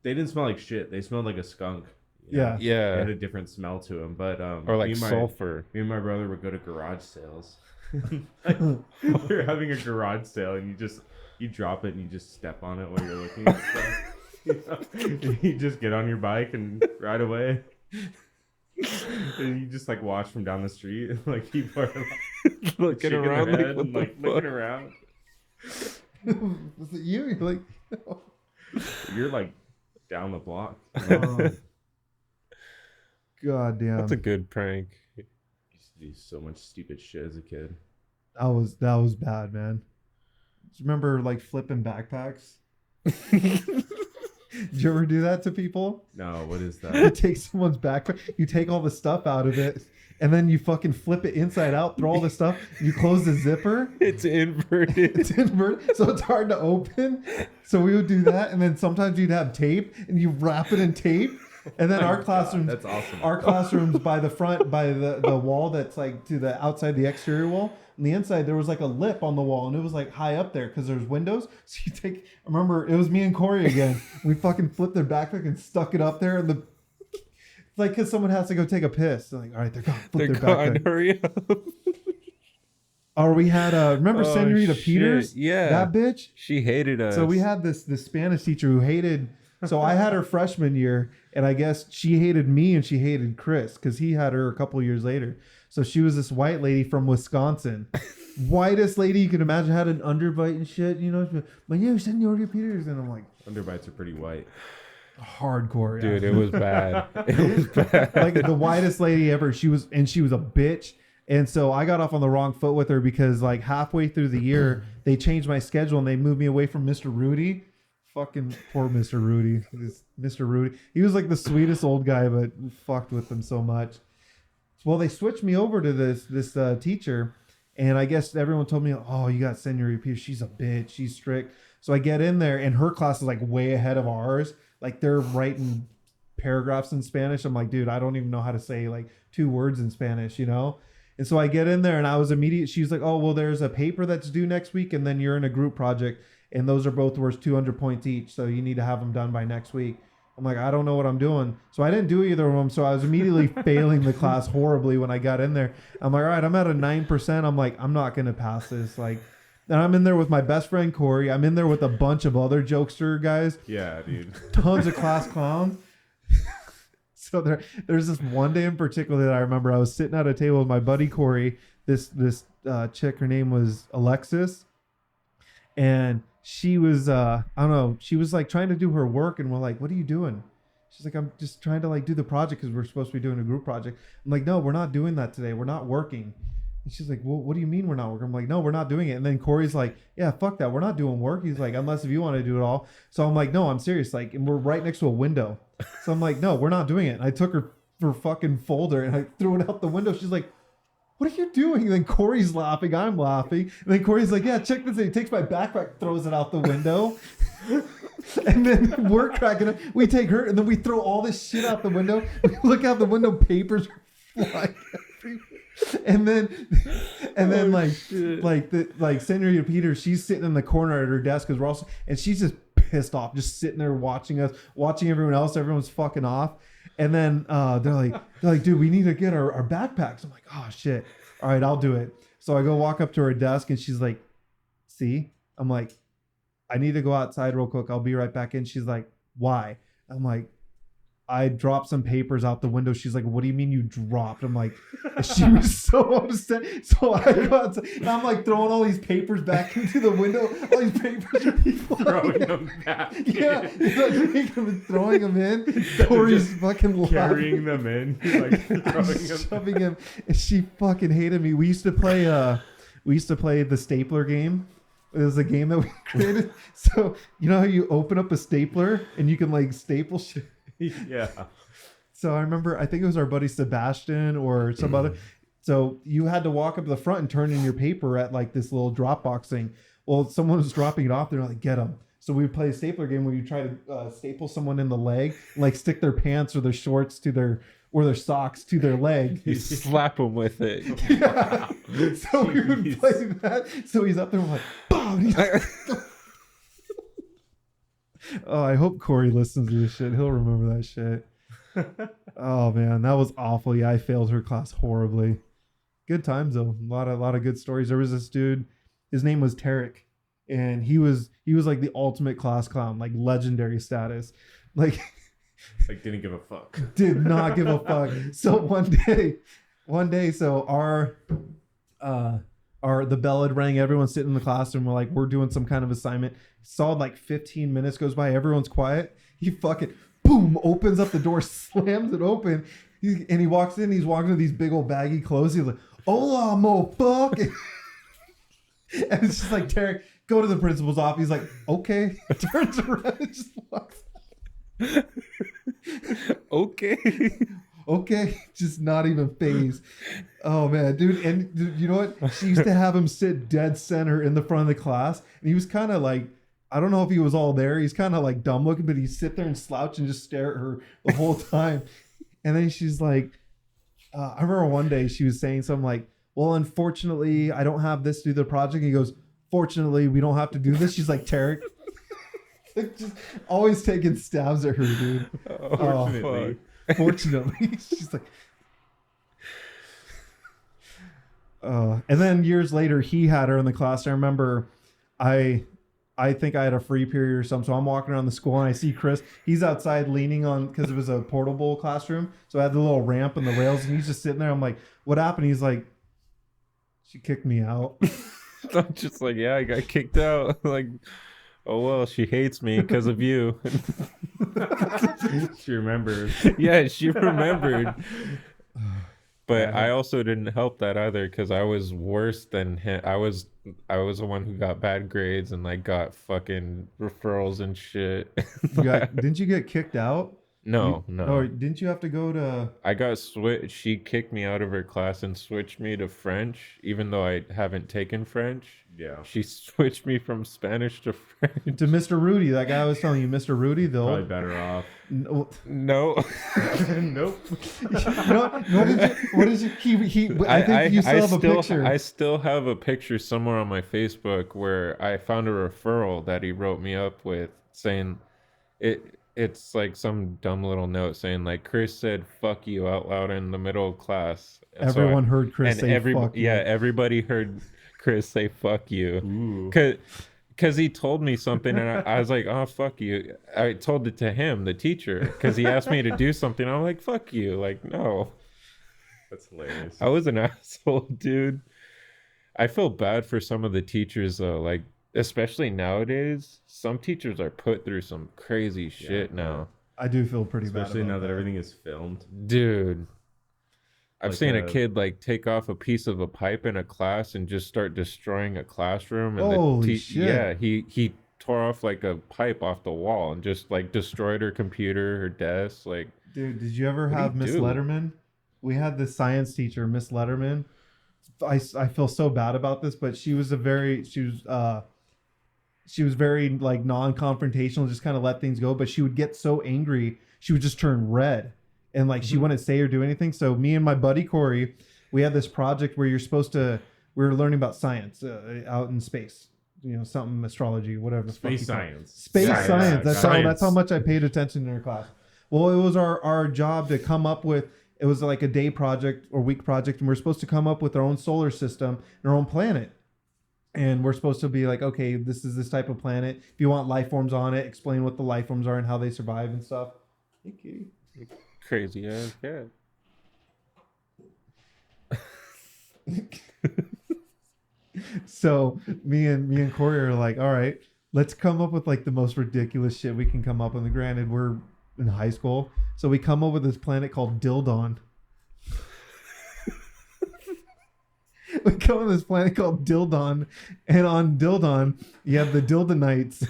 They didn't smell like shit. They smelled like a skunk. Yeah. Yeah. They had a different smell to them. But or like sulfur. Me and my brother would go to garage sales. Like, you're having a garage sale and you drop it and you just step on it while you're looking at stuff. You just get on your bike and ride away. And you just like watch from down the street, and like people are like, looking around, looking around. Was it you? You're like, you're like down the block. Oh. God damn. That's a good prank. I used to do so much stupid shit as a kid. That was bad, man. Do you remember like flipping backpacks? Did you ever do that to people? No, what is that? You take someone's backpack, you take all the stuff out of it, and then you fucking flip it inside out, throw all the stuff, you close the zipper. It's inverted. So it's hard to open. So we would do that, and then sometimes you'd have tape, and you wrap it in tape. And then our classrooms, that's awesome. Our classrooms by the front, by the wall that's like to the outside, the exterior wall. On the inside, there was like a lip on the wall, and it was like high up there because there's windows. So you take, I remember it was me and Corey again. We fucking flipped their backpack and stuck it up there. And it's like because someone has to go take a piss. They're like, all right, they're gone. Flip their backpack. Hurry up. Or we had remember Senorita Peters? Yeah, that bitch. She hated us. So we had this Spanish teacher who hated. So I had her freshman year, and I guess she hated me and she hated Chris because he had her a couple years later. So she was this white lady from Wisconsin. Whitest lady you could imagine, had an underbite and shit. You know, my name is Senorita Peters. And I'm like, underbites are pretty white. Hardcore. Dude, it was bad. It was bad. Like the whitest lady ever. She was a bitch. And so I got off on the wrong foot with her because like halfway through the year, they changed my schedule and they moved me away from Mr. Rudy. Fucking poor Mr. Rudy. Mr. Rudy. He was like the sweetest old guy, but fucked with them so much. Well, they switched me over to this teacher, and I guess everyone told me, "Oh, you got Senorita Peters. She's a bitch. She's strict." So I get in there, and her class is like way ahead of ours. Like they're writing paragraphs in Spanish. I'm like, dude, I don't even know how to say like 2 words in Spanish, you know? And so I get in there, and I was immediate. She's like, "Oh, well, there's a paper that's due next week, and then you're in a group project, and those are both worth 200 points each. So you need to have them done by next week." I'm like, I don't know what I'm doing. So I didn't do either of them. So I was immediately failing the class horribly when I got in there. I'm like, all right, I'm at a 9%. I'm like, I'm not going to pass this. Like, and I'm in there with my best friend, Corey. I'm in there with a bunch of other jokester guys. Yeah, dude. Tons of class clowns. So there's this one day in particular that I remember. I was sitting at a table with my buddy, Corey. This chick, her name was Alexis. And she was, I don't know, she was like trying to do her work, and we're like, what are you doing? She's like, I'm just trying to like do the project because we're supposed to be doing a group project. I'm like, no, we're not doing that today. We're not working. And she's like, well, what do you mean we're not working? I'm like, no, we're not doing it. And then Corey's like, yeah, fuck that. We're not doing work. He's like, unless if you want to do it all. So I'm like, no, I'm serious. Like, and we're right next to a window. So I'm like, no, we're not doing it. And I took her fucking folder and I threw it out the window. She's like, what are you doing? And then Corey's laughing. I'm laughing. And then Corey's like, yeah, check this. And he takes my backpack, throws it out the window. And then we're cracking up. We take her, and then we throw all this shit out the window. We look out the window, papers are flying everywhere. And then like Senorita Peters, she's sitting in the corner at her desk because we're also, and she's just pissed off, just sitting there watching us, watching everyone else. Everyone's fucking off. And then they're like, dude, we need to get our backpacks. I'm like, oh shit. All right, I'll do it. So I go walk up to her desk, and she's like, see? I'm like, I need to go outside real quick. I'll be right back in. She's like, why? I'm like, I dropped some papers out the window. She's like, what do you mean you dropped? I'm like, she was so upset. So I go outside, and I'm like throwing all these papers back into the window. All these papers are throwing them back. Yeah, he's like throwing them in. Corey's fucking carrying them in. Like throwing them, shoving him. And she fucking hated me. We used to play the stapler game. It was a game that we created. So you know how you open up a stapler and you can like staple shit. Yeah. So I remember, I think it was our buddy Sebastian or some other. So you had to walk up to the front and turn in your paper at like this little Dropbox thing. Well, someone was dropping it off. They're like, get them. So we would play a stapler game where you try to staple someone in the leg, like stick their pants or their shorts to their or their socks to their leg. You slap them with it. Yeah. So we would play that. So he's up there like, boom. Oh, I hope Corey listens to this shit. He'll remember that shit. Oh man, that was awful. Yeah, I failed her class horribly. Good times though. A lot of good stories. There was this dude. His name was Tarek, and he was like the ultimate class clown, like legendary status. Like didn't give a fuck. Did not give a fuck. So one day, so our the bell had rang. Everyone's sitting in the classroom. We're doing some kind of assignment. Saw like 15 minutes goes by. Everyone's quiet. He fucking boom opens up the door, slams it open, and he walks in. He's walking with these big old baggy clothes. He's like, "Hola, mo-fuck." And it's just like, Tarek, go to the principal's office. He's like, okay. Turns around and just walks. Okay. Just not even phased. Oh man, dude. And dude, you know what? She used to have him sit dead center in the front of the class. And he was kind of like, I don't know if he was all there. He's kind of like dumb looking, but he'd sit there and slouch and just stare at her the whole time. And then she's like, I remember one day she was saying something like, well, unfortunately, I don't have this to do the project. And he goes, fortunately, we don't have to do this. She's like, Tarek. Just always taking stabs at her, dude. Fortunately. She's like, and then years later, he had her in the class. I remember I think I had a free period or something. So I'm walking around the school and I see Chris. He's outside leaning on, because it was a portable classroom. So I had the little ramp and the rails, and he's just sitting there. I'm like, what happened? He's like, she kicked me out. I'm just like, yeah, I got kicked out. Like, oh well, she hates me because of you. She remembered. Yeah, she remembered. But I also didn't help that either, because I was worse than him. I was the one who got bad grades and like got fucking referrals and shit. Didn't you get kicked out? No. Or didn't you have to go to... I got switched. She kicked me out of her class and switched me to French, even though I haven't taken French. Yeah. She switched me from Spanish to French. To Mr. Rudy. That guy I was telling you, Mr. Rudy, though. Probably better off. No. Nope. What did you... I think you still have a picture. I still have a picture somewhere on my Facebook where I found a referral that he wrote me up with saying it's like some dumb little note saying like, Chris said fuck you out loud in the middle of class. And everyone heard Chris say fuck you. Yeah, everybody heard Chris say fuck you. Because he told me something and I was like, oh, fuck you. I told it to him, the teacher, because he asked me to do something. I'm like, fuck you. Like, no. That's hilarious. I was an asshole, dude. I feel bad for some of the teachers though. Like, especially nowadays, some teachers are put through some crazy shit now. I do feel pretty bad. Especially now that everything is filmed. Dude. I've seen a kid like take off a piece of a pipe in a class and just start destroying a classroom. And holy shit. Yeah, he tore off like a pipe off the wall and just like destroyed her computer, her desk. Like, dude, did you ever have Miss Letterman? We had this science teacher, Miss Letterman. I feel so bad about this, but she was very like non-confrontational, just kind of let things go. But she would get so angry, she would just turn red. And like she wouldn't say or do anything. So me and my buddy Corey, we had this project where we were learning about science out in space. You know, something astrology, whatever. Space science. Space science. That's how much I paid attention in her class. Well, it was our job to come up with. It was like a day project or week project, and we're supposed to come up with our own solar system and our own planet. And we're supposed to be like, okay, this is this type of planet. If you want life forms on it, explain what the life forms are and how they survive and stuff. Thank you. Crazy ass cat. So me and Corey are like, all right, let's come up with like the most ridiculous shit we can come up with. And granted, we're in high school, so we come up with this planet called Dildon. We come up with this planet called Dildon, and on Dildon you have the Dildonites,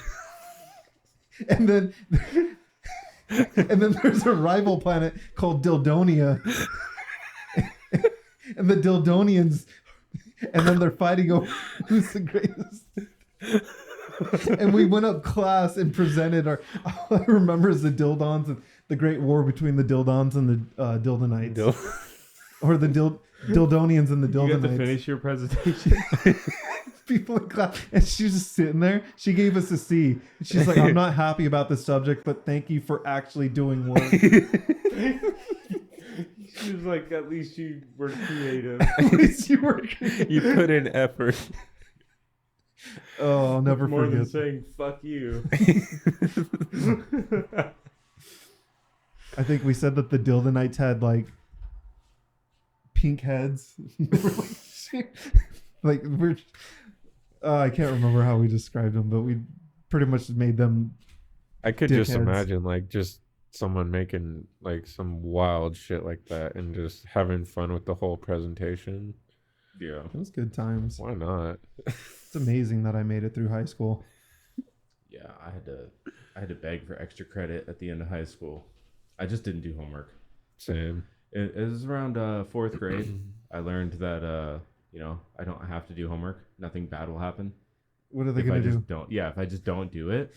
and then there's a rival planet called Dildonia. And the Dildonians, and then they're fighting over who's the greatest. And we went up class and presented our. All I remember is the Dildons and the Great War between the Dildons and the Dildonites, or the Dildonians and the Dildonites. You got to finish your presentation. People in class, and she's just sitting there. She gave us a C. She's like, "I'm not happy about this subject, but thank you for actually doing work." She was like, "At least you were creative. At least you were creative. You put in effort." Oh, I'll never More forget. than saying "fuck you." I think we said that the Dildonites had like pink heads. Like we're. I can't remember how we described them, but we pretty much made them. I could just dickheads. imagine like just someone making like some wild shit like that and just having fun with the whole presentation. Yeah, It was good times. Why not? It's amazing that I made it through high school. yeah. I had to beg for extra credit at the end of high school. I just didn't do homework. Same. It was around 4th grade. I learned that I don't have to do homework. Nothing bad will happen. What are they If I going to just do? don't, yeah, if I just don't do it,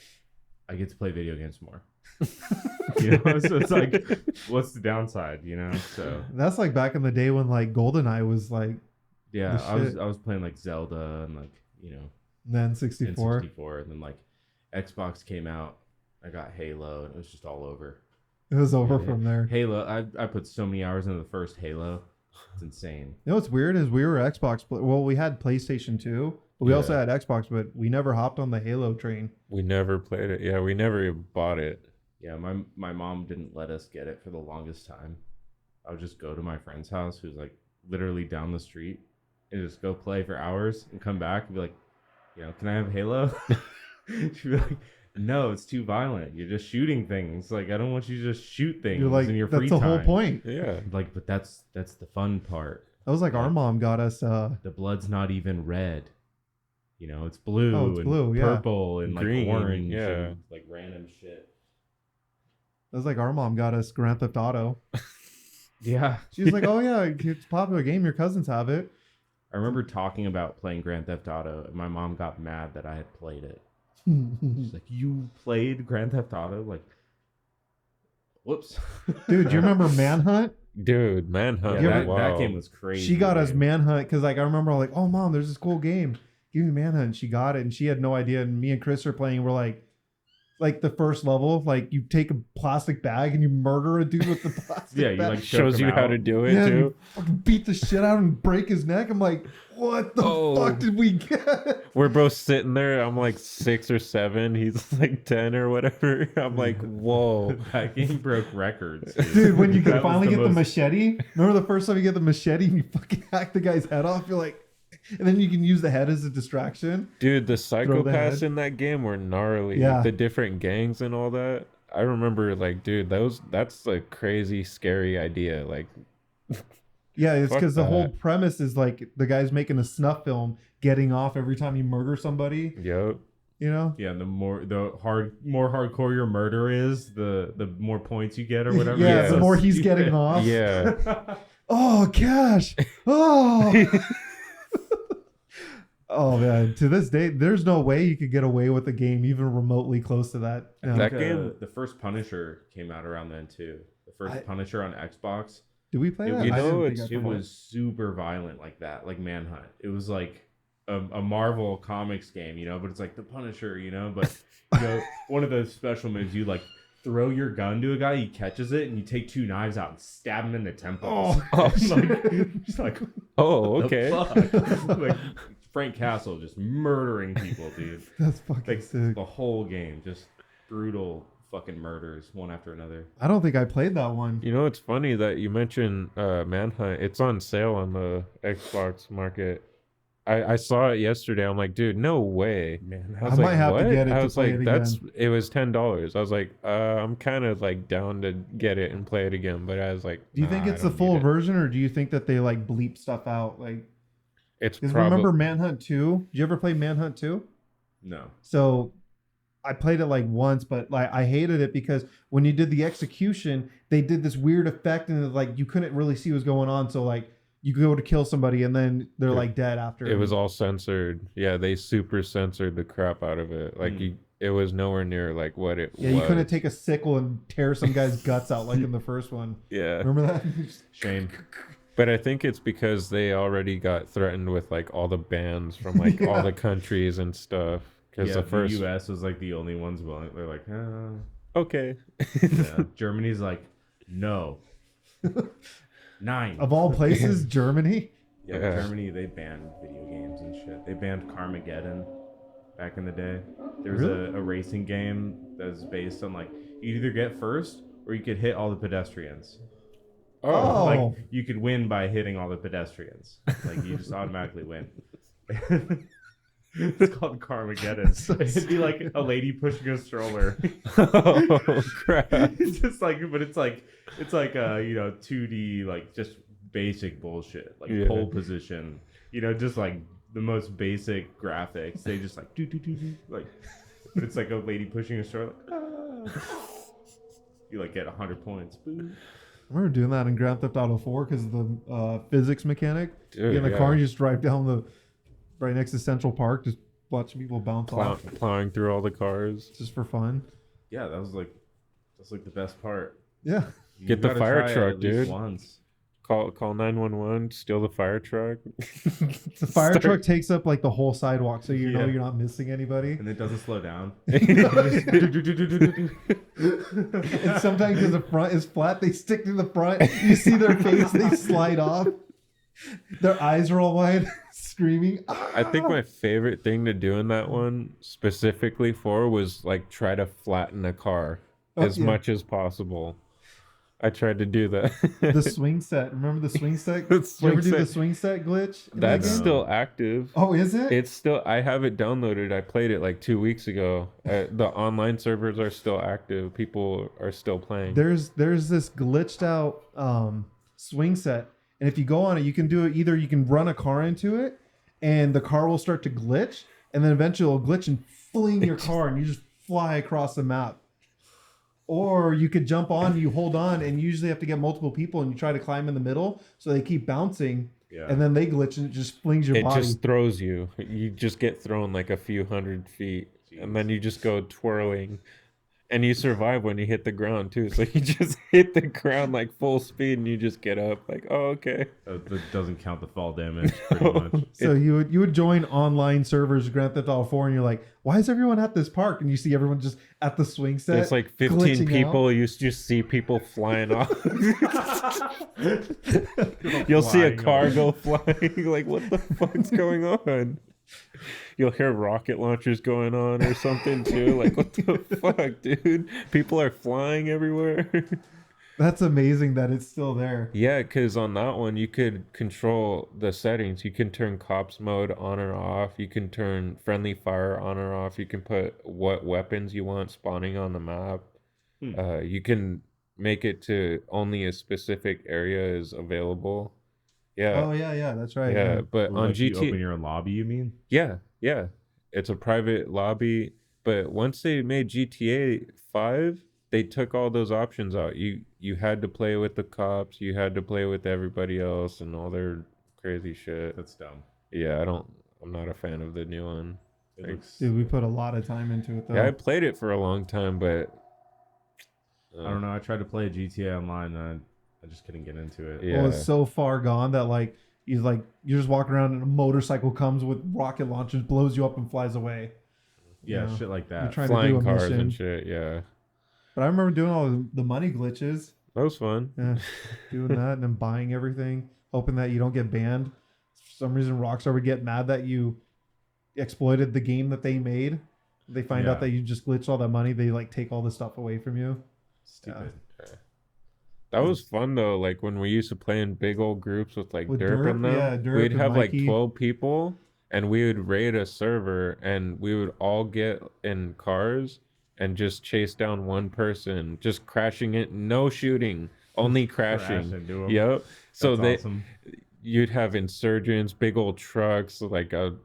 I get to play video games more. So it's like, what's the downside? So That's like back in the day when like GoldenEye was like yeah, The I was playing like Zelda and like then 64. N64, and then like Xbox came out. I got Halo, and it was just all over. It was over Yeah. from there. Halo, I put so many hours into the first Halo. It's insane. You know what's weird is we were Xbox. Well, we had PlayStation 2, but we also Yeah. had Xbox, but we never hopped on the Halo train. We never played it. Yeah, we never even bought it. Yeah, my mom didn't let us get it for the longest time. I would just go to my friend's house, who's like literally down the street, and just go play for hours and come back and be like, can I have Halo? She'd be like, no, it's too violent. You're just shooting things. Like, I don't want you to just shoot things You're like, in your free that's the time. whole point. Yeah. Like, but that's the fun part. That was like our mom got us. The blood's not even red. It's blue it's and blue, yeah. purple and Green, like orange yeah. and like random shit. That was like our mom got us Grand Theft Auto. Yeah. She was like, "Oh yeah, it's a popular game. Your cousins have it." I remember talking about playing Grand Theft Auto, and my mom got mad that I had played it. She's like, "You played Grand Theft Auto?" Like, whoops. Dude, do you remember Manhunt? Dude, Manhunt. Yeah, was that wild. game was crazy. She got us man. Manhunt because like I remember like, "Oh mom, there's this cool game. Give me Manhunt." And she got it, and she had no idea. And me and Chris are playing. We're like the first level, like you take a plastic bag and you murder a dude with the plastic Yeah, you bag. like choke Shows him you how out. to do it Yeah, too. you fucking beat the shit out and break his neck. I'm like, what the fuck did we get? We're both sitting there. I'm like 6 or 7. He's like 10 or whatever. I'm like, whoa. That game broke records, Dude, when you That can was finally the get the most- machete, remember the first time you get the machete and you fucking hack the guy's head off? You're like, and then you can use the head as a distraction. Dude, the the psychopaths head. in that game were gnarly. Yeah. The different gangs and all that. I remember like, dude, that's a crazy, scary idea. Like, Yeah, it's Fuck because the whole that. premise is like the guy's making a snuff film, getting off every time you murder somebody. yep. You know? Yeah, the more hardcore your murder is, the more points you get or whatever. Yeah, Yeah. the So more he's stupid. getting off. Yeah. Oh, cash. Oh. Oh man, to this day, there's no way you could get away with a game even remotely close to that. I think, That game- the first Punisher came out around then too. The first I- Punisher on Xbox. Did we play It- that? you I know, didn't think I It played was super violent like that, like Manhunt. It was like a Marvel Comics game, but it's like the Punisher, But one of those special moves, you like throw your gun to a guy, he catches it, and you take 2 knives out and stab him in the temples. Oh, Just like Oh, what the okay. fuck? Like Frank Castle just murdering people, dude. That's fucking Like sick. the whole game, just brutal fucking murders one after another. I don't think I played that one. You know, it's funny that you mentioned Manhunt. It's on sale on the Xbox market. I saw it yesterday. I'm like, dude, no way. Man, I might have to get it I to was play like, it it was $10. I was like, I'm kind of like down to get it and play it again. But I was like, Do you think nah, it's I the don't full need it. version, or do you think that they like bleep stuff out? Like, It's because probably remember Manhunt 2? Did you ever play Manhunt 2? no. So I played it like once, but like I hated it because when you did the execution, they did this weird effect and like you couldn't really see what was going on. So like you go to kill somebody and then they're like dead after. It was all censored. Yeah, they super censored the crap out of it. Like it was nowhere near like what it was. Yeah, you couldn't take a sickle and tear some guy's guts out like in the first one. Yeah. Remember that? Shame. But I think it's because they already got threatened with like all the bans from like all the countries and stuff. Because the U.S. was like the only ones willing. They're like, okay. Yeah. Germany's like, no. 9 of all places, Germany. Yeah, Germany, they banned video games and shit. They banned Carmageddon back in the day. There was a racing game that was based on like you either get first or you could hit all the pedestrians. Oh, like you could win by hitting all the pedestrians. Like you just automatically win. It's called Carmageddon. It'd be like a lady pushing a stroller. Oh crap! It's just like, but it's like 2D, like just basic bullshit, like pole position. Just like the most basic graphics. They just like do like, but it's like a lady pushing a stroller. Like, you like get 100 points. Boo. I remember doing that in Grand Theft Auto 4 because of the physics mechanic. Dude, get in the car and you just drive down right next to Central Park, just watching people bounce off. Plowing through all the cars. Just for fun. Yeah, that's like the best part. Yeah. Get the fire truck, dude. Once. Call 911, steal the fire truck. The fire truck takes up like the whole sidewalk, so you know you're not missing anybody. And it doesn't slow down. And sometimes because the front is flat, they stick to the front. You see their face, they slide off. Their eyes are all wide, screaming. I think my favorite thing to do in that one specifically was like try to flatten a car as much as possible. I tried to do that. The swing set. Remember the swing set? Did you ever do the swing set glitch? That's still active. Oh, is it? It's still. I have it downloaded. I played it like 2 weeks ago. The online servers are still active. People are still playing. There's this glitched out swing set, and if you go on it, you can do it. Either you can run a car into it, and the car will start to glitch, and then eventually it'll glitch and fling your car, and you just fly across the map. Or you could jump on, you hold on, and you usually have to get multiple people, and you try to climb in the middle, so they keep bouncing, and then they glitch, and it just flings your body. It just throws you. You just get thrown like a few hundred feet, and then you just go twirling. And you survive when you hit the ground, too. So you just hit the ground like full speed, and you just get up like, oh, okay. That doesn't count the fall damage, pretty much. So you would join online servers, Grand Theft Auto 4, and you're like, why is everyone at this park? And you see everyone just at the swing set. It's like 15 people. Out. You just see people flying off. You'll see a car go flying. Like, what the fuck's going on? You'll hear rocket launchers going on or something too. Like, what the fuck, dude? People are flying everywhere. That's amazing that it's still there. Yeah, because on that one, you could control the settings. You can turn cops mode on or off. You can turn friendly fire on or off. You can put what weapons you want spawning on the map. You can make it to only a specific area is available. Yeah. Oh, yeah, that's right. Yeah, but on GTA... You open your own lobby, you mean? Yeah. It's a private lobby, but once they made GTA 5, they took all those options out. You had to play with the cops, you had to play with everybody else and all their crazy shit. That's dumb. Yeah, I'm not a fan of the new one. Dude, we put a lot of time into it, though. Yeah, I played it for a long time, but... I don't know. I tried to play GTA Online, and I just couldn't get into it. Yeah. Well, it's so far gone that you're just walking around and a motorcycle comes with rocket launchers, blows you up and flies away. Yeah, shit like that. You're trying Flying to do a cars mission. and shit, yeah. But I remember doing all the money glitches. That was fun. Yeah, doing that and then buying everything, hoping that you don't get banned. For some reason, Rockstar would get mad that you exploited the game that they made. They find out that you just glitched all that money. They take all the stuff away from you. Stupid. Yeah. That was fun though. Like when we used to play in big old groups with Derp and them. Yeah, Derp we'd have Mikey. 12 people, and we would raid a server, and we would all get in cars and just chase down one person, just crashing it, no shooting, only crashing. Yep. So awesome. you'd have insurgents, big old trucks, like a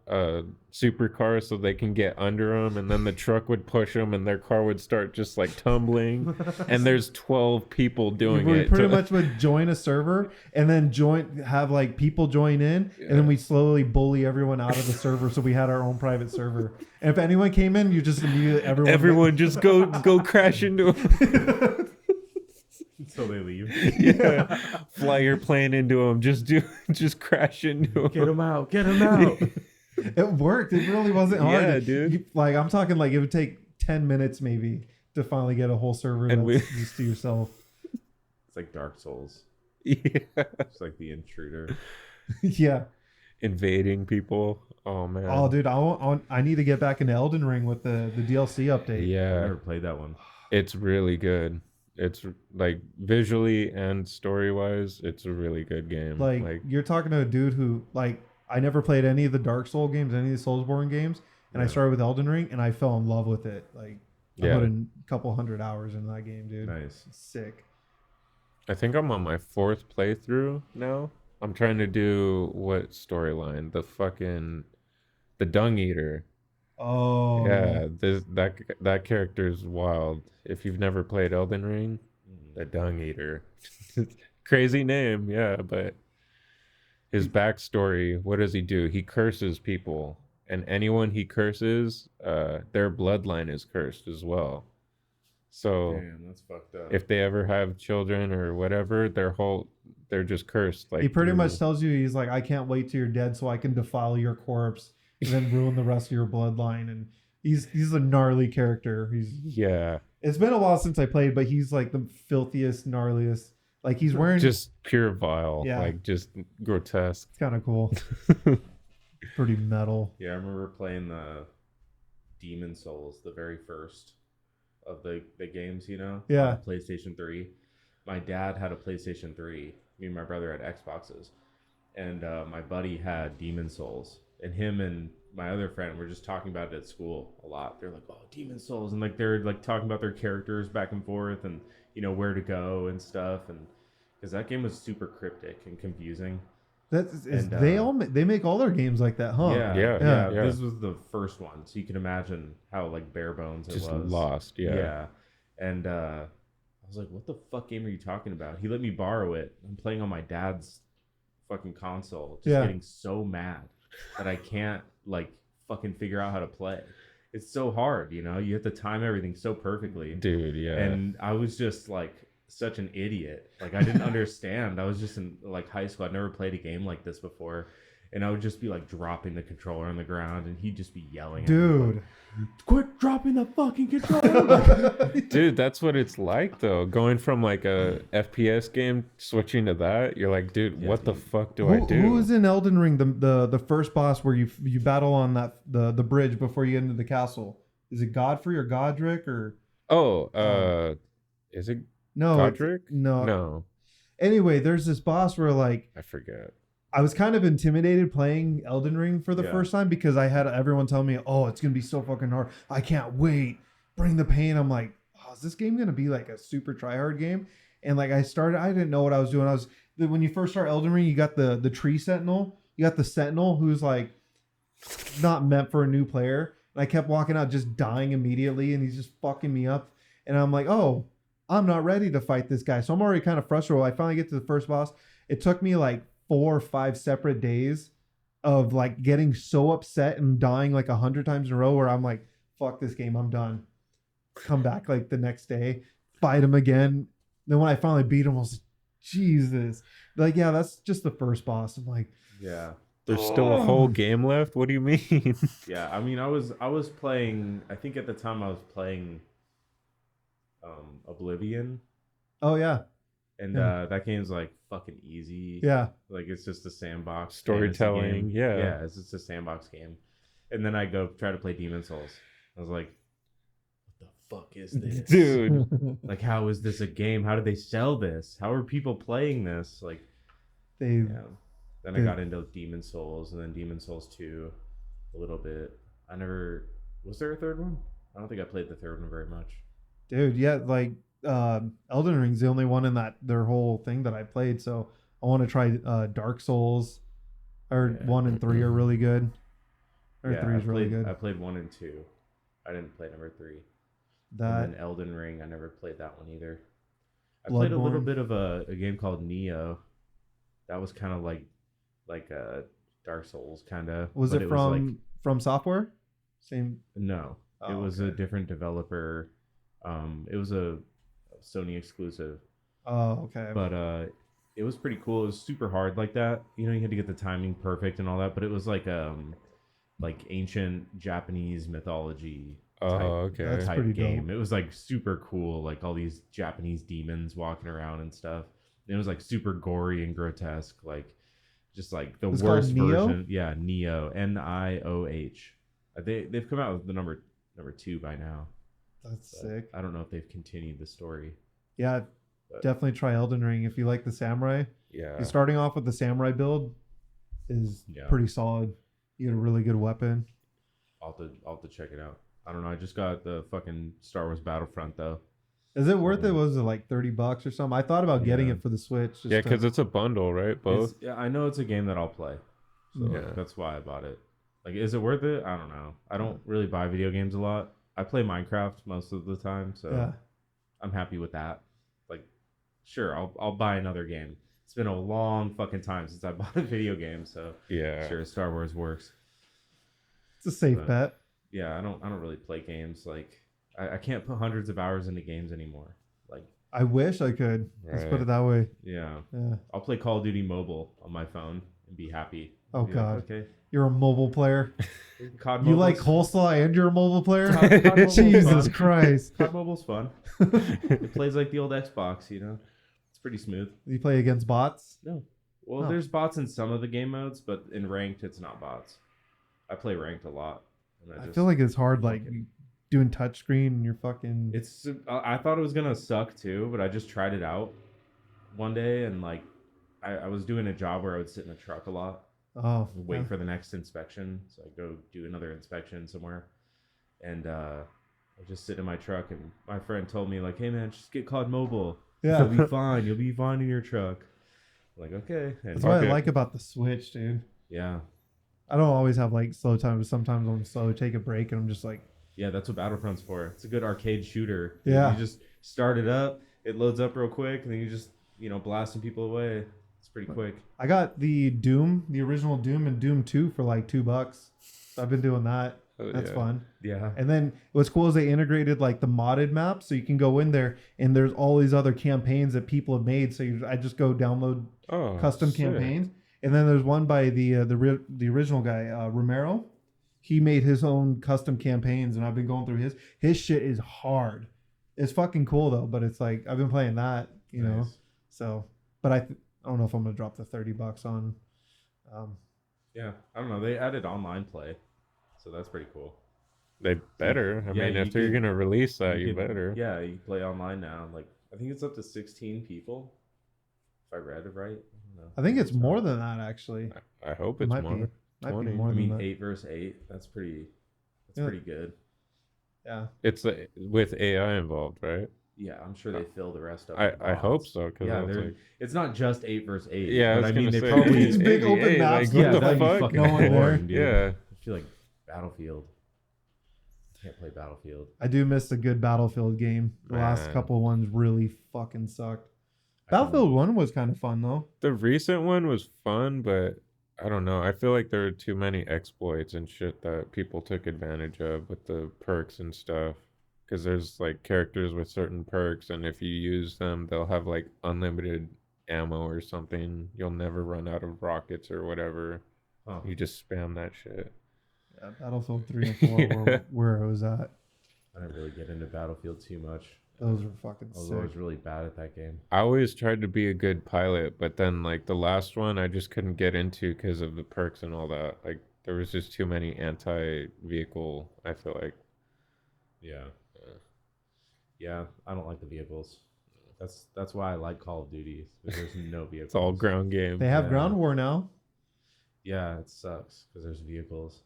supercar, so they can get under them, and then the truck would push them, and their car would start just like tumbling. And there's 12 people doing we it. Pretty much would join a server and then have like people join in, and then we slowly bully everyone out of the server, so we had our own private server. And if anyone came in, you just immediately everyone just go crash into them. So they leave. Yeah, fly your plane into them. Just crash into them. Get them out. It worked. It really wasn't hard. Yeah, dude. Like I'm talking, like it would take 10 minutes maybe to finally get a whole server And that's used to yourself. It's like Dark Souls. Yeah, It's like the intruder. Yeah. Invading people. Oh man. Oh, dude, I need to get back into Elden Ring with the DLC update. I Yeah, never played that one. it's really good. It's like visually and story wise, it's a really good game. Like you're talking to a dude who, like, I never played any of the Dark Soul games, any of the Soulsborne games, and I started with Elden Ring, and I fell in love with it. Like, I put in a couple 100 hours in that game, dude. Nice. It's sick. I think I'm on my 4th playthrough now. I'm trying to do what storyline? The Dung Eater. Oh Yeah, that character is wild. If you've never played Elden Ring, the Dung Eater. Crazy name, yeah, but his backstory, what does he do? He curses people, and anyone he curses, their bloodline is cursed as well. So Damn, that's fucked up. if they ever have children or whatever, they're just cursed. Like he pretty much tells you, he's like, I can't wait till you're dead so I can defile your corpse and then ruin the rest of your bloodline. And he's a gnarly character. It's been a while since I played, but he's like the filthiest, gnarliest. Like he's wearing just pure vile, Yeah. like just grotesque. It's kind of cool. Pretty metal. Yeah, I remember playing the Demon Souls, the very first of the games, you know? Yeah. On PlayStation 3. My dad had a PlayStation 3. Me and my brother had Xboxes. And my buddy had Demon Souls. And him and my other friend were just talking about it at school a lot. They're like, oh, Demon Souls. And like they're like talking about their characters back and forth and, you know, where to go and stuff. And because that game was super cryptic and confusing. They make all their games like that, huh? Yeah. This was the first one, so you can imagine how like bare bones it Just was. lost, yeah. And I was like, "What the fuck game are you talking about?" He let me borrow it. I'm playing on my dad's fucking console, just getting so mad that I can't like fucking figure out how to play. It's so hard, you know. You have to time everything so perfectly, Dude. Yeah, and I was just like such an idiot. Like I didn't understand. I was just in like high school. I'd never played a game like this before. And I would just be like dropping the controller on the ground and he'd just be yelling at me, Dude. quit dropping the fucking controller. Dude, that's what it's like though. Going from like a FPS game switching to that, you're like, dude, what the fuck do I do? Who is in Elden Ring the first boss where you battle on that the bridge before you get into the castle? Is it Godfrey or Godric or is it no Godric? No. Anyway, there's this boss where like I forget. I was kind of intimidated playing Elden Ring for the first time because I had everyone tell me, "Oh, it's gonna be so fucking hard. I can't wait. Bring the pain." I'm like, "Oh, is this game gonna be like a super try hard game?" And like I didn't know what I was doing. When you first start Elden Ring, you got the tree sentinel. You got the sentinel who's like not meant for a new player. And I kept walking out just dying immediately, and he's just fucking me up. And I'm like, "Oh, I'm not ready to fight this guy." So I'm already kind of frustrated. I finally get to the first boss. It took me like 4 or 5 separate days of like getting so upset and dying like 100 times in a row where I'm like, fuck this game, I'm done. Come back like the next day, fight him again. Then when I finally beat him, I was like, Jesus. Like, yeah, that's just the first boss. I'm like, yeah. There's still a whole game left? What do you mean? Yeah, I mean I was playing, I think at the time I was playing Oblivion. Oh yeah. And that game's like fucking easy. Yeah. Like it's just a sandbox Storytelling. Yeah. Yeah, it's just a sandbox game. And then I go try to play Demon Souls. I was like, what the fuck is this? Dude. Like how is this a game? How did they sell this? How are people playing this? Like Then I got into Demon Souls and then Demon Souls 2 a little bit. Was there a third one? I don't think I played the third one very much. Dude, yeah, like Elden Ring's the only one in their whole thing that I played, so I want to try Dark Souls. Or 1 and 3 are really good. Or 3 is really good. I played 1 and 2. I didn't play number 3. That and then Elden Ring, I never played that one either. I played a little bit of a game called Neo. That was kind of like Dark Souls kind of. Was it from Software? Same. No, it was a different developer. It was a Sony exclusive. Oh, okay. But it was pretty cool. It was super hard like that. You know, you had to get the timing perfect and all that. But it was like ancient Japanese mythology. That's type pretty game. dope. It was like super cool, like all these Japanese demons walking around and stuff. It was like super gory and grotesque, like just like the worst version. Yeah, Neo, Nioh. They've come out with the number 2 by now. That's sick. I don't know if they've continued the story. Yeah, definitely try Elden Ring if you like the samurai. Yeah, starting off with the samurai build is pretty solid. You get a really good weapon. I'll have to check it out. I don't know. I just got the fucking Star Wars Battlefront though. Is it worth it? Was it like $30 or something? I thought about getting it for the Switch. Because it's a bundle, right? Both. I know it's a game that I'll play. So that's why I bought it. Like, is it worth it? I don't know. I don't really buy video games a lot. I play Minecraft most of the time, so I'm happy with that. Like, sure, I'll buy another game. It's been a long fucking time since I bought a video game, so sure, Star Wars works. It's a safe bet. Yeah, I don't really play games. Like, I can't put hundreds of hours into games anymore. Like, I wish I could. Let's put it that way. Yeah. I'll play Call of Duty Mobile on my phone and be happy. Oh God. Like, okay. You're a mobile player. COD you like coleslaw and you're a mobile player? COD Jesus Christ. COD Mobile's fun. It plays like the old Xbox, you know? It's pretty smooth. You play against bots? No. Well, there's bots in some of the game modes, but in ranked, it's not bots. I play ranked a lot. I feel like it's hard, like doing touchscreen and you're fucking. I thought it was gonna suck too, but I just tried it out one day and like I was doing a job where I would sit in a truck a lot. Wait for the next inspection, so I go do another inspection somewhere, and I just sit in my truck. And my friend told me like, "Hey man, just get COD Mobile. You'll be fine. You'll be fine in your truck." I'm like, okay. And that's what I like about the Switch, dude. Yeah. I don't always have like slow time, but sometimes I'm slow. Take a break, and I'm just like. Yeah, that's what Battlefront's for. It's a good arcade shooter. Yeah. You just start it up, it loads up real quick, and then you just blasting people away. It's pretty quick. I got the original Doom, and Doom 2 for like $2. So I've been doing that. That's fun. Yeah. And then what's cool is they integrated like the modded map, so you can go in there and there's all these other campaigns that people have made. So I just go download custom campaigns. And then there's one by the original guy, Romero. He made his own custom campaigns, and I've been going through his. His shit is hard. It's fucking cool though, but it's like I've been playing that, you know. So, but I don't know if I'm gonna drop the $30 on. Yeah, I don't know. They added online play, so that's pretty cool. They better. I mean, if you're gonna release that, you better. Yeah, you play online now. Like I think it's up to 16 people. If I read it right. I think it's more than that actually. I hope it's more. Might be more than that. 8 versus 8. That's pretty good. Yeah. It's with AI involved, right? Yeah, I'm sure they fill the rest of it. I hope so. It's not just 8 versus 8. Yeah, but I mean, they say, probably it's big open maps. Like, what the fuck? Fucking no one there. Dude. Yeah. I feel like Battlefield. Can't play Battlefield. I do miss a good Battlefield game. The last couple ones really fucking sucked. Battlefield 1 was kind of fun though. The recent one was fun, but I don't know. I feel like there were too many exploits and shit that people took advantage of with the perks and stuff. Because there's like characters with certain perks, and if you use them, they'll have like unlimited ammo or something. You'll never run out of rockets or whatever. You just spam that shit. Yeah, Battlefield 3 and 4 were where I was at. I didn't really get into Battlefield too much. Those were fucking sick. I was always really bad at that game. I always tried to be a good pilot, but then like the last one I just couldn't get into because of the perks and all that. Like there was just too many anti-vehicle, I feel like. Yeah, I don't like the vehicles. That's why I like Call of Duty. There's no vehicles. It's all ground game. They have ground war now. Yeah, it sucks because there's vehicles.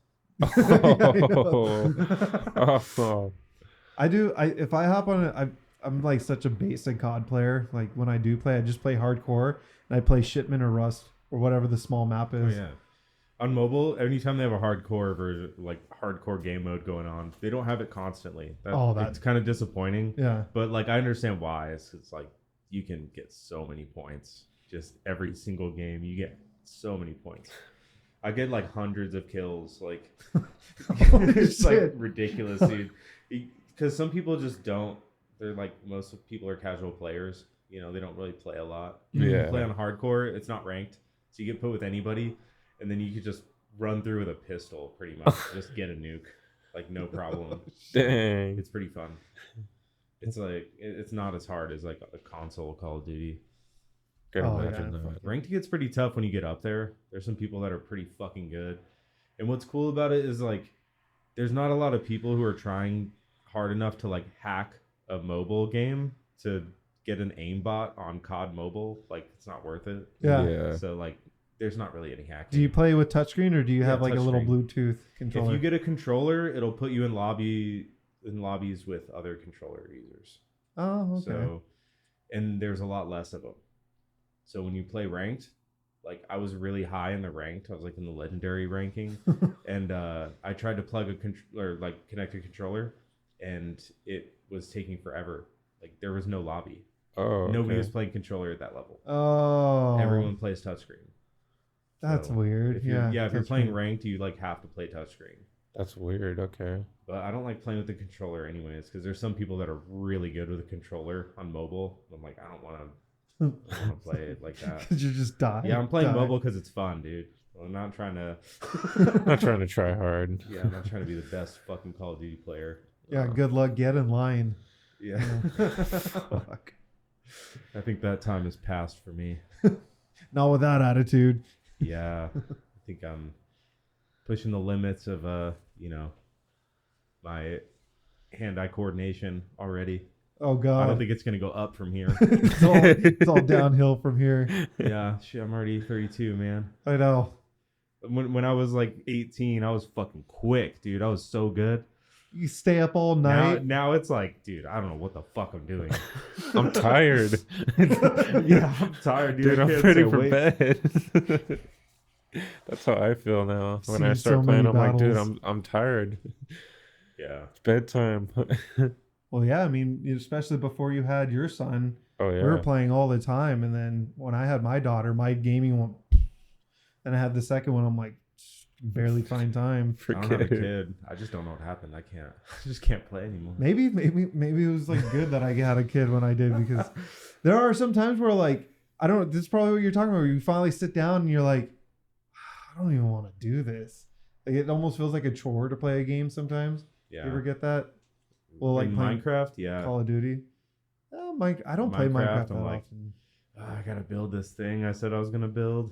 I do. If I hop on it, I'm like such a basic COD player. Like when I do play, I just play hardcore and I play Shipment or Rust or whatever the small map is. Oh, yeah. On mobile, anytime they have a hardcore version, like hardcore game mode going on, they don't have it constantly. It's kind of disappointing. Yeah. But like I understand why. It's like you can get so many points. Just every single game, you get so many points. I get like hundreds of kills. Like it's like ridiculous, dude. Because some people just don't. They're like most people are casual players. You know, they don't really play a lot. Yeah. You play on hardcore, it's not ranked, so you get put with anybody. And then you could just run through with a pistol, pretty much. Just get a nuke, like no problem. Dang, it's pretty fun. It's like it's not as hard as like a console Call of Duty. Imagine that. that. Ranked gets pretty tough when you get up there. There's some people that are pretty fucking good, and what's cool about it is like there's not a lot of people who are trying hard enough to like hack a mobile game to get an aimbot on COD Mobile. Like it's not worth it. Yeah. So like. There's not really any hacking. Do you play with touchscreen or do you have like a little screen. Bluetooth controller? If you get a controller, it'll put you in lobbies with other controller users. Oh, okay. So, and there's a lot less of them. So when you play ranked, like I was really high in the ranked. I was like in the legendary ranking, and I tried to plug a controller, like connect a controller, and it was taking forever. Like there was no lobby. Oh, Nobody was playing controller at that level. Oh, everyone plays touchscreen. That's weird. If you're playing ranked, you like have to play touchscreen. That's weird. Okay. But I don't like playing with the controller anyways, because there's some people that are really good with a controller on mobile. I'm like, I don't want to play it like that. Because you just die. Yeah, I'm playing mobile because it's fun, dude. I'm not trying to. Not trying to try hard. Yeah, I'm not trying to be the best fucking Call of Duty player. Yeah, good luck. Get in line. Yeah. Fuck. I think that time has passed for me. Not with that attitude. Yeah, I think I'm pushing the limits of my hand-eye coordination already. Oh God! I don't think it's gonna go up from here. it's all downhill from here. Yeah, shit, I'm already 32, man. I know. When I was like 18, I was fucking quick, dude. I was so good. You stay up all night. Now it's like, dude, I don't know what the fuck I'm doing. I'm tired. Yeah, I'm tired, dude. I'm ready for bed. That's how I feel now. When I start playing, I'm like, dude, I'm tired. Yeah, it's bedtime. Well, yeah, I mean, especially before you had your son. Oh yeah, we were playing all the time, and then when I had my daughter, my gaming went. Then I had the second one. I'm like, barely find time. I don't have a kid. I just don't know what happened. I just can't play anymore. Maybe it was like good that I had a kid when I did, because there are some times where like this is probably what you're talking about, where you finally sit down and you're like, I don't even want to do this. Like it almost feels like a chore to play a game sometimes. Yeah. You ever get that? Well, like Minecraft, yeah. Call of Duty. I don't play Minecraft that often. I gotta build this thing I said I was gonna build.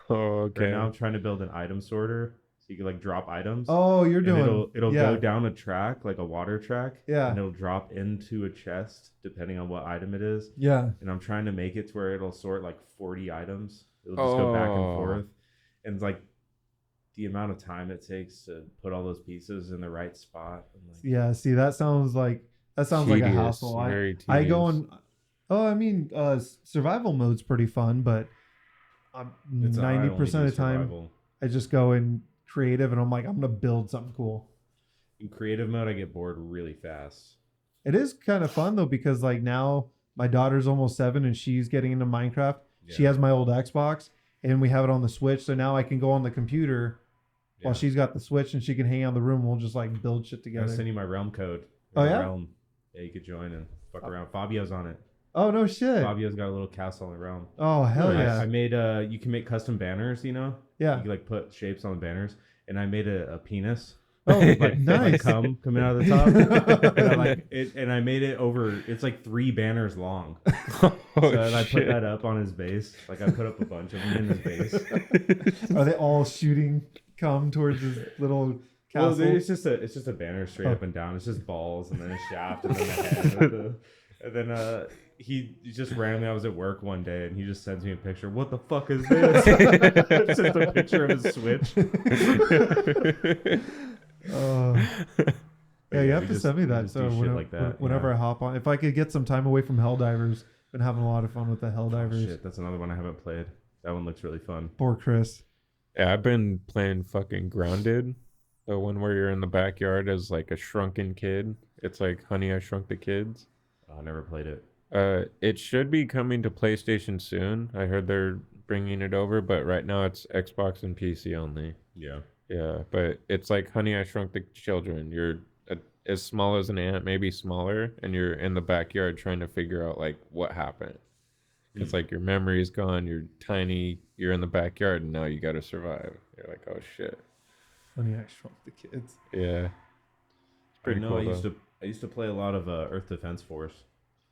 Oh, okay. Right now I'm trying to build an item sorter, so you can like drop items. Oh, you're doing. It'll go down a track, like a water track. Yeah. And it'll drop into a chest depending on what item it is. Yeah. And I'm trying to make it to where it'll sort like 40 items. It'll just go back and forth, and it's like the amount of time it takes to put all those pieces in the right spot. Like, yeah. See, that sounds like a hassle. I go on. Oh, I mean, survival mode's pretty fun, but 90% of the time, I just go in creative, and I'm like, I'm gonna build something cool. In creative mode, I get bored really fast. It is kind of fun though, because like now my daughter's almost 7 and she's getting into Minecraft. Yeah. She has my old Xbox, and we have it on the Switch, so now I can go on the computer while she's got the Switch, and she can hang out in the room. We'll just like build shit together. I'll send you my realm code. Oh yeah. Realm. Yeah, you could join and fuck around. Fabio's on it. Oh no shit! Fabio's got a little castle in the realm. Oh hell yeah! I made you can make custom banners. You know. Yeah. You can like put shapes on the banners, and I made a penis. Oh, like nice! Like coming out of the top. And I made it over. It's like 3 banners long. And I put that up on his base. Like I put up a bunch of them in his base. Are they all shooting cum towards his little castle? Well, it's just a banner straight up and down. It's just balls and then a shaft and then a head. And then he just randomly, I was at work one day and he just sends me a picture. What the fuck is this? It's just a picture of his Switch. Yeah, you have to send me that. So whenever I hop on, if I could get some time away from Helldivers, been having a lot of fun with the Helldivers. Shit, that's another one I haven't played. That one looks really fun. Poor Chris. Yeah, I've been playing fucking Grounded. The one where you're in the backyard as like a shrunken kid. It's like Honey, I Shrunk the Kids. I never played it. It should be coming to PlayStation soon. I heard they're bringing it over, but right now it's Xbox and PC only. Yeah. Yeah, but it's like Honey, I Shrunk the Children. You're as small as an ant, maybe smaller, and you're in the backyard trying to figure out like what happened. It's like your memory's gone, you're tiny, you're in the backyard, and now you got to survive. You're like, oh shit. Honey, I Shrunk the Kids. Yeah. It's pretty cool. I used to play a lot of Earth Defense Force.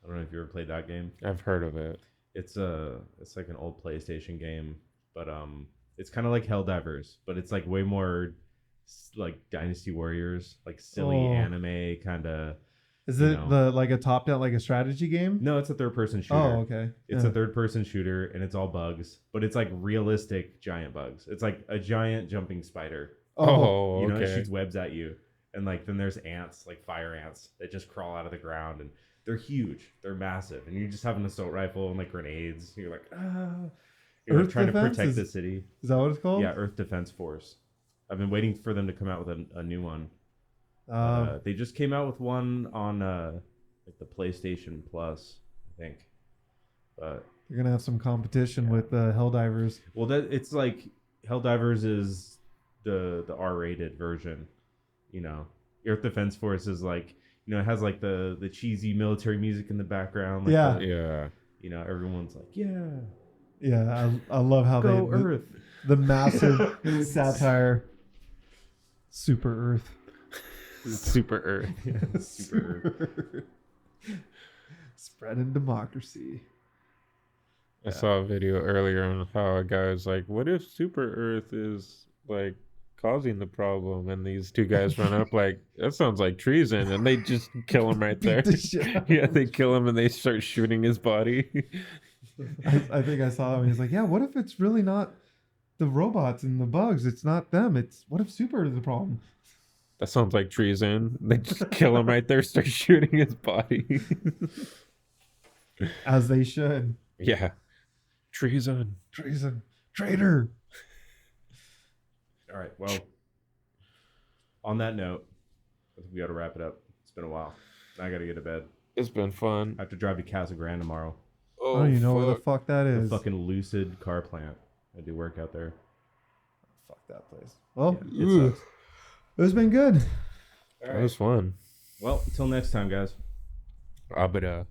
I don't know if you ever played that game. I've heard of it. It's like an old PlayStation game, but it's kind of like Helldivers, but it's like way more like Dynasty Warriors, like silly anime kind of. Is it like a top down, like a strategy game? No, it's a third person shooter. Oh, okay. It's a third person shooter, and it's all bugs, but it's like realistic giant bugs. It's like a giant jumping spider. Oh, you know, okay. it shoots webs at you, and like then there's ants, like fire ants, that just crawl out of the ground, and they're huge, they're massive, and you just have an assault rifle and like grenades. You're like, you're like trying to protect the city. Is that what it's called? Yeah, Earth Defense Force. I've been waiting for them to come out with a new one. They just came out with one on like the PlayStation Plus, I think. But you're gonna have some competition with Helldivers. Well, it's like Helldivers is the R-rated version. You know, Earth Defense Force is like, you know, it has like the cheesy military music in the background. Like yeah. You know, everyone's like, yeah. Yeah, I love how Go Earth. The massive satire. Super Earth. Super Earth. Yeah, Super Earth. Spreading democracy. I saw a video earlier on how a guy was like, what if Super Earth is like causing the problem? And these two guys run up like, that sounds like treason. And they just kill him right there. Yeah, they kill him and they start shooting his body. I think I saw him. He's like, yeah, what if it's really not the robots and the bugs? It's not them. What if Super is the problem? That sounds like treason. They just kill him right there, start shooting his body. As they should. Yeah. Treason. Traitor. All right. Well, on that note, I think we got to wrap it up. It's been a while. I got to get to bed. It's been fun. I have to drive to Casa Grande tomorrow. Oh, you know where the fuck that is? The fucking Lucid car plant. I do work out there. Fuck that place. Well, yeah, it's been good. It was fun. Well, until next time, guys. Abada.